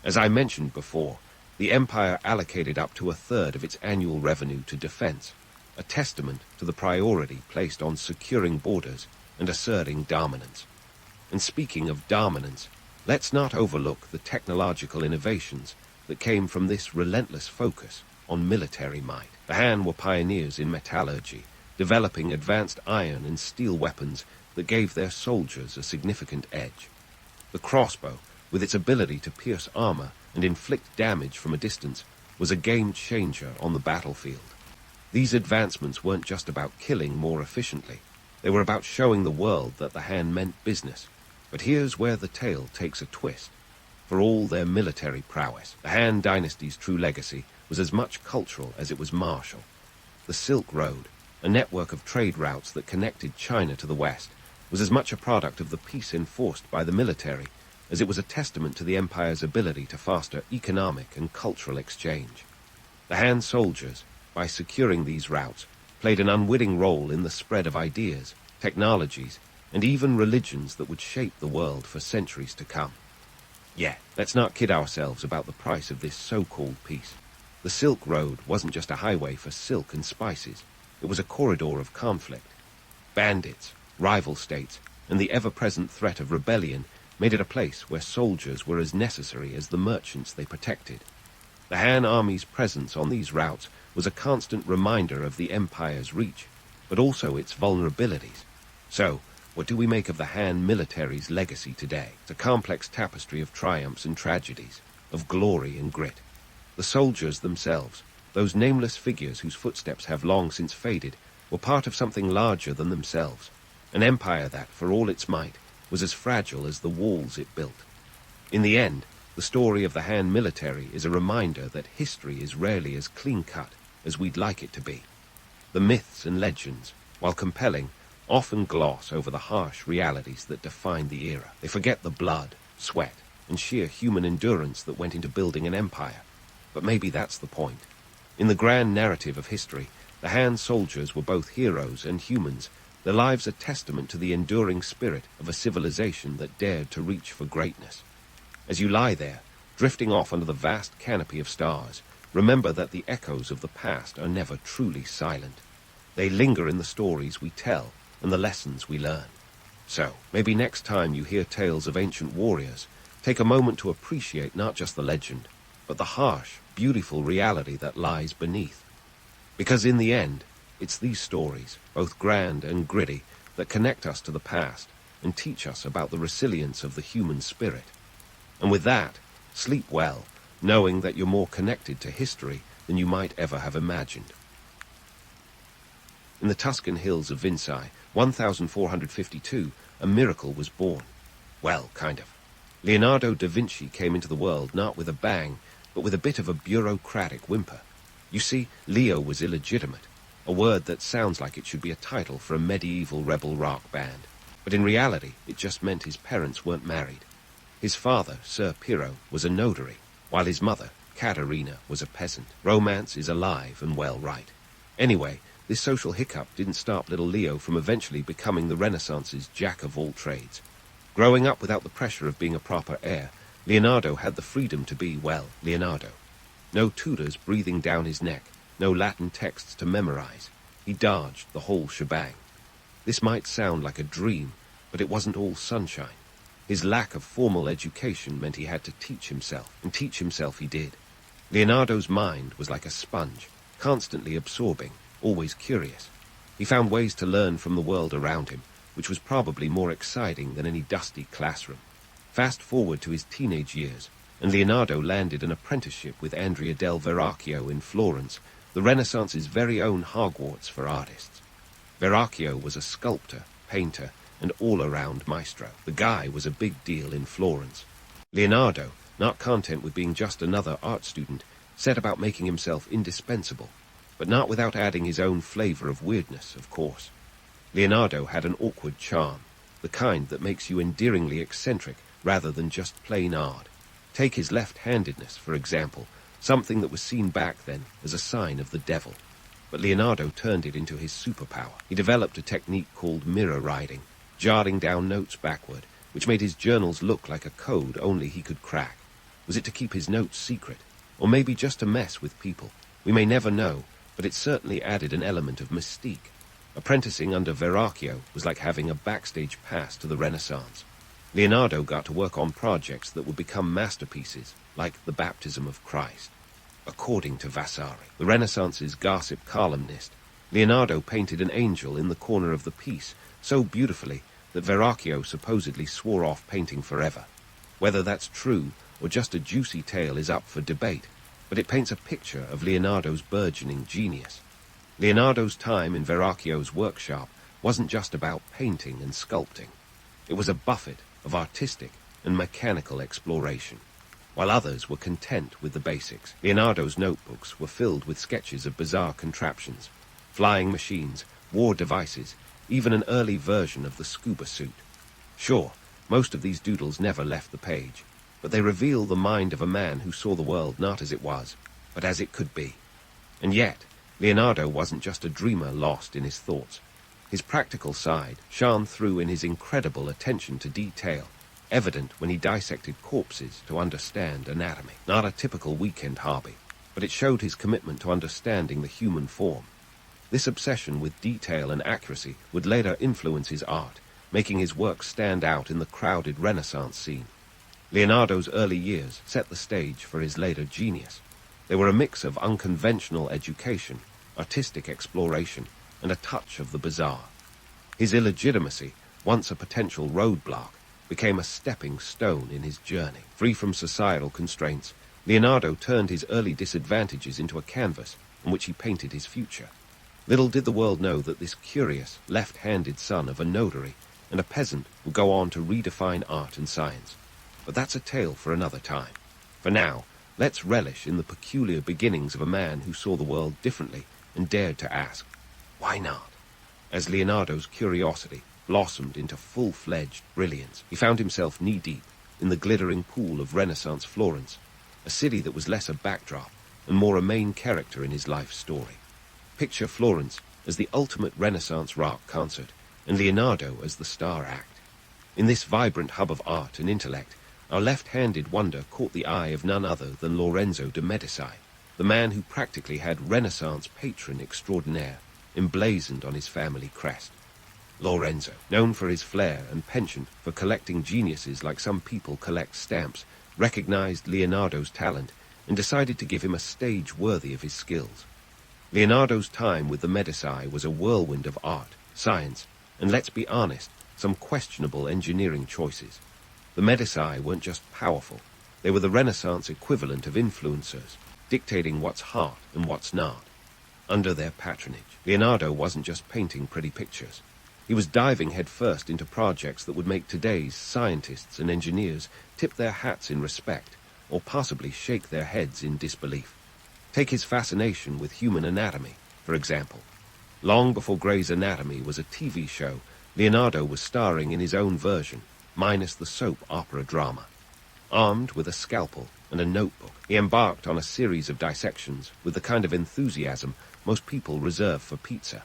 Speaker 1: As I mentioned before, the empire allocated up to a third of its annual revenue to defense, a testament to the priority placed on securing borders and asserting dominance. And speaking of dominance, let's not overlook the technological innovations that came from this relentless focus on military might. The Han were pioneers in metallurgy, developing advanced iron and steel weapons that gave their soldiers a significant edge. The crossbow, with its ability to pierce armor and inflict damage from a distance, was a game-changer on the battlefield. These advancements weren't just about killing more efficiently. They were about showing the world that the Han meant business. But here's where the tale takes a twist. For all their military prowess, the Han dynasty's true legacy was as much cultural as it was martial. The Silk Road, a network of trade routes that connected China to the West, was as much a product of the peace enforced by the military as it was a testament to the empire's ability to foster economic and cultural exchange. The Han soldiers, by securing these routes, played an unwitting role in the spread of ideas, technologies, and even religions that would shape the world for centuries to come. Yeah, let's not kid ourselves about the price of this so-called peace. The Silk Road wasn't just a highway for silk and spices. It was a corridor of conflict. Bandits, rival states, and the ever-present threat of rebellion made it a place where soldiers were as necessary as the merchants they protected. The Han army's presence on these routes was a constant reminder of the empire's reach, but also its vulnerabilities. So, what do we make of the Han military's legacy today? It's a complex tapestry of triumphs and tragedies, of glory and grit. The soldiers themselves, those nameless figures whose footsteps have long since faded, were part of something larger than themselves, an empire that, for all its might, was as fragile as the walls it built. In the end, the story of the Han military is a reminder that history is rarely as clean-cut as we'd like it to be. The myths and legends, while compelling, often gloss over the harsh realities that define the era. They forget the blood, sweat, and sheer human endurance that went into building an empire. But maybe that's the point. In the grand narrative of history, the Han soldiers were both heroes and humans, their lives a testament to the enduring spirit of a civilization that dared to reach for greatness. As you lie there, drifting off under the vast canopy of stars, remember that the echoes of the past are never truly silent. They linger in the stories we tell and the lessons we learn. So, maybe next time you hear tales of ancient warriors, take a moment to appreciate not just the legend, but the harsh, beautiful reality that lies beneath. Because in the end, it's these stories, both grand and gritty, that connect us to the past and teach us about the resilience of the human spirit. And with that, sleep well, knowing that you're more connected to history than you might ever have imagined. In the Tuscan hills of Vinci, 1452, a miracle was born. Well, kind of. Leonardo da Vinci came into the world not with a bang, but with a bit of a bureaucratic whimper. You see, Leo was illegitimate, a word that sounds like it should be a title for a medieval rebel rock band. But in reality, it just meant his parents weren't married. His father, Sir Piero, was a notary, while his mother, Caterina, was a peasant. Romance is alive and well right. Anyway, this social hiccup didn't stop little Leo from eventually becoming the Renaissance's jack of all trades. Growing up without the pressure of being a proper heir, Leonardo had the freedom to be, well, Leonardo. No tutors breathing down his neck, no Latin texts to memorize. He dodged the whole shebang. This might sound like a dream, but it wasn't all sunshine. His lack of formal education meant he had to teach himself, and teach himself he did. Leonardo's mind was like a sponge, constantly absorbing, always curious. He found ways to learn from the world around him, which was probably more exciting than any dusty classroom. Fast forward to his teenage years, and Leonardo landed an apprenticeship with Andrea del Verrocchio in Florence, the Renaissance's very own Hogwarts for artists. Verrocchio was a sculptor, painter, and all-around maestro. The guy was a big deal in Florence. Leonardo, not content with being just another art student, set about making himself indispensable, but not without adding his own flavor of weirdness, of course. Leonardo had an awkward charm, the kind that makes you endearingly eccentric rather than just plain odd. Take his left-handedness, for example, something that was seen back then as a sign of the devil. But Leonardo turned it into his superpower. He developed a technique called mirror riding, jotting down notes backward, which made his journals look like a code only he could crack. Was it to keep his notes secret, or maybe just to mess with people? We may never know, but it certainly added an element of mystique. Apprenticing under Verrocchio was like having a backstage pass to the Renaissance. Leonardo got to work on projects that would become masterpieces, like the Baptism of Christ. According to Vasari, the Renaissance's gossip columnist, Leonardo painted an angel in the corner of the piece so beautifully that Verrocchio supposedly swore off painting forever. Whether that's true or just a juicy tale is up for debate, but it paints a picture of Leonardo's burgeoning genius. Leonardo's time in Verrocchio's workshop wasn't just about painting and sculpting. It was a buffet of artistic and mechanical exploration. While others were content with the basics, Leonardo's notebooks were filled with sketches of bizarre contraptions, flying machines, war devices, even an early version of the scuba suit. Sure, most of these doodles never left the page, but they reveal the mind of a man who saw the world not as it was, but as it could be. And yet, Leonardo wasn't just a dreamer lost in his thoughts. His practical side shone through in his incredible attention to detail, evident when he dissected corpses to understand anatomy. Not a typical weekend hobby, but it showed his commitment to understanding the human form. This obsession with detail and accuracy would later influence his art, making his work stand out in the crowded Renaissance scene. Leonardo's early years set the stage for his later genius. They were a mix of unconventional education, artistic exploration, and a touch of the bizarre. His illegitimacy, once a potential roadblock, became a stepping stone in his journey. Free from societal constraints, Leonardo turned his early disadvantages into a canvas on which he painted his future. Little did the world know that this curious, left-handed son of a notary and a peasant would go on to redefine art and science. But that's a tale for another time. For now, let's relish in the peculiar beginnings of a man who saw the world differently and dared to ask, why not? As Leonardo's curiosity blossomed into full-fledged brilliance, he found himself knee-deep in the glittering pool of Renaissance Florence, a city that was less a backdrop and more a main character in his life story. Picture Florence as the ultimate Renaissance rock concert, and Leonardo as the star act. In this vibrant hub of art and intellect, our left-handed wonder caught the eye of none other than Lorenzo de Medici, the man who practically had Renaissance patron extraordinaire emblazoned on his family crest. Lorenzo, known for his flair and penchant for collecting geniuses like some people collect stamps, recognized Leonardo's talent and decided to give him a stage worthy of his skills. Leonardo's time with the Medici was a whirlwind of art, science, and let's be honest, some questionable engineering choices. The Medici weren't just powerful, they were the Renaissance equivalent of influencers, dictating what's hot and what's not. Under their patronage, Leonardo wasn't just painting pretty pictures. He was diving headfirst into projects that would make today's scientists and engineers tip their hats in respect, or possibly shake their heads in disbelief. Take his fascination with human anatomy, for example. Long before Grey's Anatomy was a TV show, Leonardo was starring in his own version, minus the soap opera drama. Armed with a scalpel and a notebook, he embarked on a series of dissections with the kind of enthusiasm most people reserve for pizza.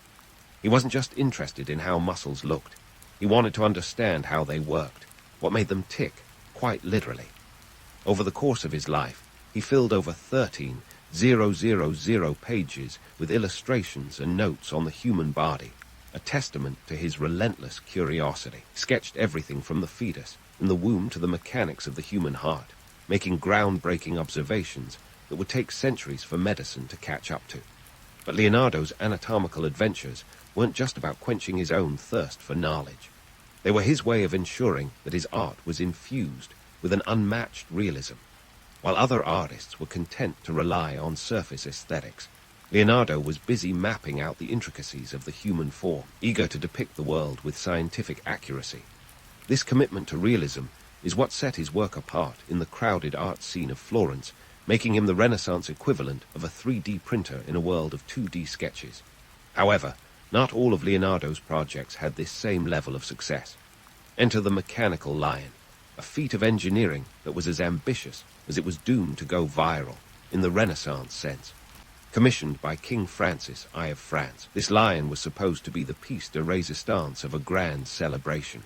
Speaker 1: He wasn't just interested in how muscles looked. He wanted to understand how they worked, what made them tick, quite literally. Over the course of his life, he filled over 13,000 pages with illustrations and notes on the human body, a testament to his relentless curiosity. He sketched everything from the fetus in the womb to the mechanics of the human heart, making groundbreaking observations that would take centuries for medicine to catch up to. But Leonardo's anatomical adventures weren't just about quenching his own thirst for knowledge. They were his way of ensuring that his art was infused with an unmatched realism. While other artists were content to rely on surface aesthetics, Leonardo was busy mapping out the intricacies of the human form, eager to depict the world with scientific accuracy. This commitment to realism is what set his work apart in the crowded art scene of Florence, making him the Renaissance equivalent of a 3D printer in a world of 2D sketches. However, not all of Leonardo's projects had this same level of success. Enter the mechanical lion, a feat of engineering that was as ambitious as it was doomed to go viral, in the Renaissance sense. Commissioned by King Francis I of France, this lion was supposed to be the piece de resistance of a grand celebration.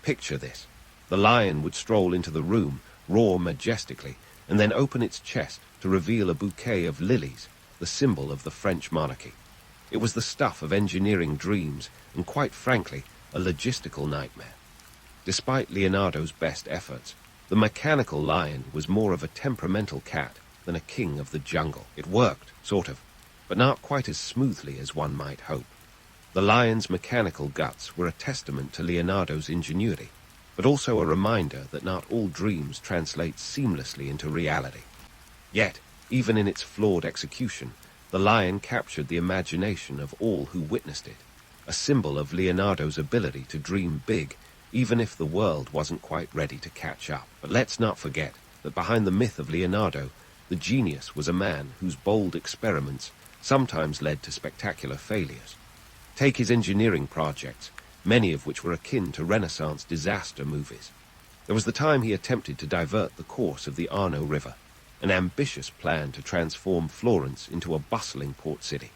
Speaker 1: Picture this. The lion would stroll into the room, roar majestically, and then open its chest to reveal a bouquet of lilies, the symbol of the French monarchy. It was the stuff of engineering dreams and, quite frankly, a logistical nightmare. Despite Leonardo's best efforts, the mechanical lion was more of a temperamental cat than a king of the jungle. It worked, sort of, but not quite as smoothly as one might hope. The lion's mechanical guts were a testament to Leonardo's ingenuity, but also a reminder that not all dreams translate seamlessly into reality. Yet, even in its flawed execution, the lion captured the imagination of all who witnessed it, a symbol of Leonardo's ability to dream big, even if the world wasn't quite ready to catch up. But let's not forget that behind the myth of Leonardo, the genius was a man whose bold experiments sometimes led to spectacular failures. Take his engineering projects, many of which were akin to Renaissance disaster movies. There was the time he attempted to divert the course of the Arno River, an ambitious plan to transform Florence into a bustling port city.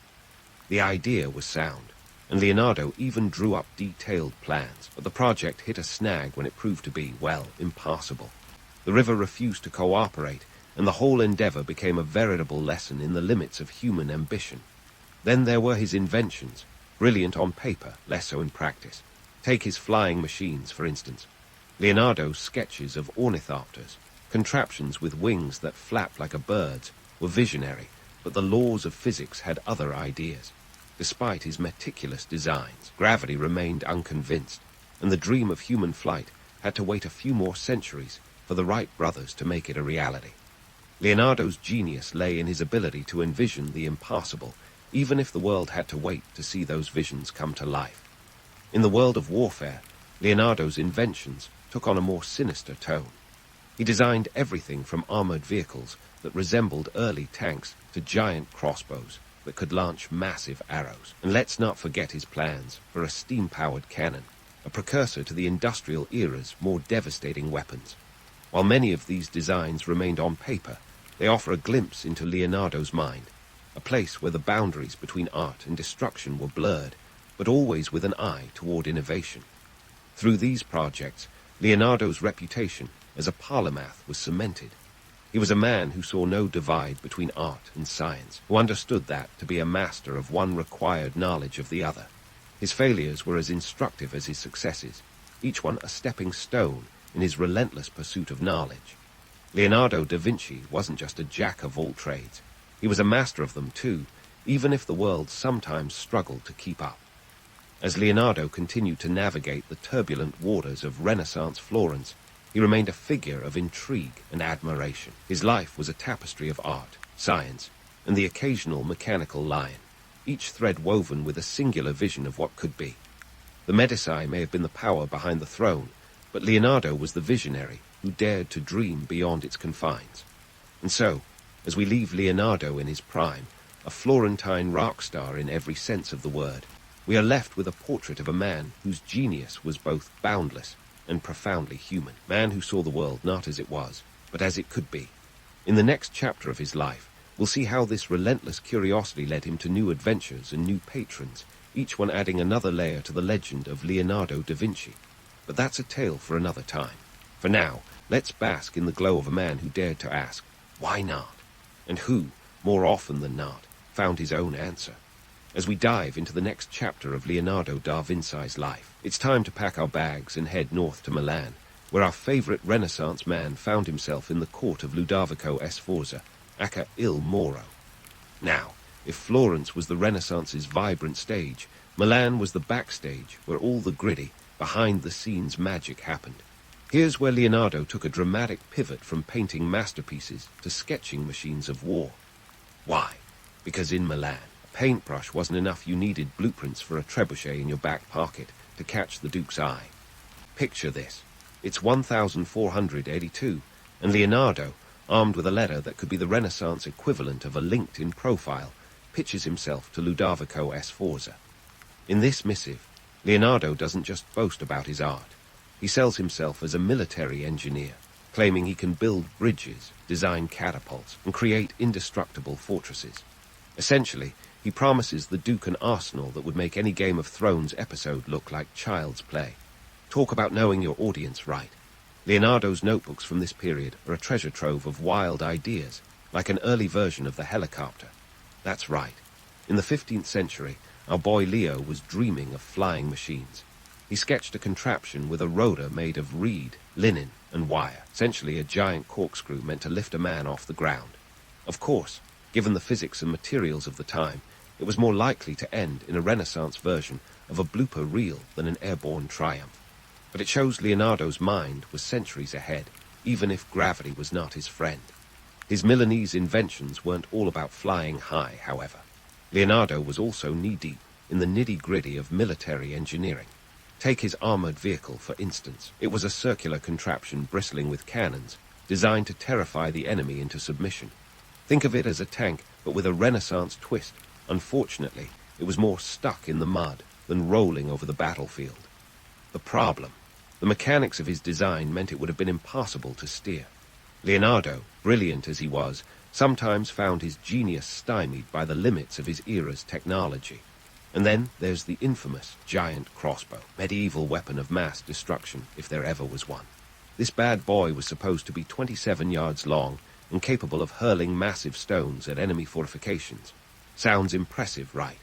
Speaker 1: The idea was sound, and Leonardo even drew up detailed plans, but the project hit a snag when it proved to be, well, impassable. The river refused to cooperate, and the whole endeavor became a veritable lesson in the limits of human ambition. Then there were his inventions, brilliant on paper, less so in practice. Take his flying machines, for instance. Leonardo's sketches of ornithopters, contraptions with wings that flapped like a bird's, were visionary, but the laws of physics had other ideas. Despite his meticulous designs, gravity remained unconvinced, and the dream of human flight had to wait a few more centuries for the Wright brothers to make it a reality. Leonardo's genius lay in his ability to envision the impossible, even if the world had to wait to see those visions come to life. In the world of warfare, Leonardo's inventions took on a more sinister tone. He designed everything from armored vehicles that resembled early tanks to giant crossbows that could launch massive arrows. And let's not forget his plans for a steam-powered cannon, a precursor to the industrial era's more devastating weapons. While many of these designs remained on paper, they offer a glimpse into Leonardo's mind, a place where the boundaries between art and destruction were blurred, but always with an eye toward innovation. Through these projects, Leonardo's reputation as a polymath was cemented. He was a man who saw no divide between art and science, who understood that to be a master of one required knowledge of the other. His failures were as instructive as his successes, each one a stepping stone in his relentless pursuit of knowledge. Leonardo da Vinci wasn't just a jack of all trades. He was a master of them too, even if the world sometimes struggled to keep up. As Leonardo continued to navigate the turbulent waters of Renaissance Florence, he remained a figure of intrigue and admiration. His life was a tapestry of art, science, and the occasional mechanical lion, each thread woven with a singular vision of what could be. The Medici may have been the power behind the throne, but Leonardo was the visionary who dared to dream beyond its confines. And so, as we leave Leonardo in his prime, a Florentine rock star in every sense of the word, we are left with a portrait of a man whose genius was both boundless and profoundly human. Man who saw the world not as it was, but as it could be. In the next chapter of his life, we'll see how this relentless curiosity led him to new adventures and new patrons, each one adding another layer to the legend of Leonardo da Vinci. But that's a tale for another time. For now, let's bask in the glow of a man who dared to ask, why not? And who, more often than not, found his own answer. As we dive into the next chapter of Leonardo da Vinci's life, it's time to pack our bags and head north to Milan, where our favorite Renaissance man found himself in the court of Ludovico Sforza, aka Il Moro. Now, if Florence was the Renaissance's vibrant stage, Milan was the backstage where all the gritty, behind-the-scenes magic happened. Here's where Leonardo took a dramatic pivot from painting masterpieces to sketching machines of war. Why? Because in Milan, a paintbrush wasn't enough. You needed blueprints for a trebuchet in your back pocket to catch the Duke's eye. Picture this. It's 1482, and Leonardo, armed with a letter that could be the Renaissance equivalent of a LinkedIn profile, pitches himself to Ludovico Sforza. In this missive, Leonardo doesn't just boast about his art. He sells himself as a military engineer, claiming he can build bridges, design catapults, and create indestructible fortresses. Essentially, he promises the Duke an arsenal that would make any Game of Thrones episode look like child's play. Talk about knowing your audience right. Leonardo's notebooks from this period are a treasure trove of wild ideas, like an early version of the helicopter. That's right. In the 15th century, our boy Leo was dreaming of flying machines. He sketched a contraption with a rotor made of reed, linen, and wire, essentially a giant corkscrew meant to lift a man off the ground. Of course, given the physics and materials of the time, it was more likely to end in a Renaissance version of a blooper reel than an airborne triumph. But it shows Leonardo's mind was centuries ahead, even if gravity was not his friend. His Milanese inventions weren't all about flying high, however. Leonardo was also knee-deep in the nitty-gritty of military engineering. Take his armored vehicle, for instance. It was a circular contraption bristling with cannons, designed to terrify the enemy into submission. Think of it as a tank, but with a Renaissance twist. Unfortunately, it was more stuck in the mud than rolling over the battlefield. The problem: the mechanics of his design meant it would have been impossible to steer. Leonardo, brilliant as he was, sometimes found his genius stymied by the limits of his era's technology. And then there's the infamous giant crossbow, medieval weapon of mass destruction, if there ever was one. This bad boy was supposed to be 27 yards long and capable of hurling massive stones at enemy fortifications. Sounds impressive, right?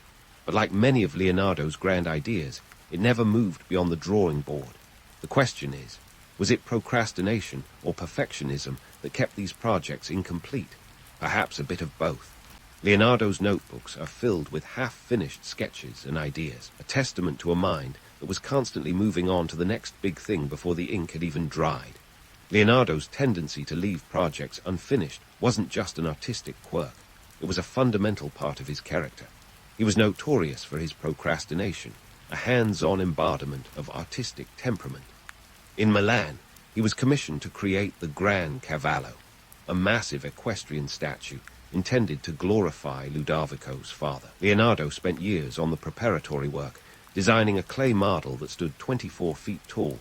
Speaker 1: But like many of Leonardo's grand ideas, it never moved beyond the drawing board. The question is, was it procrastination or perfectionism that kept these projects incomplete? Perhaps a bit of both. Leonardo's notebooks are filled with half-finished sketches and ideas, a testament to a mind that was constantly moving on to the next big thing before the ink had even dried. Leonardo's tendency to leave projects unfinished wasn't just an artistic quirk. It was a fundamental part of his character. He was notorious for his procrastination, a hands-on embodiment of artistic temperament. In Milan, he was commissioned to create the Gran Cavallo, a massive equestrian statue intended to glorify Ludovico's father. Leonardo spent years on the preparatory work, designing a clay model that stood 24 feet tall.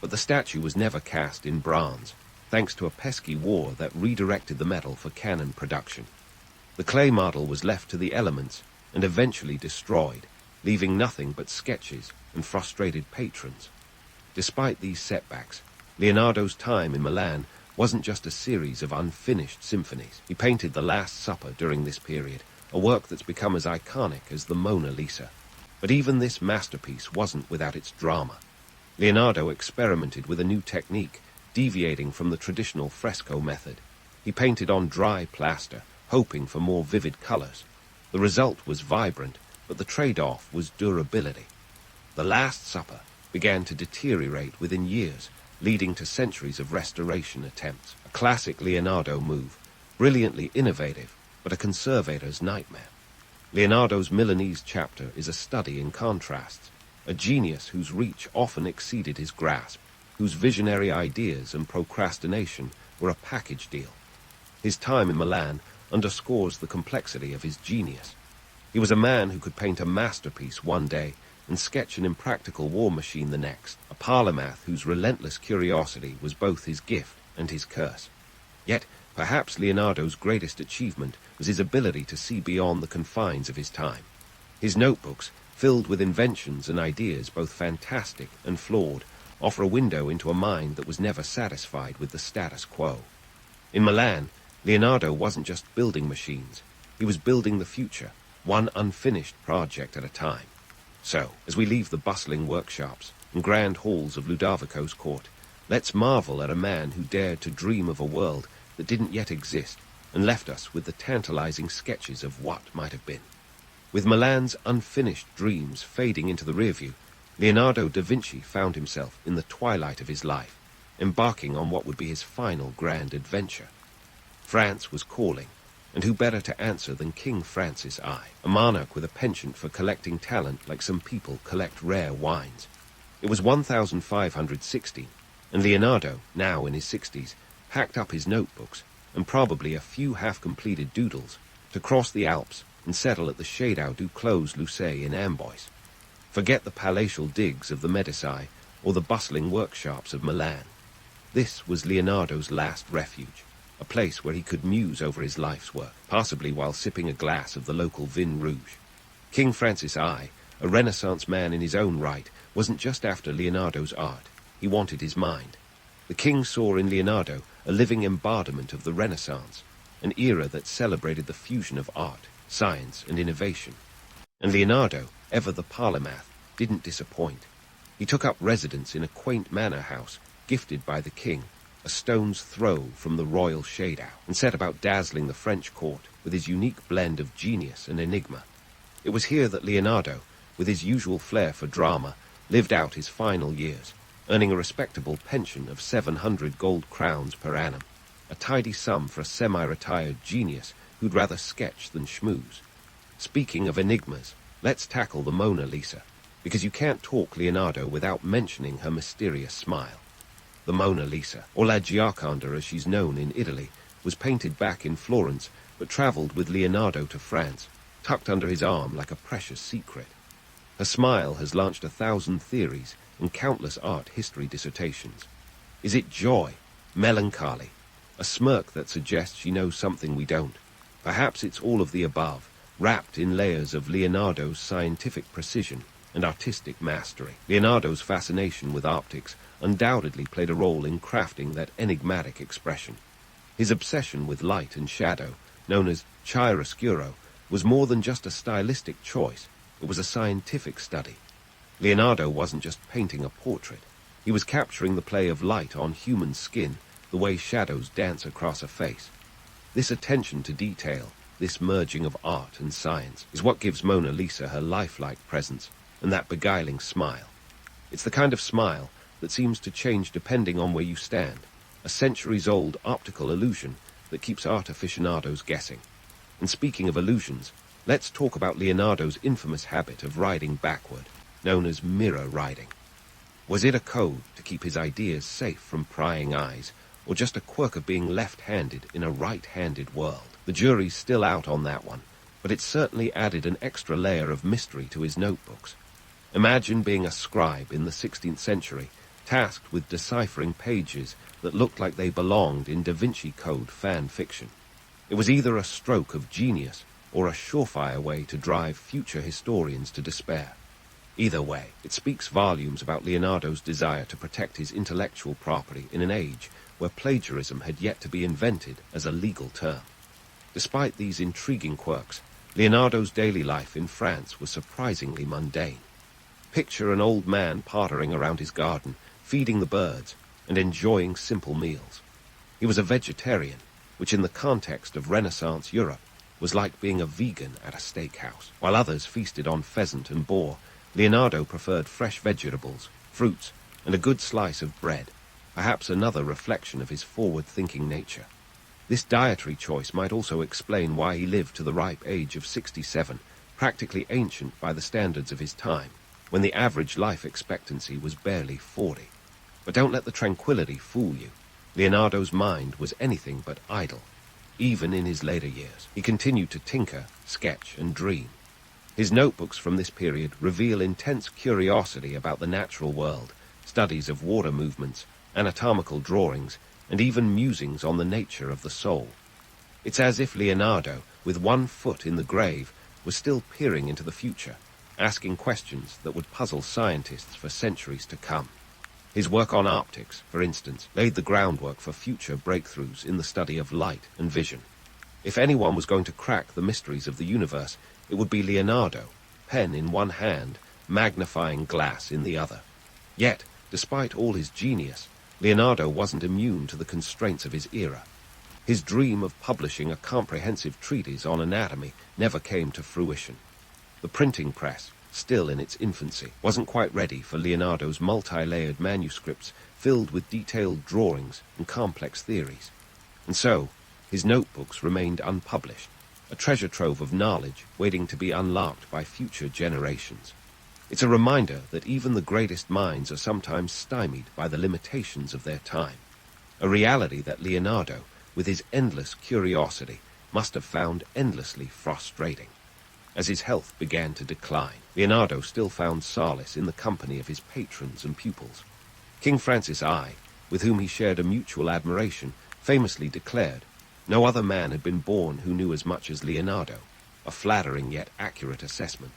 Speaker 1: But the statue was never cast in bronze, thanks to a pesky war that redirected the metal for cannon production. The clay model was left to the elements and eventually destroyed, leaving nothing but sketches and frustrated patrons. Despite these setbacks, Leonardo's time in Milan wasn't just a series of unfinished symphonies. He painted The Last Supper during this period, a work that's become as iconic as the Mona Lisa. But even this masterpiece wasn't without its drama. Leonardo experimented with a new technique, deviating from the traditional fresco method. He painted on dry plaster, hoping for more vivid colors. The result was vibrant, but the trade-off was durability. The Last Supper began to deteriorate within years, leading to centuries of restoration attempts. A classic Leonardo move, brilliantly innovative, but a conservator's nightmare. Leonardo's Milanese chapter is a study in contrasts, a genius whose reach often exceeded his grasp, whose visionary ideas and procrastination were a package deal. His time in Milan underscores the complexity of his genius. He was a man who could paint a masterpiece one day and sketch an impractical war machine the next, a polymath whose relentless curiosity was both his gift and his curse. Yet, perhaps Leonardo's greatest achievement was his ability to see beyond the confines of his time. His notebooks, filled with inventions and ideas both fantastic and flawed, offer a window into a mind that was never satisfied with the status quo. In Milan, Leonardo wasn't just building machines, he was building the future, one unfinished project at a time. So, as we leave the bustling workshops and grand halls of Ludovico's court, let's marvel at a man who dared to dream of a world that didn't yet exist and left us with the tantalizing sketches of what might have been. With Milan's unfinished dreams fading into the rearview, Leonardo da Vinci found himself in the twilight of his life, embarking on what would be his final grand adventure. France was calling, and who better to answer than King Francis I, a monarch with a penchant for collecting talent like some people collect rare wines. It was 1516, and Leonardo, now in his 60s, packed up his notebooks, and probably a few half-completed doodles, to cross the Alps and settle at the Château du Clos Lucé in Amboise. Forget the palatial digs of the Medici or the bustling workshops of Milan. This was Leonardo's last refuge, a place where he could muse over his life's work, possibly while sipping a glass of the local vin rouge. King Francis I, a Renaissance man in his own right, wasn't just after Leonardo's art. He wanted his mind. The king saw in Leonardo a living embodiment of the Renaissance, an era that celebrated the fusion of art, science, and innovation. And Leonardo, ever the polymath, didn't disappoint. He took up residence in a quaint manor house, gifted by the king, a stone's throw from the royal shade-out, and set about dazzling the French court with his unique blend of genius and enigma. It was here that Leonardo, with his usual flair for drama, lived out his final years, earning a respectable pension of 700 gold crowns per annum, a tidy sum for a semi-retired genius who'd rather sketch than schmooze. Speaking of enigmas, let's tackle the Mona Lisa, because you can't talk Leonardo without mentioning her mysterious smile. The Mona Lisa, or La Gioconda as she's known in Italy, was painted back in Florence, but travelled with Leonardo to France, tucked under his arm like a precious secret. Her smile has launched 1,000 theories and countless art history dissertations. Is it joy, melancholy, a smirk that suggests she knows something we don't? Perhaps it's all of the above, wrapped in layers of Leonardo's scientific precision and artistic mastery. Leonardo's fascination with optics undoubtedly played a role in crafting that enigmatic expression. His obsession with light and shadow, known as chiaroscuro, was more than just a stylistic choice. It was a scientific study. Leonardo wasn't just painting a portrait. He was capturing the play of light on human skin, the way shadows dance across a face. This attention to detail, this merging of art and science, is what gives Mona Lisa her lifelike presence and that beguiling smile. It's the kind of smile that seems to change depending on where you stand, a centuries-old optical illusion that keeps art aficionados guessing. And speaking of illusions, let's talk about Leonardo's infamous habit of riding backward, known as mirror riding. Was it a code to keep his ideas safe from prying eyes, or just a quirk of being left-handed in a right-handed world? The jury's still out on that one, but it certainly added an extra layer of mystery to his notebooks. Imagine being a scribe in the 16th century, tasked with deciphering pages that looked like they belonged in Da Vinci Code fan fiction. It was either a stroke of genius or a surefire way to drive future historians to despair. Either way, it speaks volumes about Leonardo's desire to protect his intellectual property in an age where plagiarism had yet to be invented as a legal term. Despite these intriguing quirks, Leonardo's daily life in France was surprisingly mundane. Picture an old man pottering around his garden, feeding the birds, and enjoying simple meals. He was a vegetarian, which in the context of Renaissance Europe was like being a vegan at a steakhouse. While others feasted on pheasant and boar, Leonardo preferred fresh vegetables, fruits, and a good slice of bread, perhaps another reflection of his forward-thinking nature. This dietary choice might also explain why he lived to the ripe age of 67, practically ancient by the standards of his time, when the average life expectancy was barely 40. But don't let the tranquility fool you. Leonardo's mind was anything but idle. Even in his later years, he continued to tinker, sketch, and dream. His notebooks from this period reveal intense curiosity about the natural world, studies of water movements, anatomical drawings, and even musings on the nature of the soul. It's as if Leonardo, with one foot in the grave, was still peering into the future, asking questions that would puzzle scientists for centuries to come. His work on optics, for instance, laid the groundwork for future breakthroughs in the study of light and vision. If anyone was going to crack the mysteries of the universe, it would be Leonardo, pen in one hand, magnifying glass in the other. Yet, despite all his genius, Leonardo wasn't immune to the constraints of his era. His dream of publishing a comprehensive treatise on anatomy never came to fruition. The printing press, still in its infancy, wasn't quite ready for Leonardo's multi-layered manuscripts filled with detailed drawings and complex theories. And so, his notebooks remained unpublished, a treasure trove of knowledge waiting to be unlocked by future generations. It's a reminder that even the greatest minds are sometimes stymied by the limitations of their time, a reality that Leonardo, with his endless curiosity, must have found endlessly frustrating. As his health began to decline, Leonardo still found solace in the company of his patrons and pupils. King Francis I, with whom he shared a mutual admiration, famously declared, No other man had been born who knew as much as Leonardo, a flattering yet accurate assessment.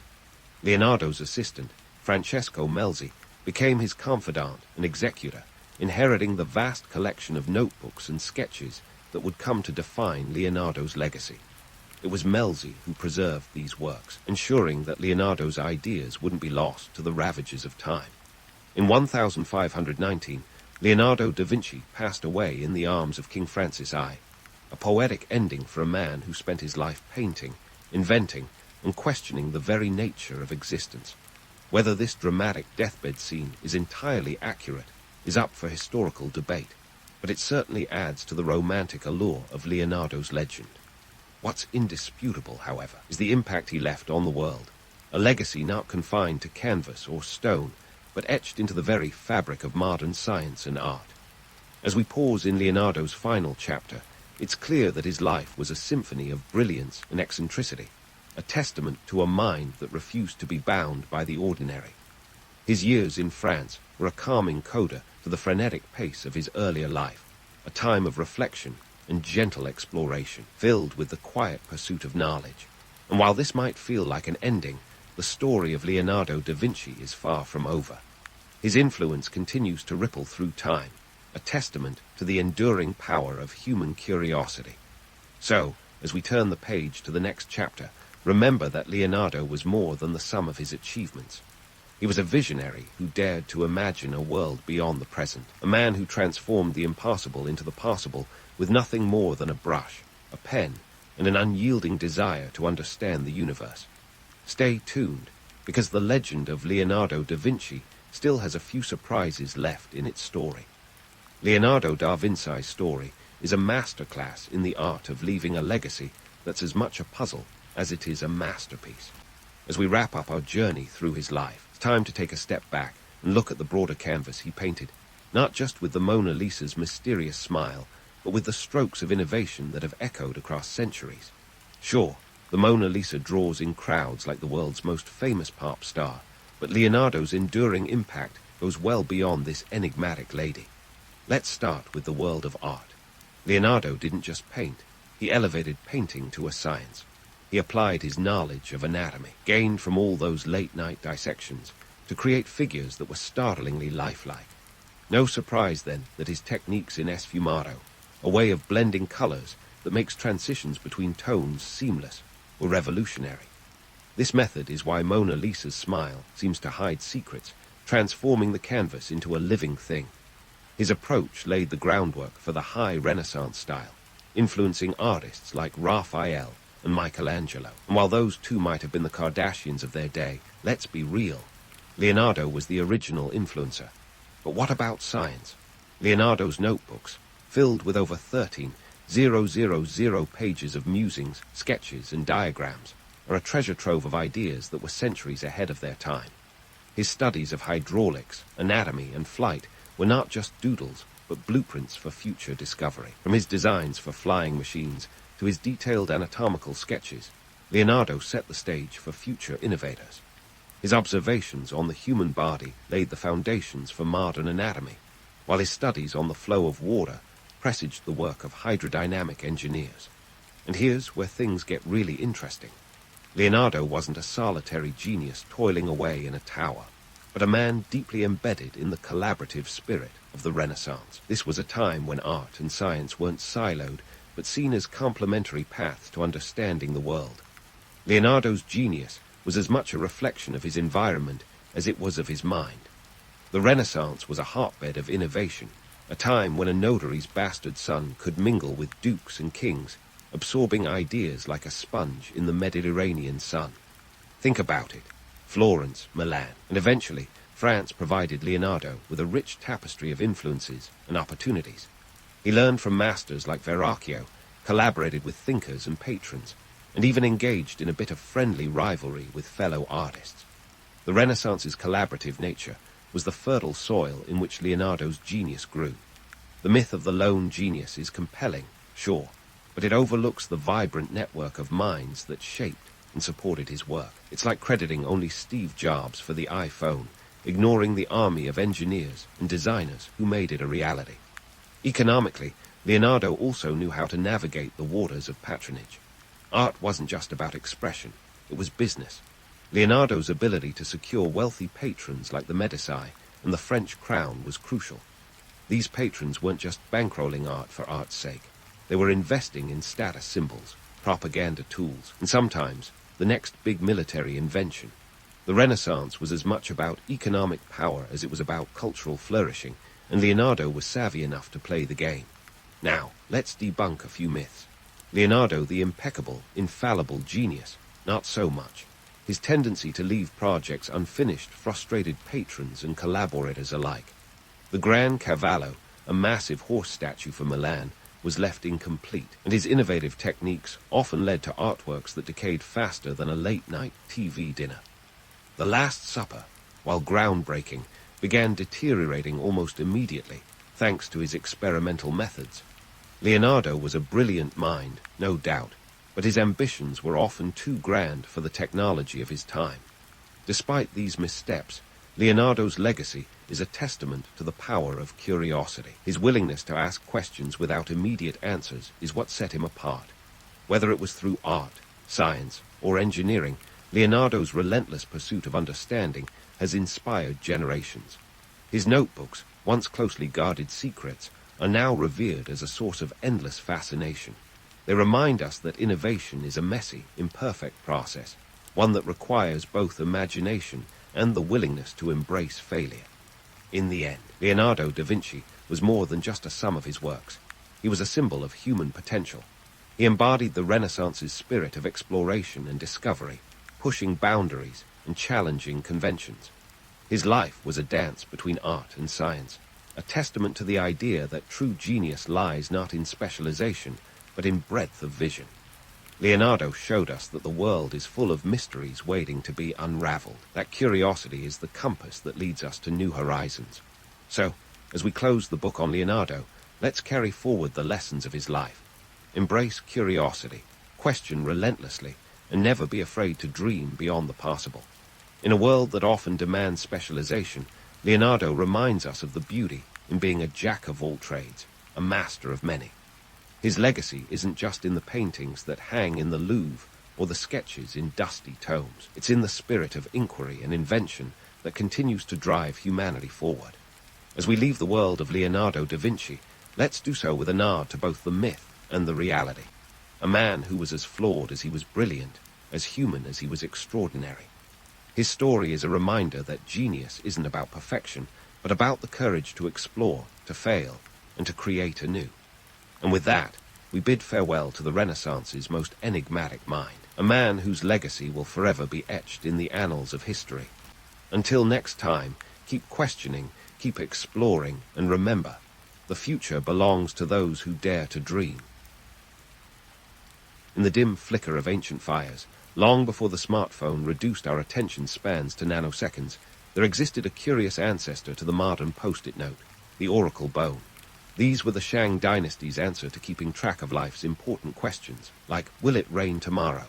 Speaker 1: Leonardo's assistant, Francesco Melzi, became his confidant and executor, inheriting the vast collection of notebooks and sketches that would come to define Leonardo's legacy. It was Melzi who preserved these works, ensuring that Leonardo's ideas wouldn't be lost to the ravages of time. In 1519, Leonardo da Vinci passed away in the arms of King Francis I, a poetic ending for a man who spent his life painting, inventing, and questioning the very nature of existence. Whether this dramatic deathbed scene is entirely accurate is up for historical debate, but it certainly adds to the romantic allure of Leonardo's legend. What's indisputable, however, is the impact he left on the world, a legacy not confined to canvas or stone, but etched into the very fabric of modern science and art. As we pause in Leonardo's final chapter, it's clear that his life was a symphony of brilliance and eccentricity, a testament to a mind that refused to be bound by the ordinary. His years in France were a calming coda to the frenetic pace of his earlier life, a time of reflection and gentle exploration, filled with the quiet pursuit of knowledge. And while this might feel like an ending, the story of Leonardo da Vinci is far from over. His influence continues to ripple through time, a testament to the enduring power of human curiosity. So, as we turn the page to the next chapter, remember that Leonardo was more than the sum of his achievements. He was a visionary who dared to imagine a world beyond the present, a man who transformed the impossible into the possible with nothing more than a brush, a pen, and an unyielding desire to understand the universe. Stay tuned, because the legend of Leonardo da Vinci still has a few surprises left in its story. Leonardo da Vinci's story is a masterclass in the art of leaving a legacy that's as much a puzzle as it is a masterpiece. As we wrap up our journey through his life, it's time to take a step back and look at the broader canvas he painted, not just with the Mona Lisa's mysterious smile, but with the strokes of innovation that have echoed across centuries. Sure, the Mona Lisa draws in crowds like the world's most famous pop star, but Leonardo's enduring impact goes well beyond this enigmatic lady. Let's start with the world of art. Leonardo didn't just paint, he elevated painting to a science. He applied his knowledge of anatomy, gained from all those late-night dissections, to create figures that were startlingly lifelike. No surprise, then, that his techniques in esfumado, a way of blending colors that makes transitions between tones seamless, were revolutionary. This method is why Mona Lisa's smile seems to hide secrets, transforming the canvas into a living thing. His approach laid the groundwork for the high Renaissance style, influencing artists like Raphael and Michelangelo. And while those two might have been the Kardashians of their day, let's be real. Leonardo was the original influencer. But what about science? Leonardo's notebooks, filled with over 13,000 pages of musings, sketches, and diagrams, are a treasure trove of ideas that were centuries ahead of their time. His studies of hydraulics, anatomy, and flight were not just doodles, but blueprints for future discovery. From his designs for flying machines to his detailed anatomical sketches, Leonardo set the stage for future innovators. His observations on the human body laid the foundations for modern anatomy, while his studies on the flow of water presaged the work of hydrodynamic engineers. And here's where things get really interesting. Leonardo wasn't a solitary genius toiling away in a tower, but a man deeply embedded in the collaborative spirit of the Renaissance. This was a time when art and science weren't siloed, but seen as complementary paths to understanding the world. Leonardo's genius was as much a reflection of his environment as it was of his mind. The Renaissance was a hotbed of innovation, a time when a notary's bastard son could mingle with dukes and kings, absorbing ideas like a sponge in the Mediterranean sun. Think about it. Florence, Milan, and eventually France provided Leonardo with a rich tapestry of influences and opportunities. He learned from masters like Verrocchio, collaborated with thinkers and patrons, and even engaged in a bit of friendly rivalry with fellow artists. The Renaissance's collaborative nature was the fertile soil in which Leonardo's genius grew. The myth of the lone genius is compelling, sure, but it overlooks the vibrant network of minds that shaped and supported his work. It's like crediting only Steve Jobs for the iPhone, ignoring the army of engineers and designers who made it a reality. Economically, Leonardo also knew how to navigate the waters of patronage. Art wasn't just about expression, it was business. Leonardo's ability to secure wealthy patrons like the Medici and the French crown was crucial. These patrons weren't just bankrolling art for art's sake. They were investing in status symbols, propaganda tools, and sometimes the next big military invention. The Renaissance was as much about economic power as it was about cultural flourishing, and Leonardo was savvy enough to play the game. Now, let's debunk a few myths. Leonardo, the impeccable, infallible genius, not so much. His tendency to leave projects unfinished frustrated patrons and collaborators alike. The Gran Cavallo, a massive horse statue for Milan, was left incomplete, and his innovative techniques often led to artworks that decayed faster than a late-night TV dinner. The Last Supper, while groundbreaking, began deteriorating almost immediately, thanks to his experimental methods. Leonardo was a brilliant mind, no doubt, but his ambitions were often too grand for the technology of his time. Despite these missteps, Leonardo's legacy is a testament to the power of curiosity. His willingness to ask questions without immediate answers is what set him apart. Whether it was through art, science, or engineering, Leonardo's relentless pursuit of understanding has inspired generations. His notebooks, once closely guarded secrets, are now revered as a source of endless fascination. They remind us that innovation is a messy, imperfect process, one that requires both imagination and the willingness to embrace failure. In the end, Leonardo da Vinci was more than just a sum of his works. He was a symbol of human potential. He embodied the Renaissance's spirit of exploration and discovery, pushing boundaries and challenging conventions. His life was a dance between art and science, a testament to the idea that true genius lies not in specialization, but in breadth of vision. Leonardo showed us that the world is full of mysteries waiting to be unraveled. That curiosity is the compass that leads us to new horizons. So, as we close the book on Leonardo, let's carry forward the lessons of his life. Embrace curiosity, question relentlessly, and never be afraid to dream beyond the possible. In a world that often demands specialization, Leonardo reminds us of the beauty in being a jack of all trades, a master of many. His legacy isn't just in the paintings that hang in the Louvre or the sketches in dusty tomes. It's in the spirit of inquiry and invention that continues to drive humanity forward. As we leave the world of Leonardo da Vinci, let's do so with a nod to both the myth and the reality. A man who was as flawed as he was brilliant, as human as he was extraordinary. His story is a reminder that genius isn't about perfection, but about the courage to explore, to fail, and to create anew. And with that, we bid farewell to the Renaissance's most enigmatic mind, a man whose legacy will forever be etched in the annals of history. Until next time, keep questioning, keep exploring, and remember, the future belongs to those who dare to dream. In the dim flicker of ancient fires, long before the smartphone reduced our attention spans to nanoseconds, there existed a curious ancestor to the modern post-it note, the oracle bone. These were the Shang dynasty's answer to keeping track of life's important questions, like, will it rain tomorrow?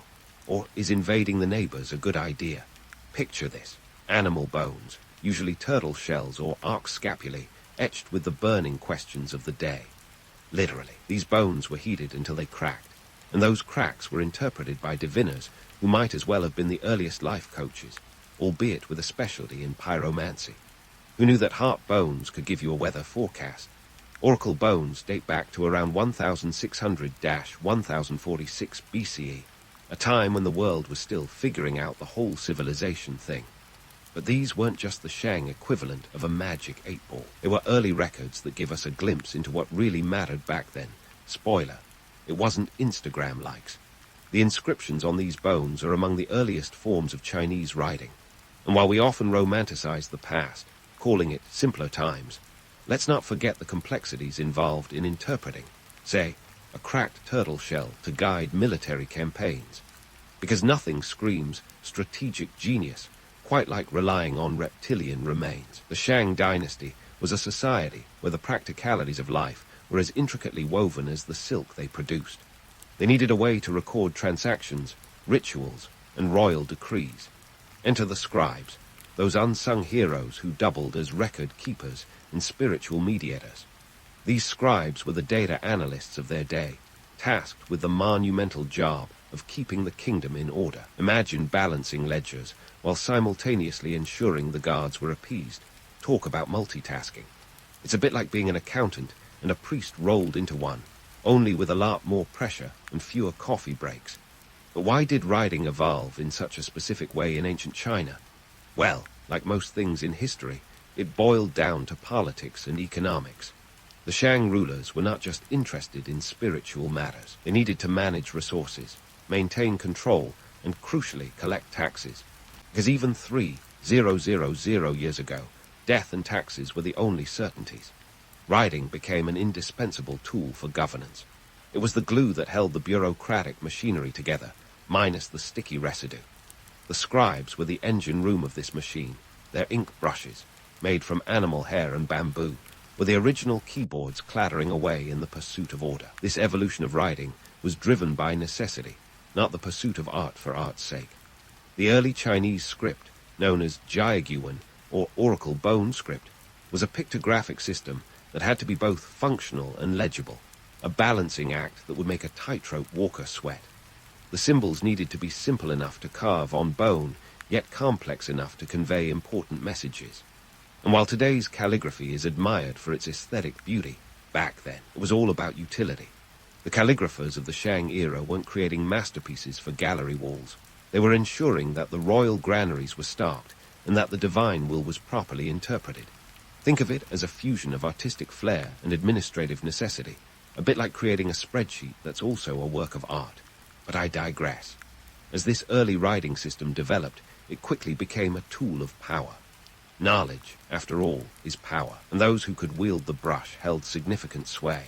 Speaker 1: Or is invading the neighbors a good idea? Picture this: animal bones, usually turtle shells or arc scapulae, etched with the burning questions of the day. Literally, these bones were heated until they cracked, and those cracks were interpreted by diviners who might as well have been the earliest life coaches, albeit with a specialty in pyromancy, who knew that heart bones could give you a weather forecast. Oracle bones date back to around 1600-1046 BCE, a time when the world was still figuring out the whole civilization thing. But these weren't just the Shang equivalent of a magic 8-ball. They were early records that give us a glimpse into what really mattered back then. Spoiler, it wasn't Instagram likes. The inscriptions on these bones are among the earliest forms of Chinese writing. And while we often romanticize the past, calling it simpler times, let's not forget the complexities involved in interpreting, say, a cracked turtle shell to guide military campaigns. Because nothing screams strategic genius quite like relying on reptilian remains. The Shang dynasty was a society where the practicalities of life were as intricately woven as the silk they produced. They needed a way to record transactions, rituals, and royal decrees. Enter the scribes, those unsung heroes who doubled as record keepers and spiritual mediators. These scribes were the data analysts of their day, tasked with the monumental job of keeping the kingdom in order. Imagine balancing ledgers while simultaneously ensuring the guards were appeased. Talk about multitasking. It's a bit like being an accountant and a priest rolled into one, only with a lot more pressure and fewer coffee breaks. But why did writing evolve in such a specific way in ancient China? Well, like most things in history, it boiled down to politics and economics. The Shang rulers were not just interested in spiritual matters. They needed to manage resources, maintain control, and crucially collect taxes. Because even 3,000 years ago, death and taxes were the only certainties. Writing became an indispensable tool for governance. It was the glue that held the bureaucratic machinery together, minus the sticky residue. The scribes were the engine room of this machine. Their ink brushes, made from animal hair and bamboo, were the original keyboards clattering away in the pursuit of order. This evolution of writing was driven by necessity, not the pursuit of art for art's sake. The early Chinese script, known as Jiaiguan, or oracle bone script, was a pictographic system that had to be both functional and legible, a balancing act that would make a tightrope walker sweat. The symbols needed to be simple enough to carve on bone, yet complex enough to convey important messages. And while today's calligraphy is admired for its aesthetic beauty, back then it was all about utility. The calligraphers of the Shang era weren't creating masterpieces for gallery walls. They were ensuring that the royal granaries were stocked and that the divine will was properly interpreted. Think of it as a fusion of artistic flair and administrative necessity, a bit like creating a spreadsheet that's also a work of art. But I digress. As this early writing system developed, it quickly became a tool of power. Knowledge, after all, is power, and those who could wield the brush held significant sway.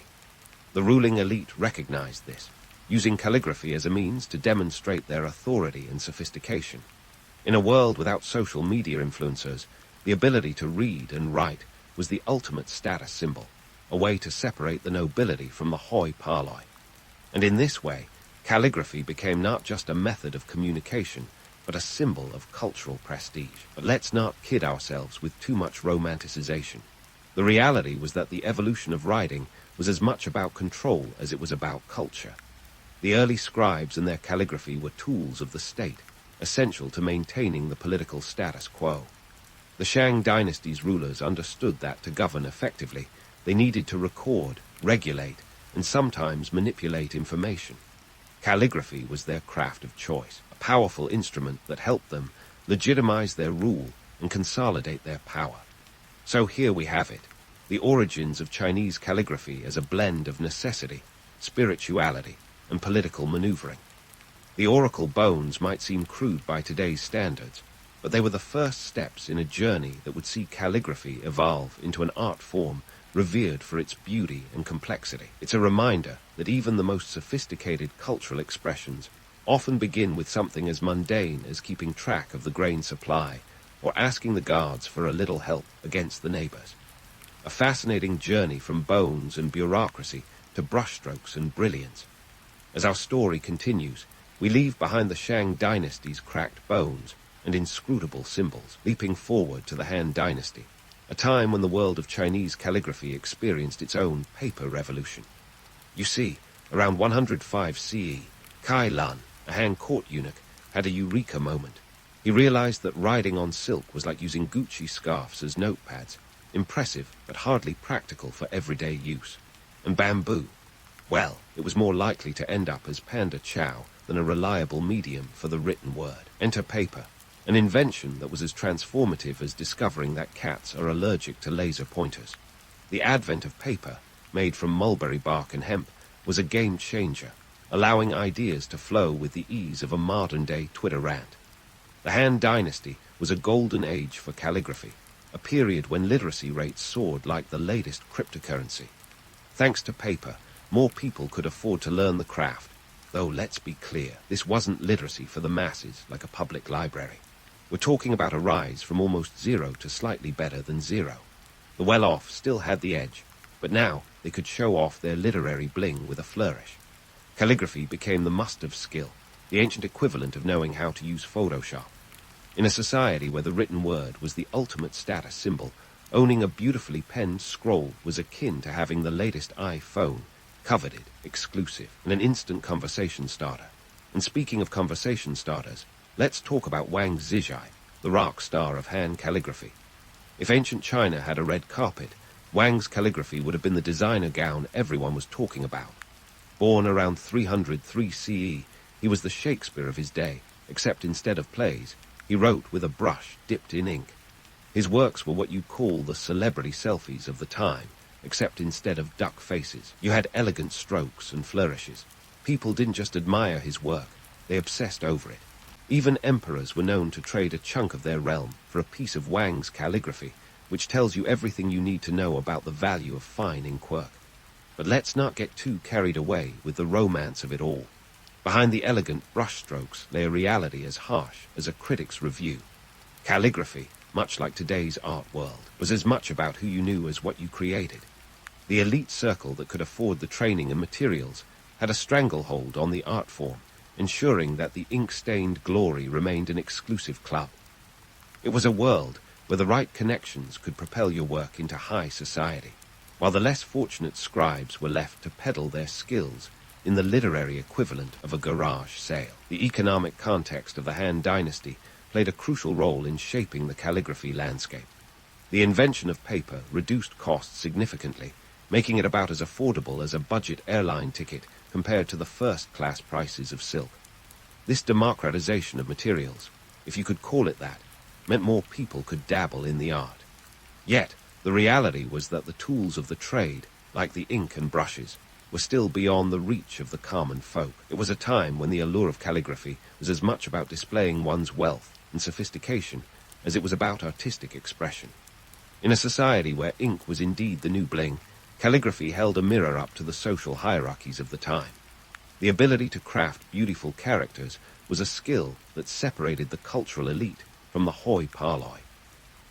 Speaker 1: The ruling elite recognized this, using calligraphy as a means to demonstrate their authority and sophistication. In a world without social media influencers, the ability to read and write was the ultimate status symbol, a way to separate the nobility from the hoi polloi. And in this way, calligraphy became not just a method of communication, but a symbol of cultural prestige. But let's not kid ourselves with too much romanticization. The reality was that the evolution of writing was as much about control as it was about culture. The early scribes and their calligraphy were tools of the state, essential to maintaining the political status quo. The Shang dynasty's rulers understood that to govern effectively, they needed to record, regulate, and sometimes manipulate information. Calligraphy was their craft of choice, a powerful instrument that helped them legitimize their rule and consolidate their power. So here we have it, the origins of Chinese calligraphy as a blend of necessity, spirituality, and political maneuvering. The oracle bones might seem crude by today's standards, but they were the first steps in a journey that would see calligraphy evolve into an art form revered for its beauty and complexity. It's a reminder that even the most sophisticated cultural expressions often begin with something as mundane as keeping track of the grain supply or asking the guards for a little help against the neighbors. A fascinating journey from bones and bureaucracy to brushstrokes and brilliance. As our story continues, we leave behind the Shang dynasty's cracked bones and inscrutable symbols, leaping forward to the Han Dynasty, a time when the world of Chinese calligraphy experienced its own paper revolution. You see, around 105 CE, Kai Lan, a Han court eunuch, had a eureka moment. He realized that riding on silk was like using Gucci scarves as notepads, impressive but hardly practical for everyday use. And bamboo, well, it was more likely to end up as panda chow than a reliable medium for the written word. Enter paper, an invention that was as transformative as discovering that cats are allergic to laser pointers. The advent of paper, made from mulberry bark and hemp, was a game changer, allowing ideas to flow with the ease of a modern-day Twitter rant. The Han Dynasty was a golden age for calligraphy, a period when literacy rates soared like the latest cryptocurrency. Thanks to paper, more people could afford to learn the craft, though let's be clear, this wasn't literacy for the masses like a public library. We're talking about a rise from almost zero to slightly better than zero. The well-off still had the edge, but now they could show off their literary bling with a flourish. Calligraphy became the must-have skill, the ancient equivalent of knowing how to use Photoshop. In a society where the written word was the ultimate status symbol, Owning a beautifully penned scroll was akin to having the latest iPhone, coveted, exclusive, and an instant conversation starter. And speaking of conversation starters, let's talk about Wang Zizhai, the rock star of Han calligraphy. If ancient China had a red carpet, Wang's calligraphy would have been the designer gown everyone was talking about. Born around 303 CE, he was the Shakespeare of his day, except instead of plays, he wrote with a brush dipped in ink. His works were what you'd call the celebrity selfies of the time, except instead of duck faces, you had elegant strokes and flourishes. People didn't just admire his work, they obsessed over it. Even emperors were known to trade a chunk of their realm for a piece of Wang's calligraphy, which tells you everything you need to know about the value of fine ink work. But let's not get too carried away with the romance of it all. Behind the elegant brushstrokes lay a reality as harsh as a critic's review. Calligraphy, much like today's art world, was as much about who you knew as what you created. The elite circle that could afford the training and materials had a stranglehold on the art form, ensuring that the ink-stained glory remained an exclusive club. It was a world where the right connections could propel your work into high society, while the less fortunate scribes were left to peddle their skills in the literary equivalent of a garage sale. The economic context of the Han Dynasty played a crucial role in shaping the calligraphy landscape. The invention of paper reduced costs significantly, making it about as affordable as a budget airline ticket compared to the first-class prices of silk. This democratization of materials, if you could call it that, meant more people could dabble in the art. Yet, the reality was that the tools of the trade, like the ink and brushes, were still beyond the reach of the common folk. It was a time when the allure of calligraphy was as much about displaying one's wealth and sophistication as it was about artistic expression. In a society where ink was indeed the new bling, calligraphy held a mirror up to the social hierarchies of the time. The ability to craft beautiful characters was a skill that separated the cultural elite from the hoi polloi.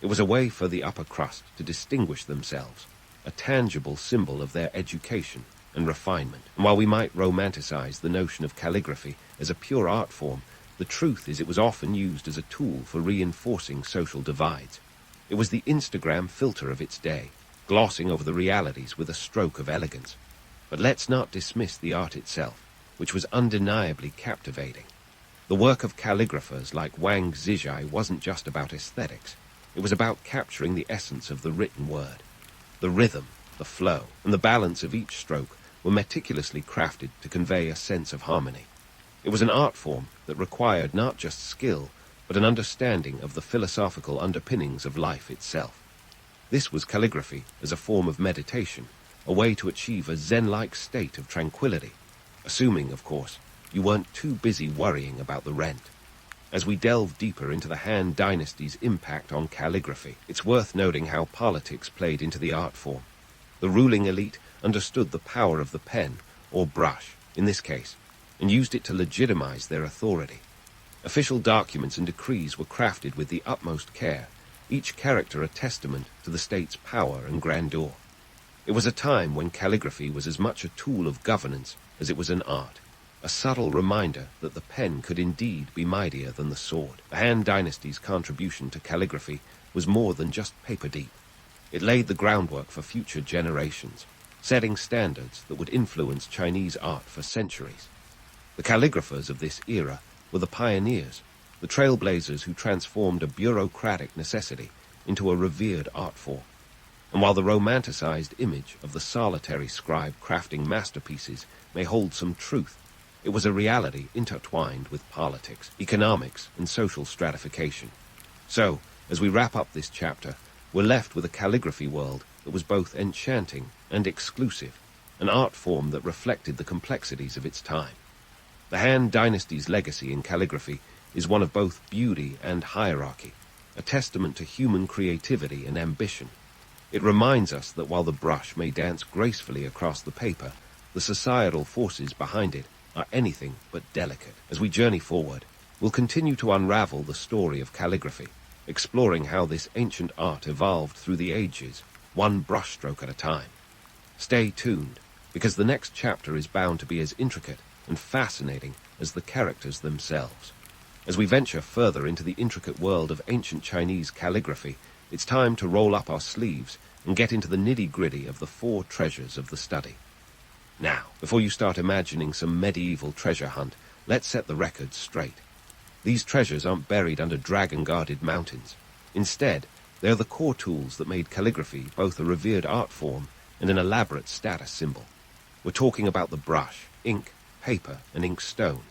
Speaker 1: It was a way for the upper crust to distinguish themselves, a tangible symbol of their education and refinement. And while we might romanticize the notion of calligraphy as a pure art form, the truth is it was often used as a tool for reinforcing social divides. It was the Instagram filter of its day, glossing over the realities with a stroke of elegance. But let's not dismiss the art itself, which was undeniably captivating. The work of calligraphers like Wang Zizhai wasn't just about aesthetics. It was about capturing the essence of the written word. The rhythm, the flow, and the balance of each stroke were meticulously crafted to convey a sense of harmony. It was an art form that required not just skill, but an understanding of the philosophical underpinnings of life itself. This was calligraphy as a form of meditation, a way to achieve a Zen-like state of tranquility, assuming, of course, you weren't too busy worrying about the rent. As we delve deeper into the Han Dynasty's impact on calligraphy, it's worth noting how politics played into the art form. The ruling elite understood the power of the pen, or brush, in this case, and used it to legitimize their authority. Official documents and decrees were crafted with the utmost care, each character a testament to the state's power and grandeur. It was a time when calligraphy was as much a tool of governance as it was an art, a subtle reminder that the pen could indeed be mightier than the sword. The Han Dynasty's contribution to calligraphy was more than just paper deep. It laid the groundwork for future generations, setting standards that would influence Chinese art for centuries. The calligraphers of this era were the pioneers, the trailblazers who transformed a bureaucratic necessity into a revered art form. And while the romanticized image of the solitary scribe crafting masterpieces may hold some truth, it was a reality intertwined with politics, economics, and social stratification. So, as we wrap up this chapter, we're left with a calligraphy world that was both enchanting and exclusive, an art form that reflected the complexities of its time. The Han Dynasty's legacy in calligraphy is one of both beauty and hierarchy, a testament to human creativity and ambition. It reminds us that while the brush may dance gracefully across the paper, the societal forces behind it are anything but delicate. As we journey forward, we'll continue to unravel the story of calligraphy, exploring how this ancient art evolved through the ages, one brushstroke at a time. Stay tuned, because the next chapter is bound to be as intricate and fascinating as the characters themselves. As we venture further into the intricate world of ancient Chinese calligraphy, it's time to roll up our sleeves and get into the nitty-gritty of the 4 treasures of the study. Now, before you start imagining some medieval treasure hunt, let's set the record straight. These treasures aren't buried under dragon-guarded mountains. Instead, they are the core tools that made calligraphy both a revered art form and an elaborate status symbol. We're talking about the brush, ink, paper, and inkstone.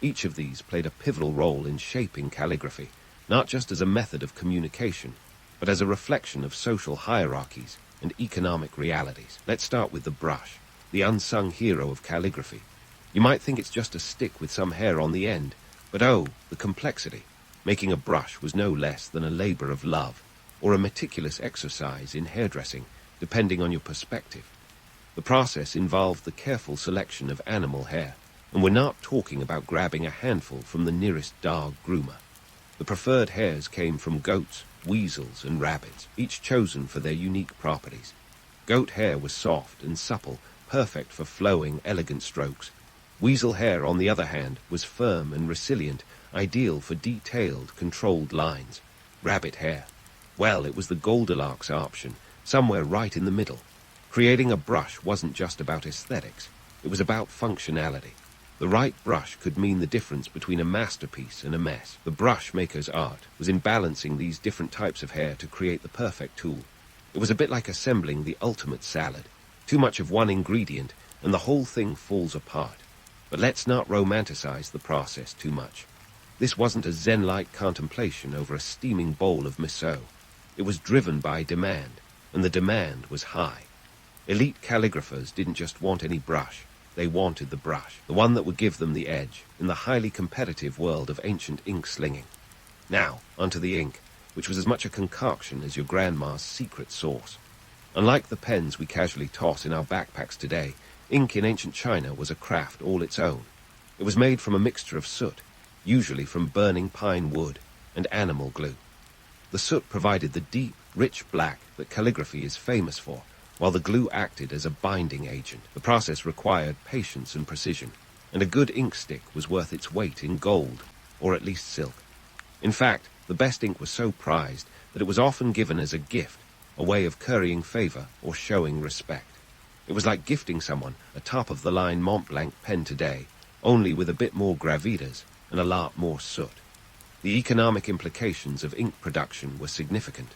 Speaker 1: Each of these played a pivotal role in shaping calligraphy, not just as a method of communication, but as a reflection of social hierarchies and economic realities. Let's start with the brush, the unsung hero of calligraphy. You might think it's just a stick with some hair on the end, but oh, the complexity. Making a brush was no less than a labor of love, or a meticulous exercise in hairdressing, depending on your perspective. The process involved the careful selection of animal hair, and we're not talking about grabbing a handful from the nearest dog groomer. The preferred hairs came from goats, weasels, and rabbits, each chosen for their unique properties. Goat hair was soft and supple, perfect for flowing, elegant strokes. Weasel hair, on the other hand, was firm and resilient, ideal for detailed, controlled lines. Rabbit hair, well, it was the Goldilocks option, somewhere right in the middle. Creating a brush wasn't just about aesthetics, it was about functionality. The right brush could mean the difference between a masterpiece and a mess. The brush maker's art was in balancing these different types of hair to create the perfect tool. It was a bit like assembling the ultimate salad. Too much of one ingredient, and the whole thing falls apart. But let's not romanticize the process too much. This wasn't a zen-like contemplation over a steaming bowl of miso. It was driven by demand, and the demand was high. Elite calligraphers didn't just want any brush. They wanted the brush, the one that would give them the edge in the highly competitive world of ancient ink slinging. Now, onto the ink, which was as much a concoction as your grandma's secret sauce. Unlike the pens we casually toss in our backpacks today, ink in ancient China was a craft all its own. It was made from a mixture of soot, usually from burning pine wood, and animal glue. The soot provided the deep, rich black that calligraphy is famous for, while the glue acted as a binding agent. The process required patience and precision, and a good ink stick was worth its weight in gold, or at least silk. In fact, the best ink was so prized that it was often given as a gift, a way of currying favor or showing respect. It was like gifting someone a top-of-the-line Mont Blanc pen today, only with a bit more gravitas and a lot more soot. The economic implications of ink production were significant.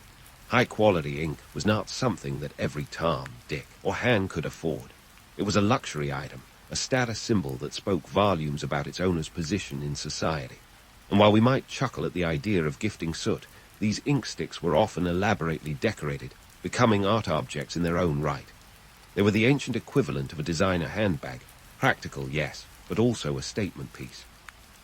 Speaker 1: High-quality ink was not something that every Tom, Dick, or Han could afford. It was a luxury item, a status symbol that spoke volumes about its owner's position in society. And while we might chuckle at the idea of gifting soot, these ink sticks were often elaborately decorated, becoming art objects in their own right. They were the ancient equivalent of a designer handbag, practical, yes, but also a statement piece.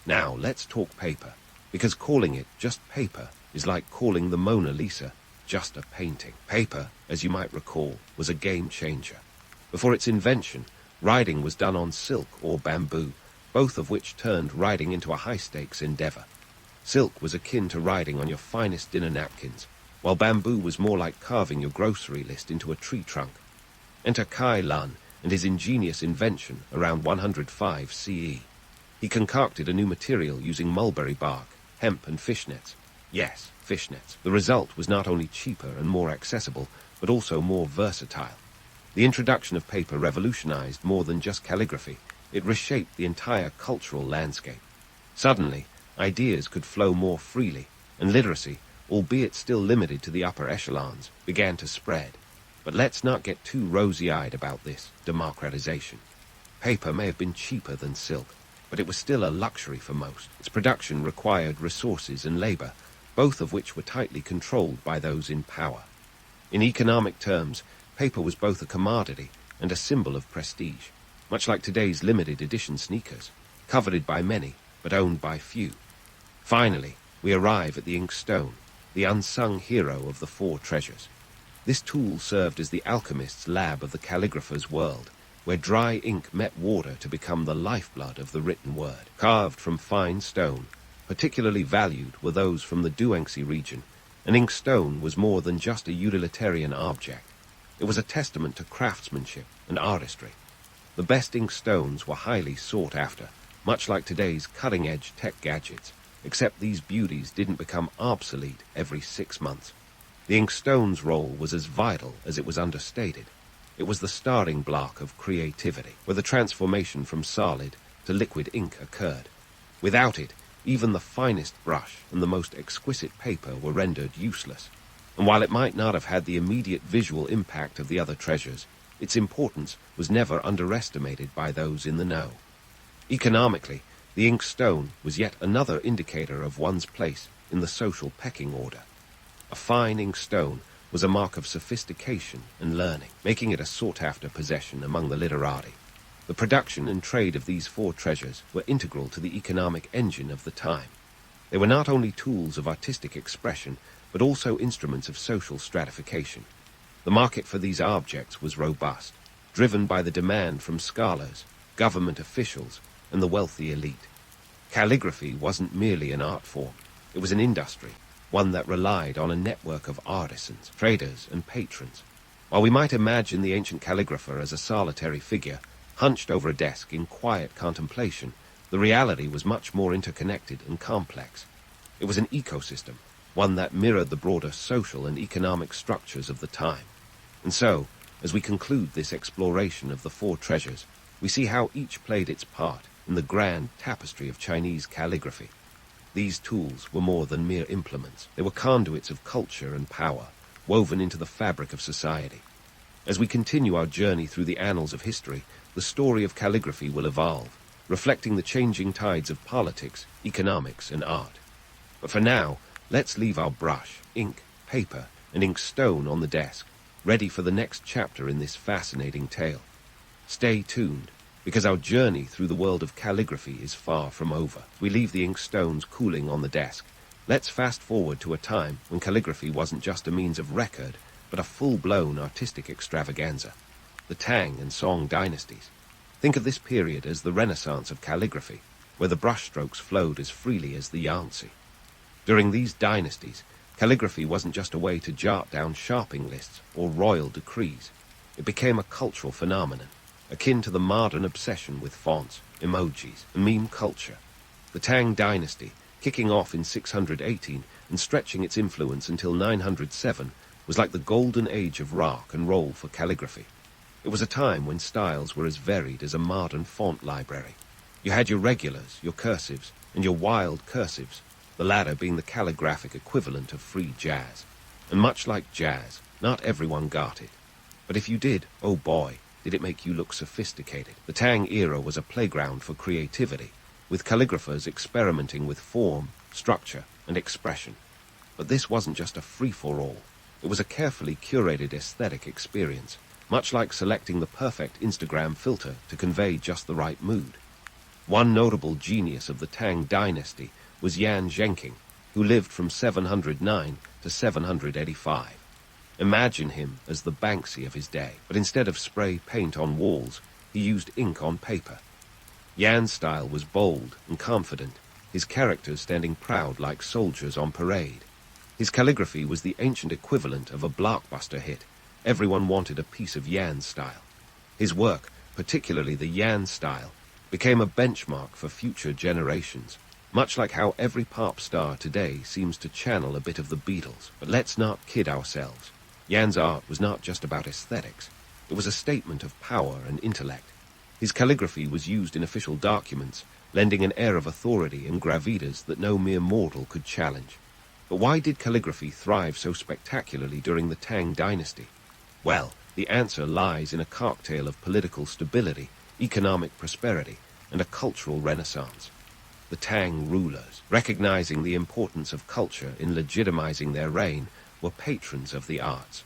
Speaker 1: Now, let's talk paper, because calling it just paper is like calling the Mona Lisa just a painting. Paper, as you might recall, was a game changer. Before its invention, writing was done on silk or bamboo, both of which turned writing into a high-stakes endeavor. Silk was akin to writing on your finest dinner napkins, while bamboo was more like carving your grocery list into a tree trunk. Enter Kai Lan and his ingenious invention around 105 CE. He concocted a new material using mulberry bark, hemp, and fishnets. Yes, fishnets. The result was not only cheaper and more accessible, but also more versatile. The introduction of paper revolutionized more than just calligraphy. It reshaped the entire cultural landscape. Suddenly, ideas could flow more freely, and literacy, albeit still limited to the upper echelons, began to spread. But let's not get too rosy-eyed about this democratization. Paper may have been cheaper than silk, but it was still a luxury for most. Its production required resources and labor, both of which were tightly controlled by those in power. In economic terms, paper was both a commodity and a symbol of prestige, much like today's limited edition sneakers, coveted by many, but owned by few. Finally, we arrive at the inkstone, the unsung hero of the 4 treasures. This tool served as the alchemist's lab of the calligrapher's world, where dry ink met water to become the lifeblood of the written word. Carved from fine stone, particularly valued were those from the Duanxi region. An inkstone was more than just a utilitarian object. It was a testament to craftsmanship and artistry. The best inkstones were highly sought after, much like today's cutting-edge tech gadgets, except these beauties didn't become obsolete every 6 months. The inkstone's role was as vital as it was understated. It was the starting block of creativity, where the transformation from solid to liquid ink occurred. Without it, even the finest brush and the most exquisite paper were rendered useless. And while it might not have had the immediate visual impact of the other treasures, its importance was never underestimated by those in the know. Economically, the inkstone was yet another indicator of one's place in the social pecking order. A fine inkstone was a mark of sophistication and learning, making it a sought-after possession among the literati. The production and trade of these four treasures were integral to the economic engine of the time. They were not only tools of artistic expression, but also instruments of social stratification. The market for these objects was robust, driven by the demand from scholars, government officials, and the wealthy elite. Calligraphy wasn't merely an art form, it was an industry, one that relied on a network of artisans, traders, and patrons. While we might imagine the ancient calligrapher as a solitary figure, hunched over a desk in quiet contemplation, the reality was much more interconnected and complex. It was an ecosystem, one that mirrored the broader social and economic structures of the time. And so, as we conclude this exploration of the four treasures, we see how each played its part in the grand tapestry of Chinese calligraphy. These tools were more than mere implements. They were conduits of culture and power, woven into the fabric of society. As we continue our journey through the annals of history, the story of calligraphy will evolve, reflecting the changing tides of politics, economics, and art. But for now, let's leave our brush, ink, paper, and inkstone on the desk, ready for the next chapter in this fascinating tale. Stay tuned, because our journey through the world of calligraphy is far from over. We leave the inkstones cooling on the desk. Let's fast forward to a time when calligraphy wasn't just a means of record, but a full-blown artistic extravaganza. The Tang and Song dynasties. Think of this period as the Renaissance of calligraphy, where the brushstrokes flowed as freely as the Yangtze. During these dynasties, calligraphy wasn't just a way to jot down sharping lists or royal decrees. It became a cultural phenomenon, akin to the modern obsession with fonts, emojis, and meme culture. The Tang dynasty, kicking off in 618 and stretching its influence until 907, was like the golden age of rock and roll for calligraphy. It was a time when styles were as varied as a modern font library. You had your regulars, your cursives, and your wild cursives, the latter being the calligraphic equivalent of free jazz. And much like jazz, not everyone got it. But if you did, oh boy, did it make you look sophisticated. The Tang era was a playground for creativity, with calligraphers experimenting with form, structure, and expression. But this wasn't just a free-for-all. It was a carefully curated aesthetic experience, much like selecting the perfect Instagram filter to convey just the right mood. One notable genius of the Tang dynasty was Yan Zhenqing, who lived from 709 to 785. Imagine him as the Banksy of his day, but instead of spray paint on walls, he used ink on paper. Yan's style was bold and confident, his characters standing proud like soldiers on parade. His calligraphy was the ancient equivalent of a blockbuster hit. Everyone wanted a piece of Yan's style. His work, particularly the Yan style, became a benchmark for future generations, much like how every pop star today seems to channel a bit of the Beatles. But let's not kid ourselves. Yan's art was not just about aesthetics. It was a statement of power and intellect. His calligraphy was used in official documents, lending an air of authority and gravitas that no mere mortal could challenge. But why did calligraphy thrive so spectacularly during the Tang dynasty? Well, the answer lies in a cocktail of political stability, economic prosperity, and a cultural renaissance. The Tang rulers, recognizing the importance of culture in legitimizing their reign, were patrons of the arts.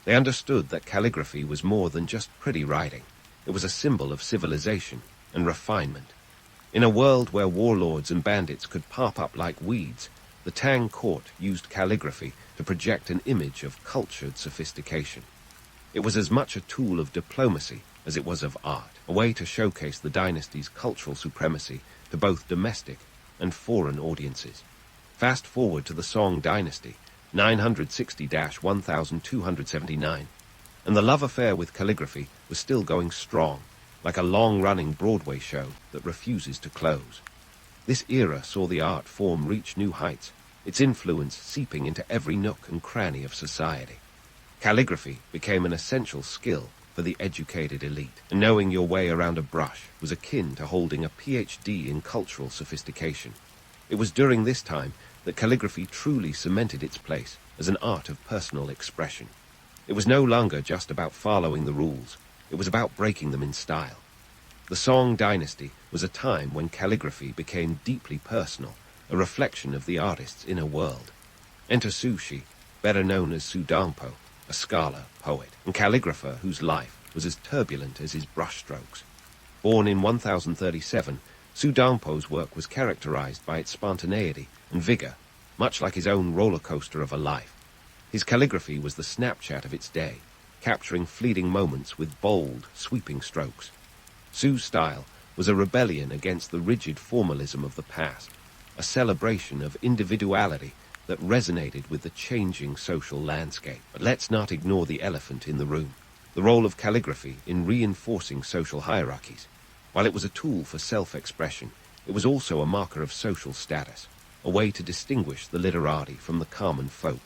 Speaker 1: They understood that calligraphy was more than just pretty writing. It was a symbol of civilization and refinement. In a world where warlords and bandits could pop up like weeds, the Tang court used calligraphy to project an image of cultured sophistication. It was as much a tool of diplomacy as it was of art, a way to showcase the dynasty's cultural supremacy to both domestic and foreign audiences. Fast forward to the Song dynasty, 960-1279, and the love affair with calligraphy was still going strong, like a long-running Broadway show that refuses to close. This era saw the art form reach new heights, its influence seeping into every nook and cranny of society. Calligraphy became an essential skill for the educated elite, and knowing your way around a brush was akin to holding a PhD in cultural sophistication. It was during this time that calligraphy truly cemented its place as an art of personal expression. It was no longer just about following the rules, it was about breaking them in style. The Song Dynasty was a time when calligraphy became deeply personal, a reflection of the artist's inner world. Enter Sushi, better known as Sudampo, a scholar, poet, and calligrapher whose life was as turbulent as his brushstrokes. Born in 1037, Sudampo's work was characterized by its spontaneity and vigor, much like his own roller coaster of a life. His calligraphy was the Snapchat of its day, capturing fleeting moments with bold, sweeping strokes. Su's style was a rebellion against the rigid formalism of the past, a celebration of individuality that resonated with the changing social landscape. But let's not ignore the elephant in the room, the role of calligraphy in reinforcing social hierarchies. While it was a tool for self-expression, it was also a marker of social status, a way to distinguish the literati from the common folk.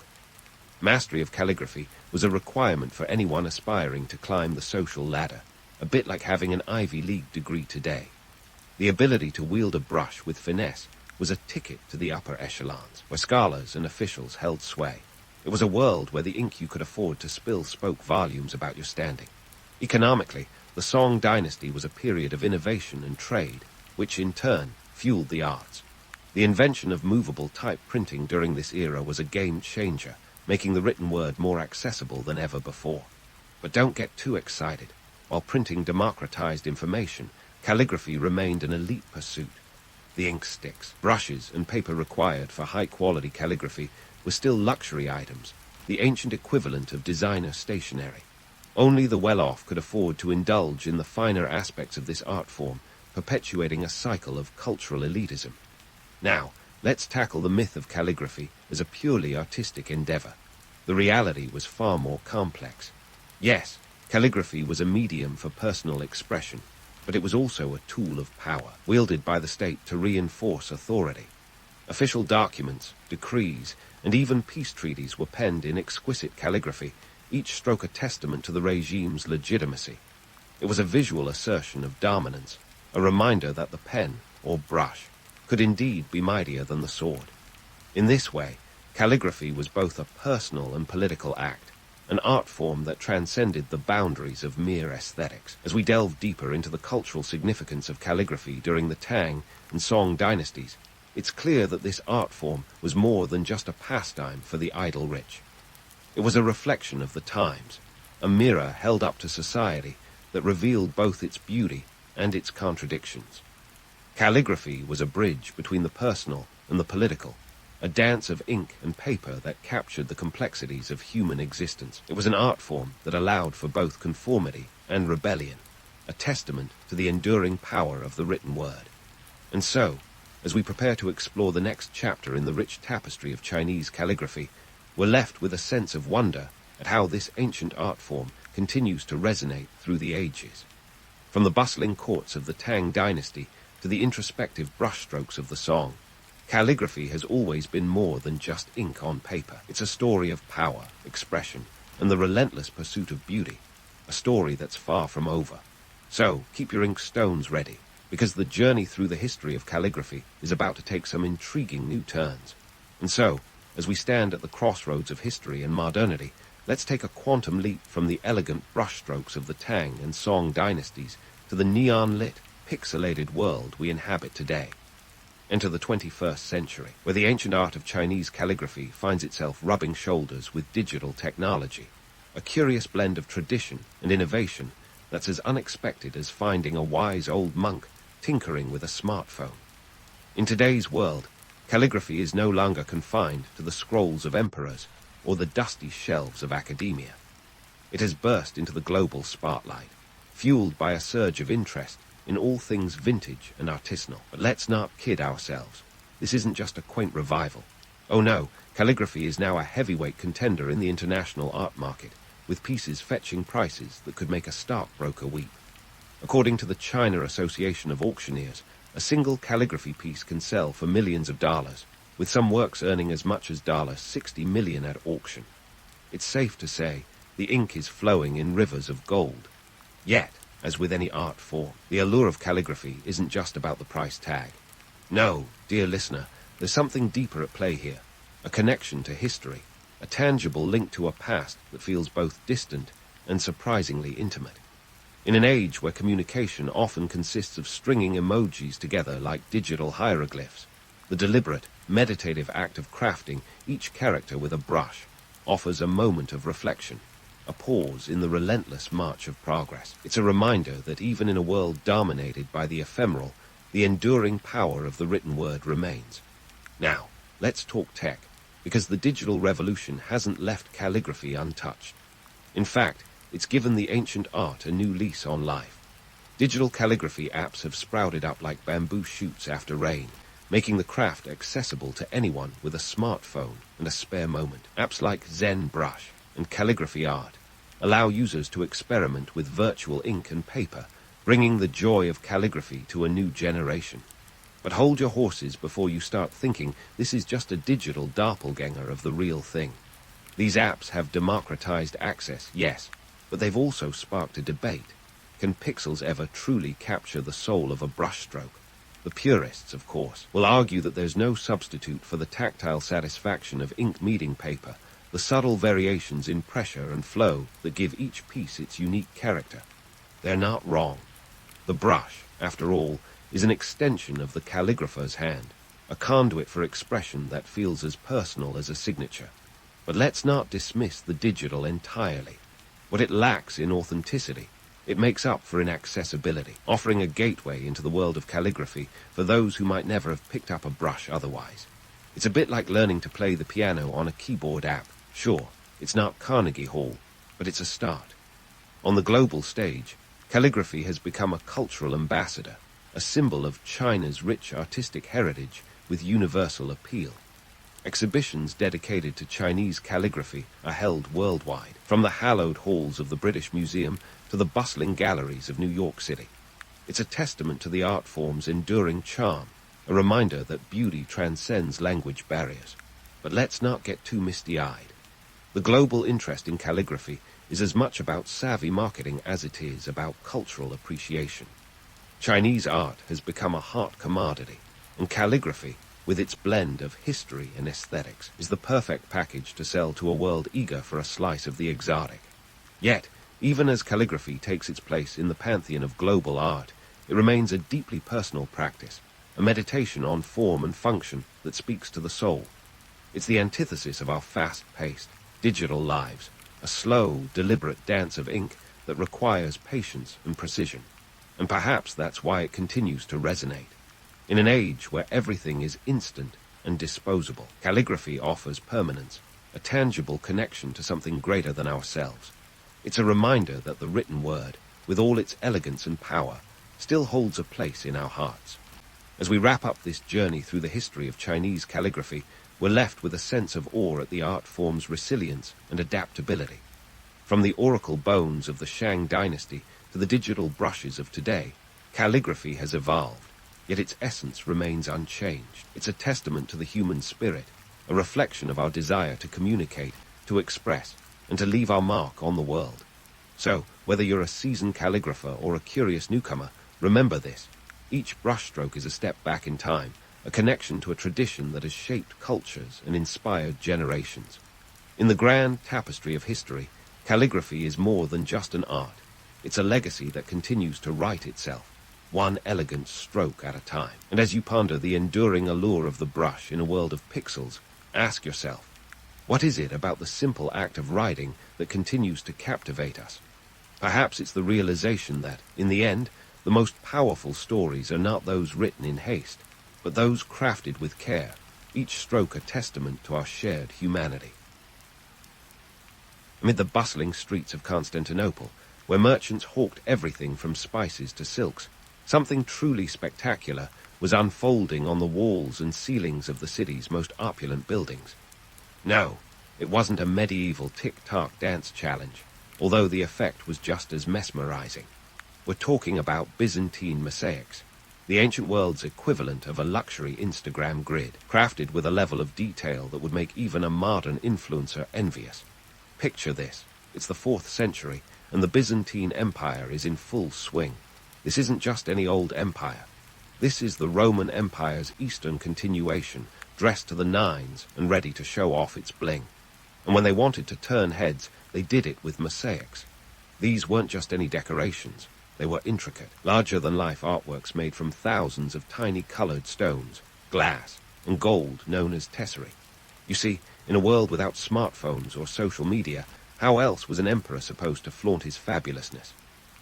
Speaker 1: Mastery of calligraphy was a requirement for anyone aspiring to climb the social ladder, a bit like having an Ivy League degree today. The ability to wield a brush with finesse was a ticket to the upper echelons, where scholars and officials held sway. It was a world where the ink you could afford to spill spoke volumes about your standing. Economically, the Song Dynasty was a period of innovation and trade, which in turn fueled the arts. The invention of movable type printing during this era was a game changer, making the written word more accessible than ever before. But don't get too excited. While printing democratized information, calligraphy remained an elite pursuit. The ink sticks, brushes, and paper required for high-quality calligraphy were still luxury items, the ancient equivalent of designer stationery. Only the well-off could afford to indulge in the finer aspects of this art form, perpetuating a cycle of cultural elitism. Now, let's tackle the myth of calligraphy as a purely artistic endeavor. The reality was far more complex. Yes, calligraphy was a medium for personal expression, but it was also a tool of power, wielded by the state to reinforce authority. Official documents, decrees, and even peace treaties were penned in exquisite calligraphy, each stroke a testament to the regime's legitimacy. It was a visual assertion of dominance, a reminder that the pen, or brush, could indeed be mightier than the sword. In this way, calligraphy was both a personal and political act, an art form that transcended the boundaries of mere aesthetics. As we delve deeper into the cultural significance of calligraphy during the Tang and Song dynasties, it's clear that this art form was more than just a pastime for the idle rich. It was a reflection of the times, a mirror held up to society that revealed both its beauty and its contradictions. Calligraphy was a bridge between the personal and the political, a dance of ink and paper that captured the complexities of human existence. It was an art form that allowed for both conformity and rebellion, a testament to the enduring power of the written word. And so, as we prepare to explore the next chapter in the rich tapestry of Chinese calligraphy, we're left with a sense of wonder at how this ancient art form continues to resonate through the ages. From the bustling courts of the Tang dynasty to the introspective brushstrokes of the Song, calligraphy has always been more than just ink on paper. It's a story of power, expression, and the relentless pursuit of beauty, a story that's far from over. So, keep your ink stones ready, because the journey through the history of calligraphy is about to take some intriguing new turns. And so, as we stand at the crossroads of history and modernity, let's take a quantum leap from the elegant brushstrokes of the Tang and Song dynasties to the neon-lit, pixelated world we inhabit today. Enter the 21st century, where the ancient art of Chinese calligraphy finds itself rubbing shoulders with digital technology, a curious blend of tradition and innovation that's as unexpected as finding a wise old monk tinkering with a smartphone. In today's world, calligraphy is no longer confined to the scrolls of emperors or the dusty shelves of academia. It has burst into the global spotlight, fueled by a surge of interest in all things vintage and artisanal. But let's not kid ourselves. This isn't just a quaint revival. Oh no, calligraphy is now a heavyweight contender in the international art market, with pieces fetching prices that could make a stockbroker weep. According to the China Association of Auctioneers, a single calligraphy piece can sell for millions of dollars. with some works earning as much as $60 million at auction. It's safe to say the ink is flowing in rivers of gold. Yet, as with any art form, the allure of calligraphy isn't just about the price tag. No, dear listener, there's something deeper at play here, a connection to history, a tangible link to a past that feels both distant and surprisingly intimate. In an age where communication often consists of stringing emojis together like digital hieroglyphs, the deliberate, meditative act of crafting each character with a brush offers a moment of reflection, a pause in the relentless march of progress. It's a reminder that even in a world dominated by the ephemeral, the enduring power of the written word remains. Now, let's talk tech, because the digital revolution hasn't left calligraphy untouched. In fact, it's given the ancient art a new lease on life. Digital calligraphy apps have sprouted up like bamboo shoots after rain, making the craft accessible to anyone with a smartphone and a spare moment. Apps like ZenBrush and Calligraphy Art allow users to experiment with virtual ink and paper, bringing the joy of calligraphy to a new generation. But hold your horses before you start thinking this is just a digital doppelganger of the real thing. These apps have democratized access, yes, but they've also sparked a debate. Can pixels ever truly capture the soul of a brushstroke? The purists, of course, will argue that there's no substitute for the tactile satisfaction of ink meeting paper, the subtle variations in pressure and flow that give each piece its unique character. They're not wrong. The brush, after all, is an extension of the calligrapher's hand, a conduit for expression that feels as personal as a signature. But let's not dismiss the digital entirely. What it lacks in authenticity, it makes up for inaccessibility, offering a gateway into the world of calligraphy for those who might never have picked up a brush otherwise. It's a bit like learning to play the piano on a keyboard app. Sure, it's not Carnegie Hall, but it's a start. On the global stage, calligraphy has become a cultural ambassador, a symbol of China's rich artistic heritage with universal appeal. Exhibitions dedicated to Chinese calligraphy are held worldwide, from the hallowed halls of the British Museum to the bustling galleries of New York City. It's a testament to the art form's enduring charm, a reminder that beauty transcends language barriers. But let's not get too misty-eyed. The global interest in calligraphy is as much about savvy marketing as it is about cultural appreciation. Chinese art has become a hot commodity, and calligraphy, with its blend of history and aesthetics, is the perfect package to sell to a world eager for a slice of the exotic. Yet, even as calligraphy takes its place in the pantheon of global art, it remains a deeply personal practice, a meditation on form and function that speaks to the soul. It's the antithesis of our fast-paced, digital lives, a slow, deliberate dance of ink that requires patience and precision. And perhaps that's why it continues to resonate. In an age where everything is instant and disposable, calligraphy offers permanence, a tangible connection to something greater than ourselves. It's a reminder that the written word, with all its elegance and power, still holds a place in our hearts. As we wrap up this journey through the history of Chinese calligraphy, we're left with a sense of awe at the art form's resilience and adaptability. From the oracle bones of the Shang Dynasty to the digital brushes of today, calligraphy has evolved, yet its essence remains unchanged. It's a testament to the human spirit, a reflection of our desire to communicate, to express, and to leave our mark on the world. So, whether you're a seasoned calligrapher or a curious newcomer, remember this. Each brushstroke is a step back in time, a connection to a tradition that has shaped cultures and inspired generations. In the grand tapestry of history, calligraphy is more than just an art. It's a legacy that continues to write itself, one elegant stroke at a time. And as you ponder the enduring allure of the brush in a world of pixels, ask yourself, what is it about the simple act of writing that continues to captivate us? Perhaps it's the realization that, in the end, the most powerful stories are not those written in haste, but those crafted with care, each stroke a testament to our shared humanity. Amid the bustling streets of Constantinople, where merchants hawked everything from spices to silks, something truly spectacular was unfolding on the walls and ceilings of the city's most opulent buildings. No, it wasn't a medieval tick-tock dance challenge, although the effect was just as mesmerizing. We're talking about Byzantine mosaics. the ancient world's equivalent of a luxury Instagram grid, crafted with a level of detail that would make even a modern influencer envious. Picture this. It's the 4th century, and the Byzantine Empire is in full swing. This isn't just any old empire. This is the Roman Empire's eastern continuation, dressed to the nines and ready to show off its bling. And when they wanted to turn heads, they did it with mosaics. These weren't just any decorations. They were intricate, larger-than-life artworks made from thousands of tiny colored stones, glass, and gold known as tesserae. You see, in a world without smartphones or social media, how else was an emperor supposed to flaunt his fabulousness?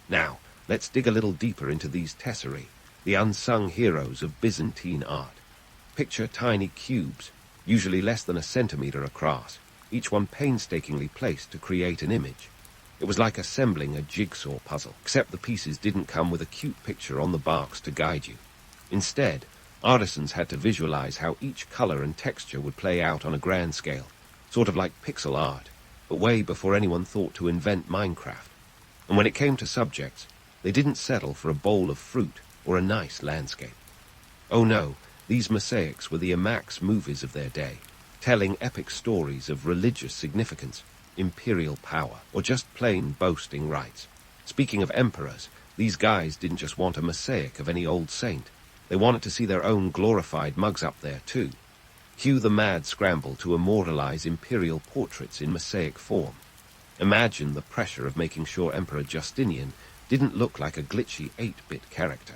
Speaker 1: Now, let's dig a little deeper into these tesserae, the unsung heroes of Byzantine art. Picture tiny cubes, usually less than a centimeter across, each one painstakingly placed to create an image. It was like assembling a jigsaw puzzle, except the pieces didn't come with a cute picture on the barks to guide you. Instead, artisans had to visualize how each color and texture would play out on a grand scale, sort of like pixel art, but way before anyone thought to invent Minecraft. And when it came to subjects, they didn't settle for a bowl of fruit or a nice landscape. Oh no, these mosaics were the IMAX movies of their day, telling epic stories of religious significance, imperial power, or just plain boasting rights. Speaking of emperors, these guys didn't just want a mosaic of any old saint. They wanted to see their own glorified mugs up there too. Cue the mad scramble to immortalize imperial portraits in mosaic form. Imagine the pressure of making sure Emperor Justinian didn't look like a glitchy 8-bit character.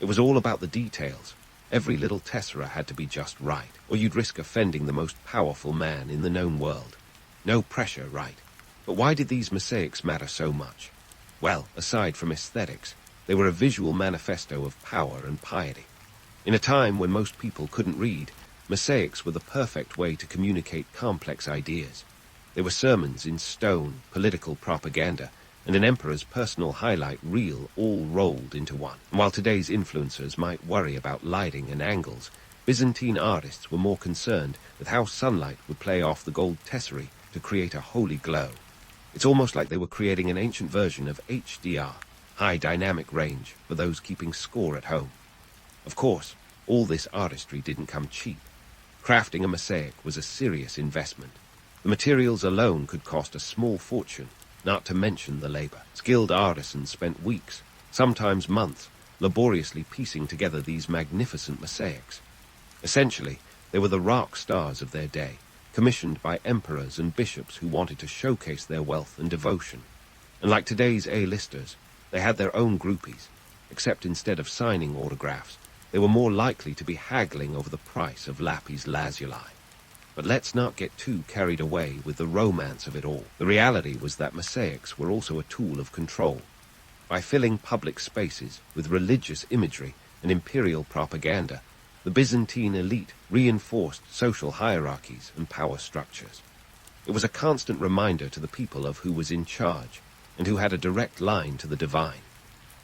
Speaker 1: It was all about the details. Every little tessera had to be just right, or you'd risk offending the most powerful man in the known world. No pressure, right? But why did these mosaics matter so much? Well, aside from aesthetics, they were a visual manifesto of power and piety. In a time when most people couldn't read, mosaics were the perfect way to communicate complex ideas. They were sermons in stone, political propaganda, and an emperor's personal highlight reel all rolled into one. And while today's influencers might worry about lighting and angles, Byzantine artists were more concerned with how sunlight would play off the gold tesserae to create a holy glow. It's almost like they were creating an ancient version of HDR, high dynamic range, for those keeping score at home. Of course, all this artistry didn't come cheap. Crafting a mosaic was a serious investment. The materials alone could cost a small fortune, not to mention the labor. Skilled artisans spent weeks, sometimes months, laboriously piecing together these magnificent mosaics. Essentially, they were the rock stars of their day, commissioned by emperors and bishops who wanted to showcase their wealth and devotion. And like today's A-listers, they had their own groupies, except instead of signing autographs, they were more likely to be haggling over the price of lapis lazuli. But let's not get too carried away with the romance of it all. The reality was that mosaics were also a tool of control. By filling public spaces with religious imagery and imperial propaganda, the Byzantine elite reinforced social hierarchies and power structures. It was a constant reminder to the people of who was in charge and who had a direct line to the divine.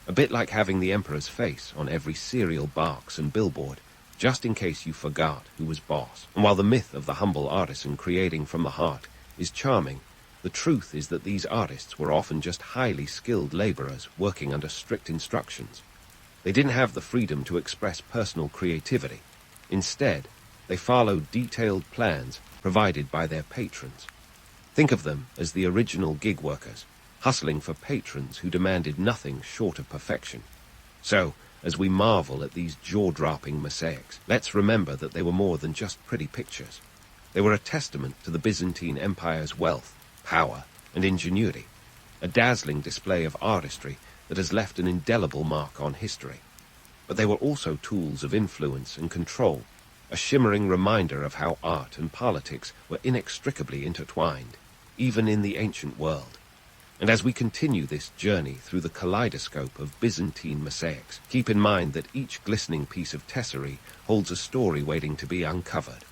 Speaker 1: A bit like having the emperor's face on every cereal box and billboard, just in case you forgot who was boss. And while the myth of the humble artisan creating from the heart is charming, the truth is that these artists were often just highly skilled laborers working under strict instructions. They didn't have the freedom to express personal creativity. Instead, they followed detailed plans provided by their patrons. Think of them as the original gig workers, hustling for patrons who demanded nothing short of perfection. So, as we marvel at these jaw-dropping mosaics, let's remember that they were more than just pretty pictures. They were a testament to the Byzantine Empire's wealth, power, and ingenuity, a dazzling display of artistry that has left an indelible mark on history. But they were also tools of influence and control, a shimmering reminder of how art and politics were inextricably intertwined, even in the ancient world. And as we continue this journey through the kaleidoscope of Byzantine mosaics, keep in mind that each glistening piece of tesserae holds a story waiting to be uncovered.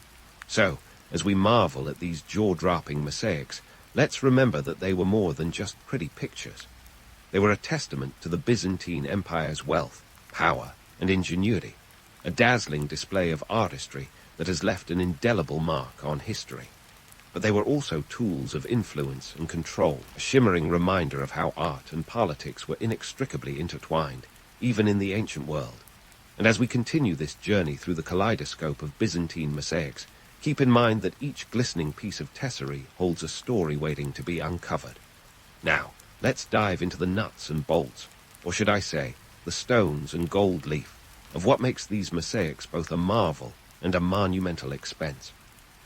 Speaker 1: So, as we marvel at these jaw-dropping mosaics, let's remember that they were more than just pretty pictures. They were a testament to the Byzantine Empire's wealth, power, and ingenuity, a dazzling display of artistry that has left an indelible mark on history. But they were also tools of influence and control, a shimmering reminder of how art and politics were inextricably intertwined, even in the ancient world. And as we continue this journey through the kaleidoscope of Byzantine mosaics, keep in mind that each glistening piece of tesserae holds a story waiting to be uncovered. Now, let's dive into the nuts and bolts, or should I say, the stones and gold leaf, of what makes these mosaics both a marvel and a monumental expense.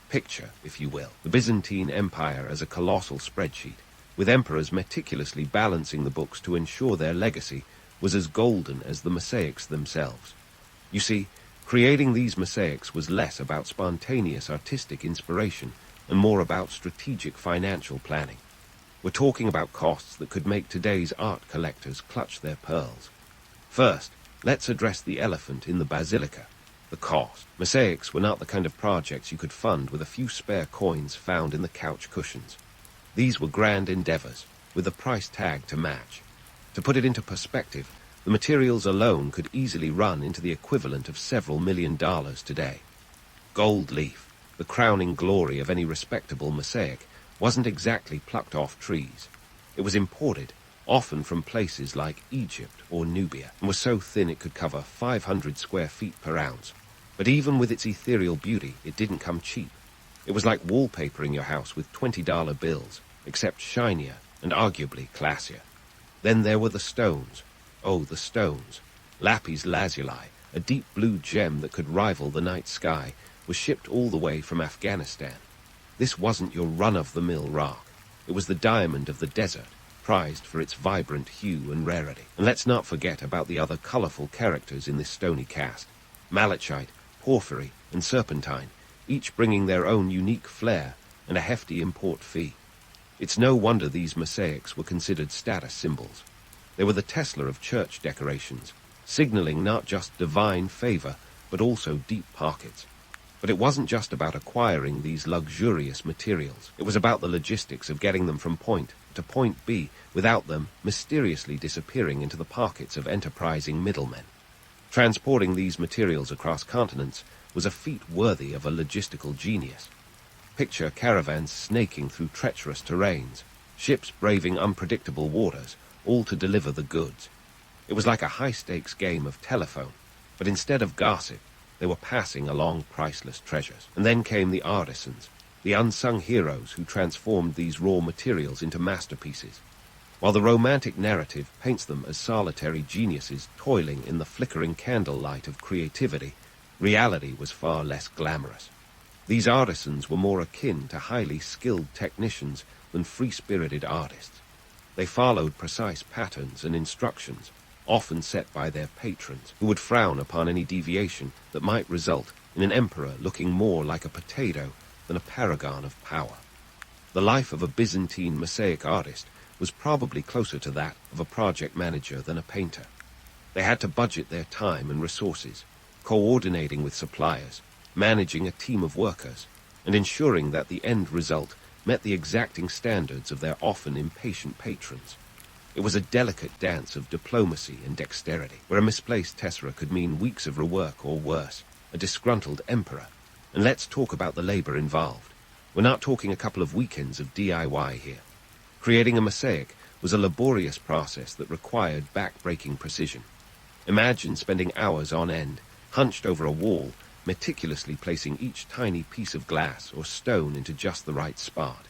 Speaker 1: Picture, if you will, the Byzantine Empire as a colossal spreadsheet, with emperors meticulously balancing the books to ensure their legacy was as golden as the mosaics themselves. You see, creating these mosaics was less about spontaneous artistic inspiration and more about strategic financial planning. We're talking about costs that could make today's art collectors clutch their pearls. First, let's address the elephant in the basilica, the cost. Mosaics were not the kind of projects you could fund with a few spare coins found in the couch cushions. These were grand endeavors, with a price tag to match. To put it into perspective, the materials alone could easily run into the equivalent of several $1 million today. Gold leaf, the crowning glory of any respectable mosaic, wasn't exactly plucked off trees. It was imported, often from places like Egypt or Nubia, and was so thin it could cover 500 square feet per ounce. But even with its ethereal beauty, it didn't come cheap. It was like wallpapering your house with $20 bills, except shinier and arguably classier. Then there were the stones. Oh, the stones. Lapis lazuli, a deep blue gem that could rival the night sky, was shipped all the way from Afghanistan. This wasn't your run-of-the-mill rock. It was the diamond of the desert, prized for its vibrant hue and rarity. And let's not forget about the other colorful characters in this stony cast. Malachite, porphyry, and serpentine, each bringing their own unique flair and a hefty import fee. It's no wonder these mosaics were considered status symbols. They were the Tesla of church decorations, signaling not just divine favor, but also deep pockets. But it wasn't just about acquiring these luxurious materials. It was about the logistics of getting them from point to point B without them mysteriously disappearing into the pockets of enterprising middlemen. Transporting these materials across continents was a feat worthy of a logistical genius. Picture caravans snaking through treacherous terrains, ships braving unpredictable waters, all to deliver the goods. It was like a high-stakes game of telephone, but instead of gossip, they were passing along priceless treasures. And then came the artisans, the unsung heroes who transformed these raw materials into masterpieces. While the romantic narrative paints them as solitary geniuses toiling in the flickering candlelight of creativity, reality was far less glamorous. These artisans were more akin to highly skilled technicians than free-spirited artists. They followed precise patterns and instructions, often set by their patrons, who would frown upon any deviation that might result in an emperor looking more like a potato than a paragon of power. The life of a Byzantine mosaic artist was probably closer to that of a project manager than a painter. They had to budget their time and resources, coordinating with suppliers, managing a team of workers, and ensuring that the end result met the exacting standards of their often impatient patrons. It was a delicate dance of diplomacy and dexterity, where a misplaced tessera could mean weeks of rework or worse, a disgruntled emperor. And let's talk about the labor involved. We're not talking a couple of weekends of DIY here. Creating a mosaic was a laborious process that required back-breaking precision. Imagine spending hours on end, hunched over a wall, meticulously placing each tiny piece of glass or stone into just the right spot.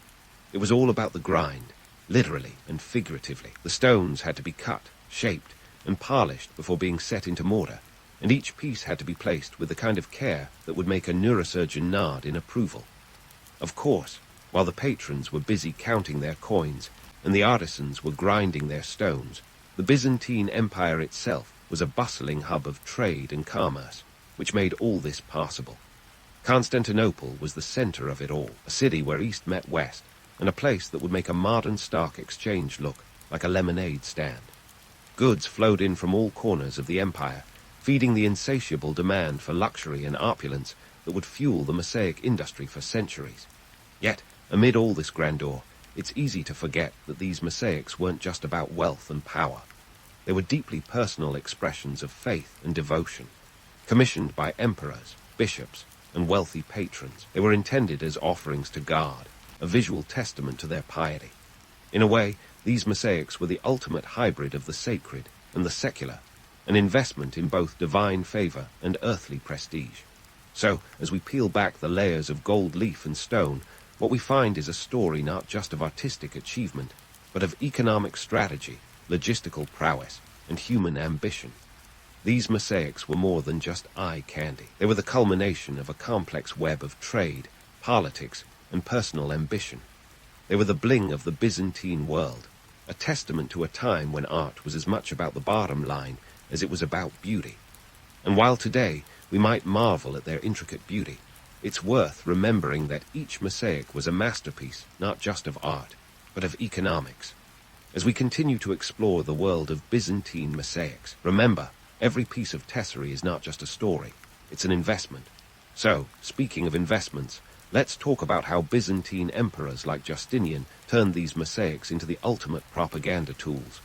Speaker 1: It was all about the grind, literally and figuratively. The stones had to be cut, shaped, and polished before being set into mortar, and each piece had to be placed with the kind of care that would make a neurosurgeon nod in approval. Of course, while the patrons were busy counting their coins and the artisans were grinding their stones, the Byzantine Empire itself was a bustling hub of trade and commerce, which made all this possible. Constantinople was the center of it all, a city where East met West, and a place that would make a modern stock exchange look like a lemonade stand. Goods flowed in from all corners of the empire, feeding the insatiable demand for luxury and opulence that would fuel the mosaic industry for centuries. Yet, amid all this grandeur, it's easy to forget that these mosaics weren't just about wealth and power. They were deeply personal expressions of faith and devotion. Commissioned by emperors, bishops, and wealthy patrons, they were intended as offerings to God, a visual testament to their piety. In a way, these mosaics were the ultimate hybrid of the sacred and the secular, an investment in both divine favor and earthly prestige. So, as we peel back the layers of gold leaf and stone, what we find is a story not just of artistic achievement, but of economic strategy, logistical prowess, and human ambition. These mosaics were more than just eye candy. They were the culmination of a complex web of trade, politics, and personal ambition. They were the bling of the Byzantine world, a testament to a time when art was as much about the bottom line as it was about beauty. And while today we might marvel at their intricate beauty, it's worth remembering that each mosaic was a masterpiece not just of art, but of economics. As we continue to explore the world of Byzantine mosaics, remember, every piece of tesserae is not just a story, it's an investment. So, speaking of investments, let's talk about how Byzantine emperors like Justinian turned these mosaics into the ultimate propaganda tools.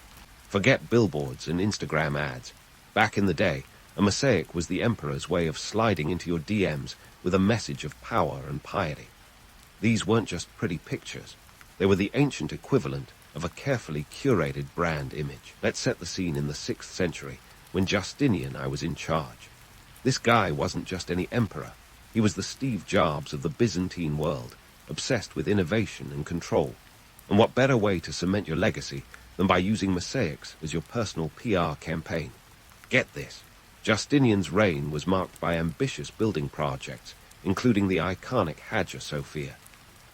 Speaker 1: Forget billboards and Instagram ads. Back in the day, a mosaic was the emperor's way of sliding into your DMs with a message of power and piety. These weren't just pretty pictures. They were the ancient equivalent of a carefully curated brand image. Let's set the scene in the 6th century, when Justinian was in charge. This guy wasn't just any emperor. He was the Steve Jobs of the Byzantine world, obsessed with innovation and control. And what better way to cement your legacy than by using mosaics as your personal PR campaign? Get this. Justinian's reign was marked by ambitious building projects, including the iconic Hagia Sophia.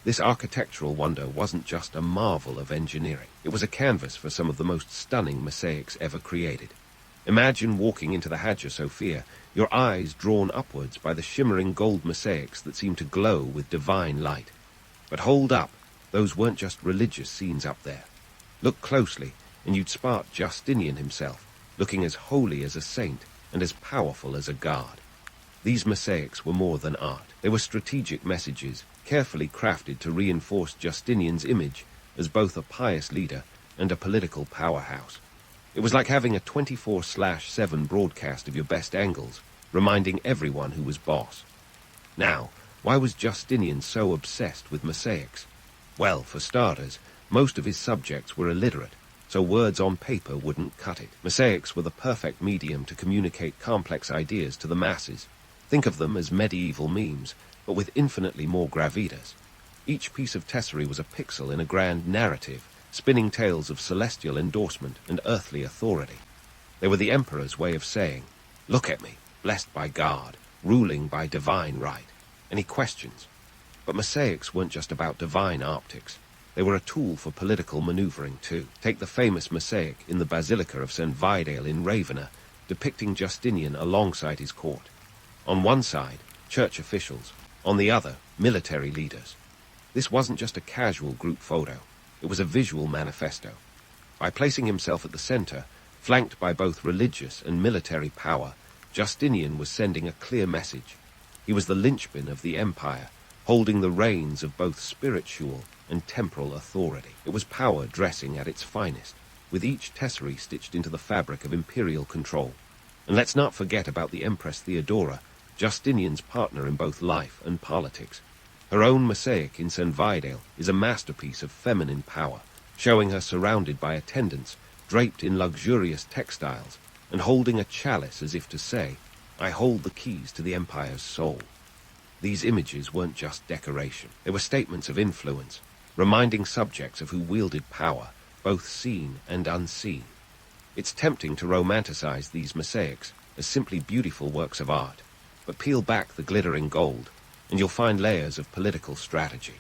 Speaker 1: This architectural wonder wasn't just a marvel of engineering. It was a canvas for some of the most stunning mosaics ever created. Imagine walking into the Hagia Sophia, your eyes drawn upwards by the shimmering gold mosaics that seemed to glow with divine light. But hold up, those weren't just religious scenes up there. Look closely, and you'd spot Justinian himself, looking as holy as a saint and as powerful as a god. These mosaics were more than art. They were strategic messages, carefully crafted to reinforce Justinian's image as both a pious leader and a political powerhouse. It was like having a 24/7 broadcast of your best angles, reminding everyone who was boss. Now, why was Justinian so obsessed with mosaics? Well, for starters, most of his subjects were illiterate, so words on paper wouldn't cut it. Mosaics were the perfect medium to communicate complex ideas to the masses. Think of them as medieval memes, but with infinitely more gravitas. Each piece of tesserae was a pixel in a grand narrative, spinning tales of celestial endorsement and earthly authority. They were the emperor's way of saying, "Look at me, blessed by God, ruling by divine right." Any questions? But mosaics weren't just about divine optics. They were a tool for political maneuvering too. Take the famous mosaic in the Basilica of St. Vidale in Ravenna, depicting Justinian alongside his court. On one side, church officials. On the other, military leaders. This wasn't just a casual group photo. It was a visual manifesto. By placing himself at the center, flanked by both religious and military power, Justinian was sending a clear message. He was the linchpin of the empire, holding the reins of both spiritual and temporal authority. It was power dressing at its finest, with each tesserae stitched into the fabric of imperial control. And let's not forget about the Empress Theodora, Justinian's partner in both life and politics. Her own mosaic in St. Vidale is a masterpiece of feminine power, showing her surrounded by attendants, draped in luxurious textiles, and holding a chalice as if to say, "I hold the keys to the empire's soul." These images weren't just decoration. They were statements of influence, reminding subjects of who wielded power, both seen and unseen. It's tempting to romanticize these mosaics as simply beautiful works of art, but peel back the glittering gold, and you'll find layers of political strategy.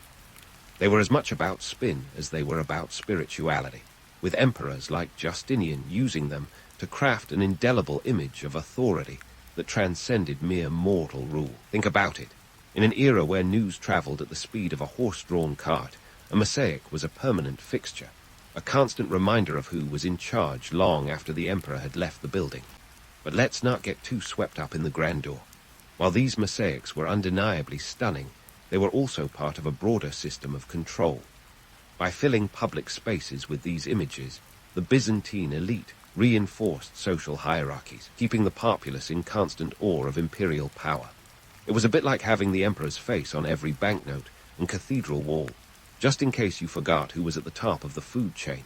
Speaker 1: They were as much about spin as they were about spirituality, with emperors like Justinian using them to craft an indelible image of authority that transcended mere mortal rule. Think about it. In an era where news traveled at the speed of a horse-drawn cart, a mosaic was a permanent fixture, a constant reminder of who was in charge long after the emperor had left the building. But let's not get too swept up in the grandeur. While these mosaics were undeniably stunning, they were also part of a broader system of control. By filling public spaces with these images, the Byzantine elite reinforced social hierarchies, keeping the populace in constant awe of imperial power. It was a bit like having the emperor's face on every banknote and cathedral wall, just in case you forgot who was at the top of the food chain.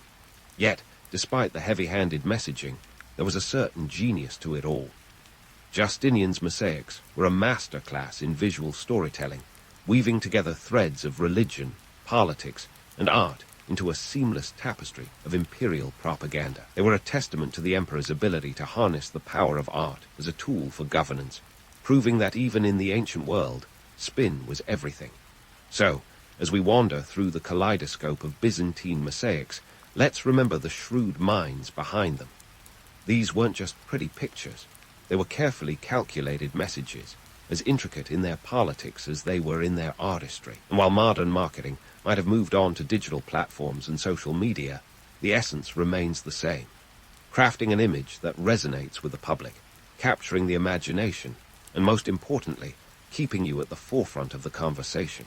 Speaker 1: Yet, despite the heavy-handed messaging, there was a certain genius to it all. Justinian's Mosaics were a masterclass in visual storytelling, weaving together threads of religion, politics, and art into a seamless tapestry of imperial propaganda. They were a testament to the emperor's ability to harness the power of art as a tool for governance, proving that even in the ancient world, spin was everything. So, as we wander through the kaleidoscope of Byzantine Mosaics, let's remember the shrewd minds behind them. These weren't just pretty pictures. They were carefully calculated messages, as intricate in their politics as they were in their artistry. And while modern marketing might have moved on to digital platforms and social media, the essence remains the same. Crafting an image that resonates with the public, capturing the imagination, and most importantly, keeping you at the forefront of the conversation.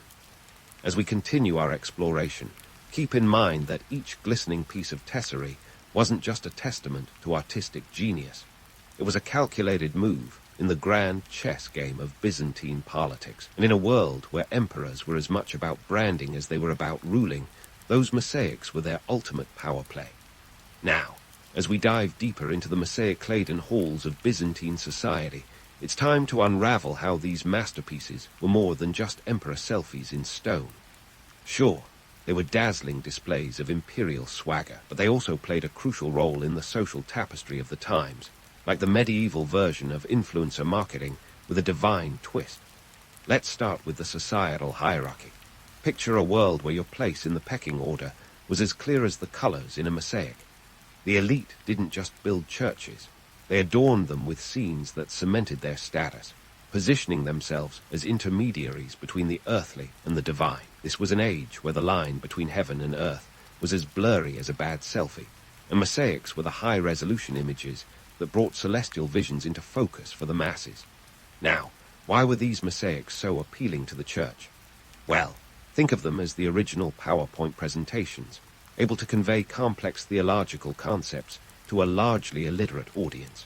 Speaker 1: As we continue our exploration, keep in mind that each glistening piece of tesserae wasn't just a testament to artistic genius. It was a calculated move in the grand chess game of Byzantine politics. And in a world where emperors were as much about branding as they were about ruling, those mosaics were their ultimate power play. Now, as we dive deeper into the mosaic-laden halls of Byzantine society, it's time to unravel how these masterpieces were more than just emperor selfies in stone. Sure, they were dazzling displays of imperial swagger, but they also played a crucial role in the social tapestry of the times, like the medieval version of influencer marketing with a divine twist. Let's start with the societal hierarchy. Picture a world where your place in the pecking order was as clear as the colors in a mosaic. The elite didn't just build churches. They adorned them with scenes that cemented their status, positioning themselves as intermediaries between the earthly and the divine. This was an age where the line between heaven and earth was as blurry as a bad selfie, and mosaics were the high-resolution images that brought celestial visions into focus for the masses. Now, why were these mosaics so appealing to the church? Well, think of them as the original PowerPoint presentations, able to convey complex theological concepts to a largely illiterate audience.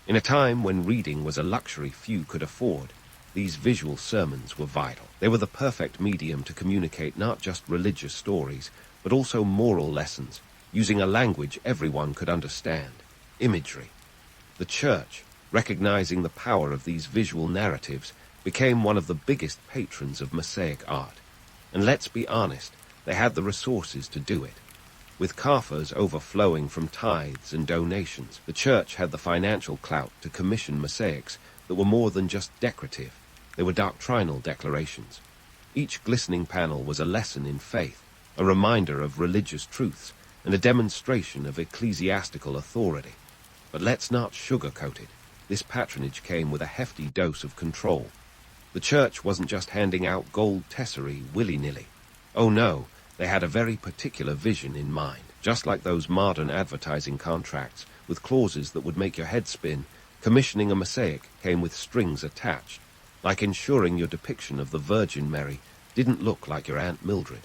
Speaker 1: In a time when reading was a luxury few could afford, these visual sermons were vital. They were the perfect medium to communicate not just religious stories, but also moral lessons, using a language everyone could understand, imagery. The church, recognizing the power of these visual narratives, became one of the biggest patrons of mosaic art. And let's be honest, they had the resources to do it. With coffers overflowing from tithes and donations, the church had the financial clout to commission mosaics that were more than just decorative. They were doctrinal declarations. Each glistening panel was a lesson in faith, a reminder of religious truths, and a demonstration of ecclesiastical authority. But let's not sugarcoat it. This patronage came with a hefty dose of control. The church wasn't just handing out gold tesserae willy-nilly. Oh no, they had a very particular vision in mind. Just like those modern advertising contracts with clauses that would make your head spin, commissioning a mosaic came with strings attached, like ensuring your depiction of the Virgin Mary didn't look like your Aunt Mildred.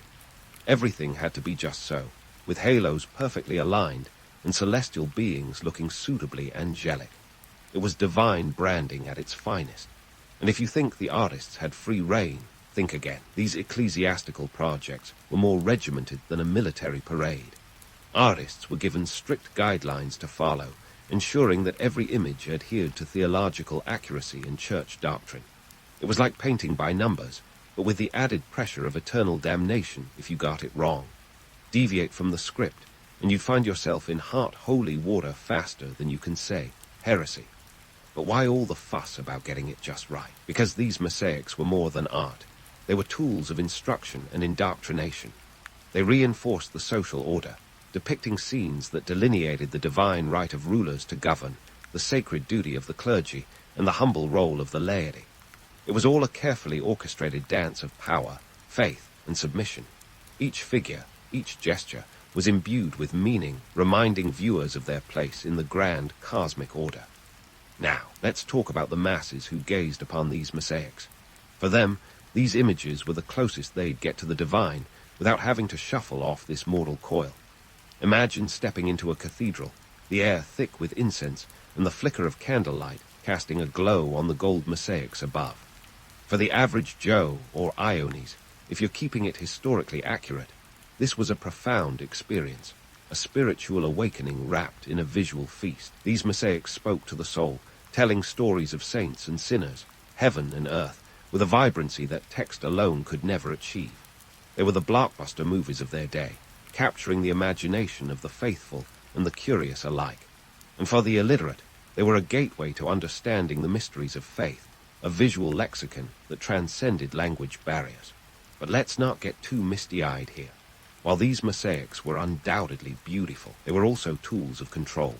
Speaker 1: Everything had to be just so, with halos perfectly aligned and celestial beings looking suitably angelic. It was divine branding at its finest. And if you think the artists had free rein, think again. These ecclesiastical projects were more regimented than a military parade. Artists were given strict guidelines to follow, ensuring that every image adhered to theological accuracy and church doctrine. It was like painting by numbers, but with the added pressure of eternal damnation if you got it wrong. Deviate from the script, and you'd find yourself in heart-holy water faster than you can say heresy. But why all the fuss about getting it just right? Because these mosaics were more than art. They were tools of instruction and indoctrination. They reinforced the social order, depicting scenes that delineated the divine right of rulers to govern, the sacred duty of the clergy, and the humble role of the laity. It was all a carefully orchestrated dance of power, faith, and submission. Each figure, each gesture, was imbued with meaning, reminding viewers of their place in the grand cosmic order. Now, let's talk about the masses who gazed upon these mosaics. For them, these images were the closest they'd get to the divine without having to shuffle off this mortal coil. Imagine stepping into a cathedral, the air thick with incense, and the flicker of candlelight casting a glow on the gold mosaics above. For the average Joe or Iones, if you're keeping it historically accurate, this was a profound experience. a spiritual awakening wrapped in a visual feast. These mosaics spoke to the soul, telling stories of saints and sinners, heaven and earth, with a vibrancy that text alone could never achieve. They were the blockbuster movies of their day, capturing the imagination of the faithful and the curious alike. And for the illiterate, they were a gateway to understanding the mysteries of faith, a visual lexicon that transcended language barriers. But let's not get too misty-eyed here. While these mosaics were undoubtedly beautiful, they were also tools of control.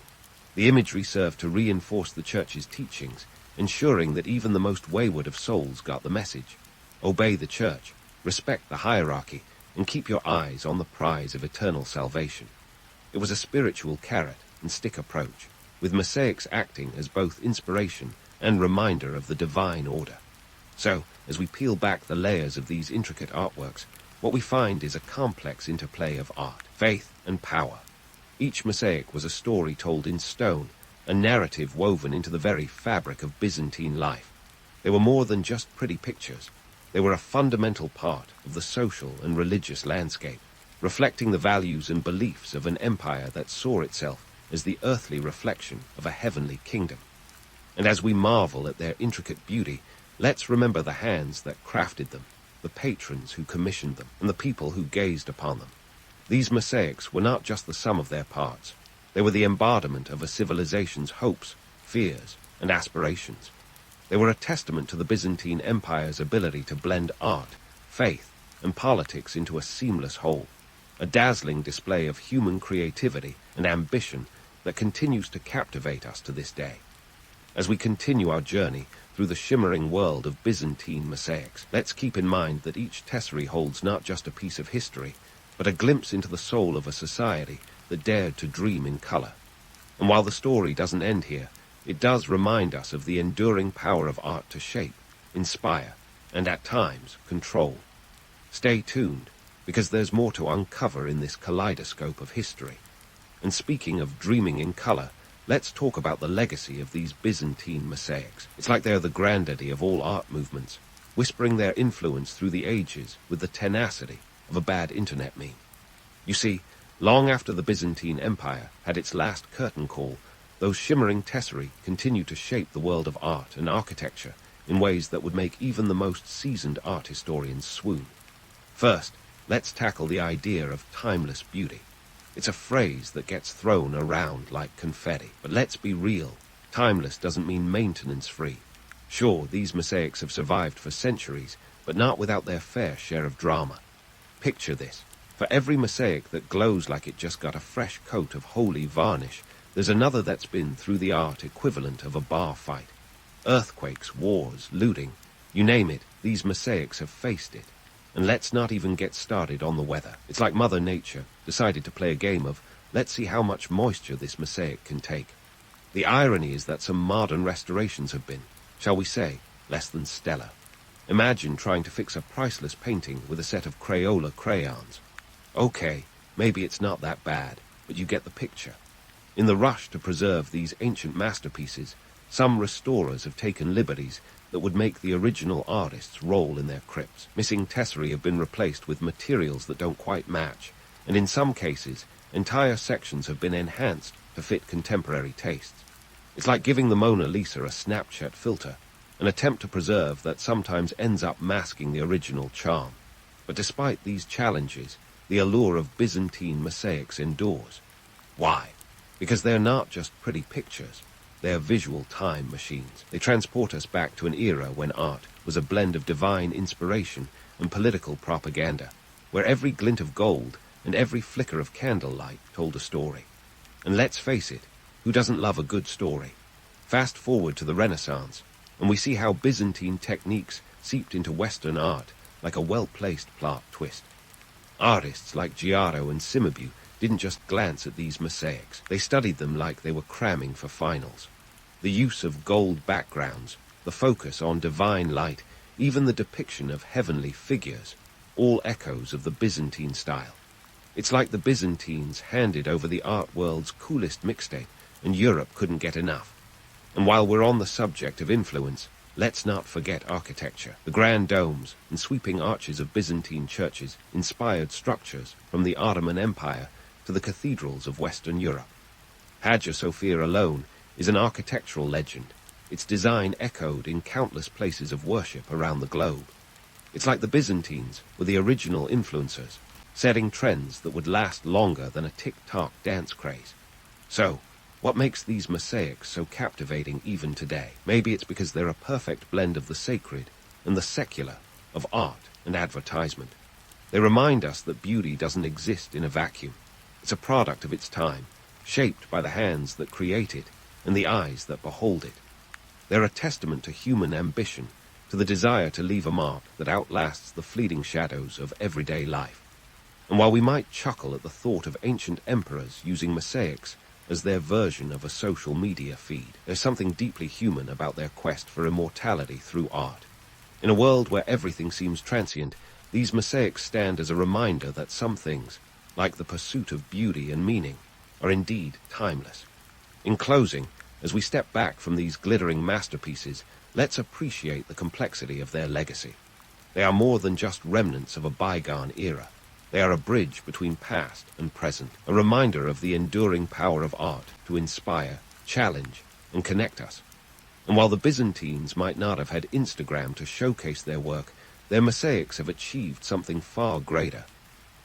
Speaker 1: The imagery served to reinforce the church's teachings, ensuring that even the most wayward of souls got the message. Obey the church, respect the hierarchy, and keep your eyes on the prize of eternal salvation. It was a spiritual carrot-and-stick approach, with mosaics acting as both inspiration and reminder of the divine order. So, as we peel back the layers of these intricate artworks, what we find is a complex interplay of art, faith, and power. Each mosaic was a story told in stone, a narrative woven into the very fabric of Byzantine life. They were more than just pretty pictures. They were a fundamental part of the social and religious landscape, reflecting the values and beliefs of an empire that saw itself as the earthly reflection of a heavenly kingdom. And as we marvel at their intricate beauty, let's remember the hands that crafted them, the patrons who commissioned them, and the people who gazed upon them. These mosaics were not just the sum of their parts. They were the embodiment of a civilization's hopes, fears, and aspirations. They were a testament to the Byzantine Empire's ability to blend art, faith, and politics into a seamless whole, a dazzling display of human creativity and ambition that continues to captivate us to this day. As we continue our journey through the shimmering world of Byzantine mosaics, let's keep in mind that each tesserae holds not just a piece of history, but a glimpse into the soul of a society that dared to dream in color. And while the story doesn't end here, it does remind us of the enduring power of art to shape, inspire, and at times control. Stay tuned, because there's more to uncover in this kaleidoscope of history. And speaking of dreaming in color, let's talk about the legacy of these Byzantine mosaics. It's like they're the granddaddy of all art movements, whispering their influence through the ages with the tenacity of a bad internet meme. You see, long after the Byzantine Empire had its last curtain call, those shimmering tesserae continued to shape the world of art and architecture in ways that would make even the most seasoned art historians swoon. First, let's tackle the idea of timeless beauty. It's a phrase that gets thrown around like confetti. But let's be real. Timeless doesn't mean maintenance-free. Sure, these mosaics have survived for centuries, but not without their fair share of drama. Picture this. For every mosaic that glows like it just got a fresh coat of holy varnish, there's another that's been through the art equivalent of a bar fight. Earthquakes, wars, looting, you name it, these mosaics have faced it. And let's not even get started on the weather. It's like Mother Nature decided to play a game of, let's see how much moisture this mosaic can take. The irony is that some modern restorations have been, shall we say, less than stellar. Imagine trying to fix a priceless painting with a set of Crayola crayons. Okay, maybe it's not that bad, but you get the picture. In the rush to preserve these ancient masterpieces, some restorers have taken liberties that would make the original artists roll in their crypts. Missing tesserae have been replaced with materials that don't quite match, and in some cases, entire sections have been enhanced to fit contemporary tastes. It's like giving the Mona Lisa a Snapchat filter, an attempt to preserve that sometimes ends up masking the original charm. But despite these challenges, the allure of Byzantine mosaics endures. Why? Because they're not just pretty pictures. They're visual time machines. They transport us back to an era when art was a blend of divine inspiration and political propaganda, where every glint of gold and every flicker of candlelight told a story. And let's face it, who doesn't love a good story? Fast forward to the Renaissance, and we see how Byzantine techniques seeped into Western art like a well-placed plot twist. Artists like Giotto and Cimabue didn't just glance at these mosaics. They studied them like they were cramming for finals. The use of gold backgrounds, the focus on divine light, even the depiction of heavenly figures, all echoes of the Byzantine style. It's like the Byzantines handed over the art world's coolest mixtape, and Europe couldn't get enough. And while we're on the subject of influence, let's not forget architecture. The grand domes and sweeping arches of Byzantine churches inspired structures from the Ottoman Empire to the cathedrals of Western Europe. Hagia Sophia alone is an architectural legend, its design echoed in countless places of worship around the globe. It's like the Byzantines were the original influencers, setting trends that would last longer than a TikTok dance craze. So, what makes these mosaics so captivating even today? Maybe it's because they're a perfect blend of the sacred and the secular, of art and advertisement. They remind us that beauty doesn't exist in a vacuum. It's a product of its time, shaped by the hands that create it and the eyes that behold it. They're a testament to human ambition, to the desire to leave a mark that outlasts the fleeting shadows of everyday life. And while we might chuckle at the thought of ancient emperors using mosaics as their version of a social media feed, there's something deeply human about their quest for immortality through art. In a world where everything seems transient, these mosaics stand as a reminder that some things, like the pursuit of beauty and meaning, are indeed timeless. In closing, as we step back from these glittering masterpieces, let's appreciate the complexity of their legacy. They are more than just remnants of a bygone era. They are a bridge between past and present, a reminder of the enduring power of art to inspire, challenge, and connect us. And while the Byzantines might not have had Instagram to showcase their work, their mosaics have achieved something far greater.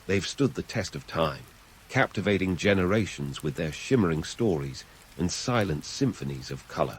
Speaker 1: They've stood the test of time, captivating generations with their shimmering stories and silent symphonies of color.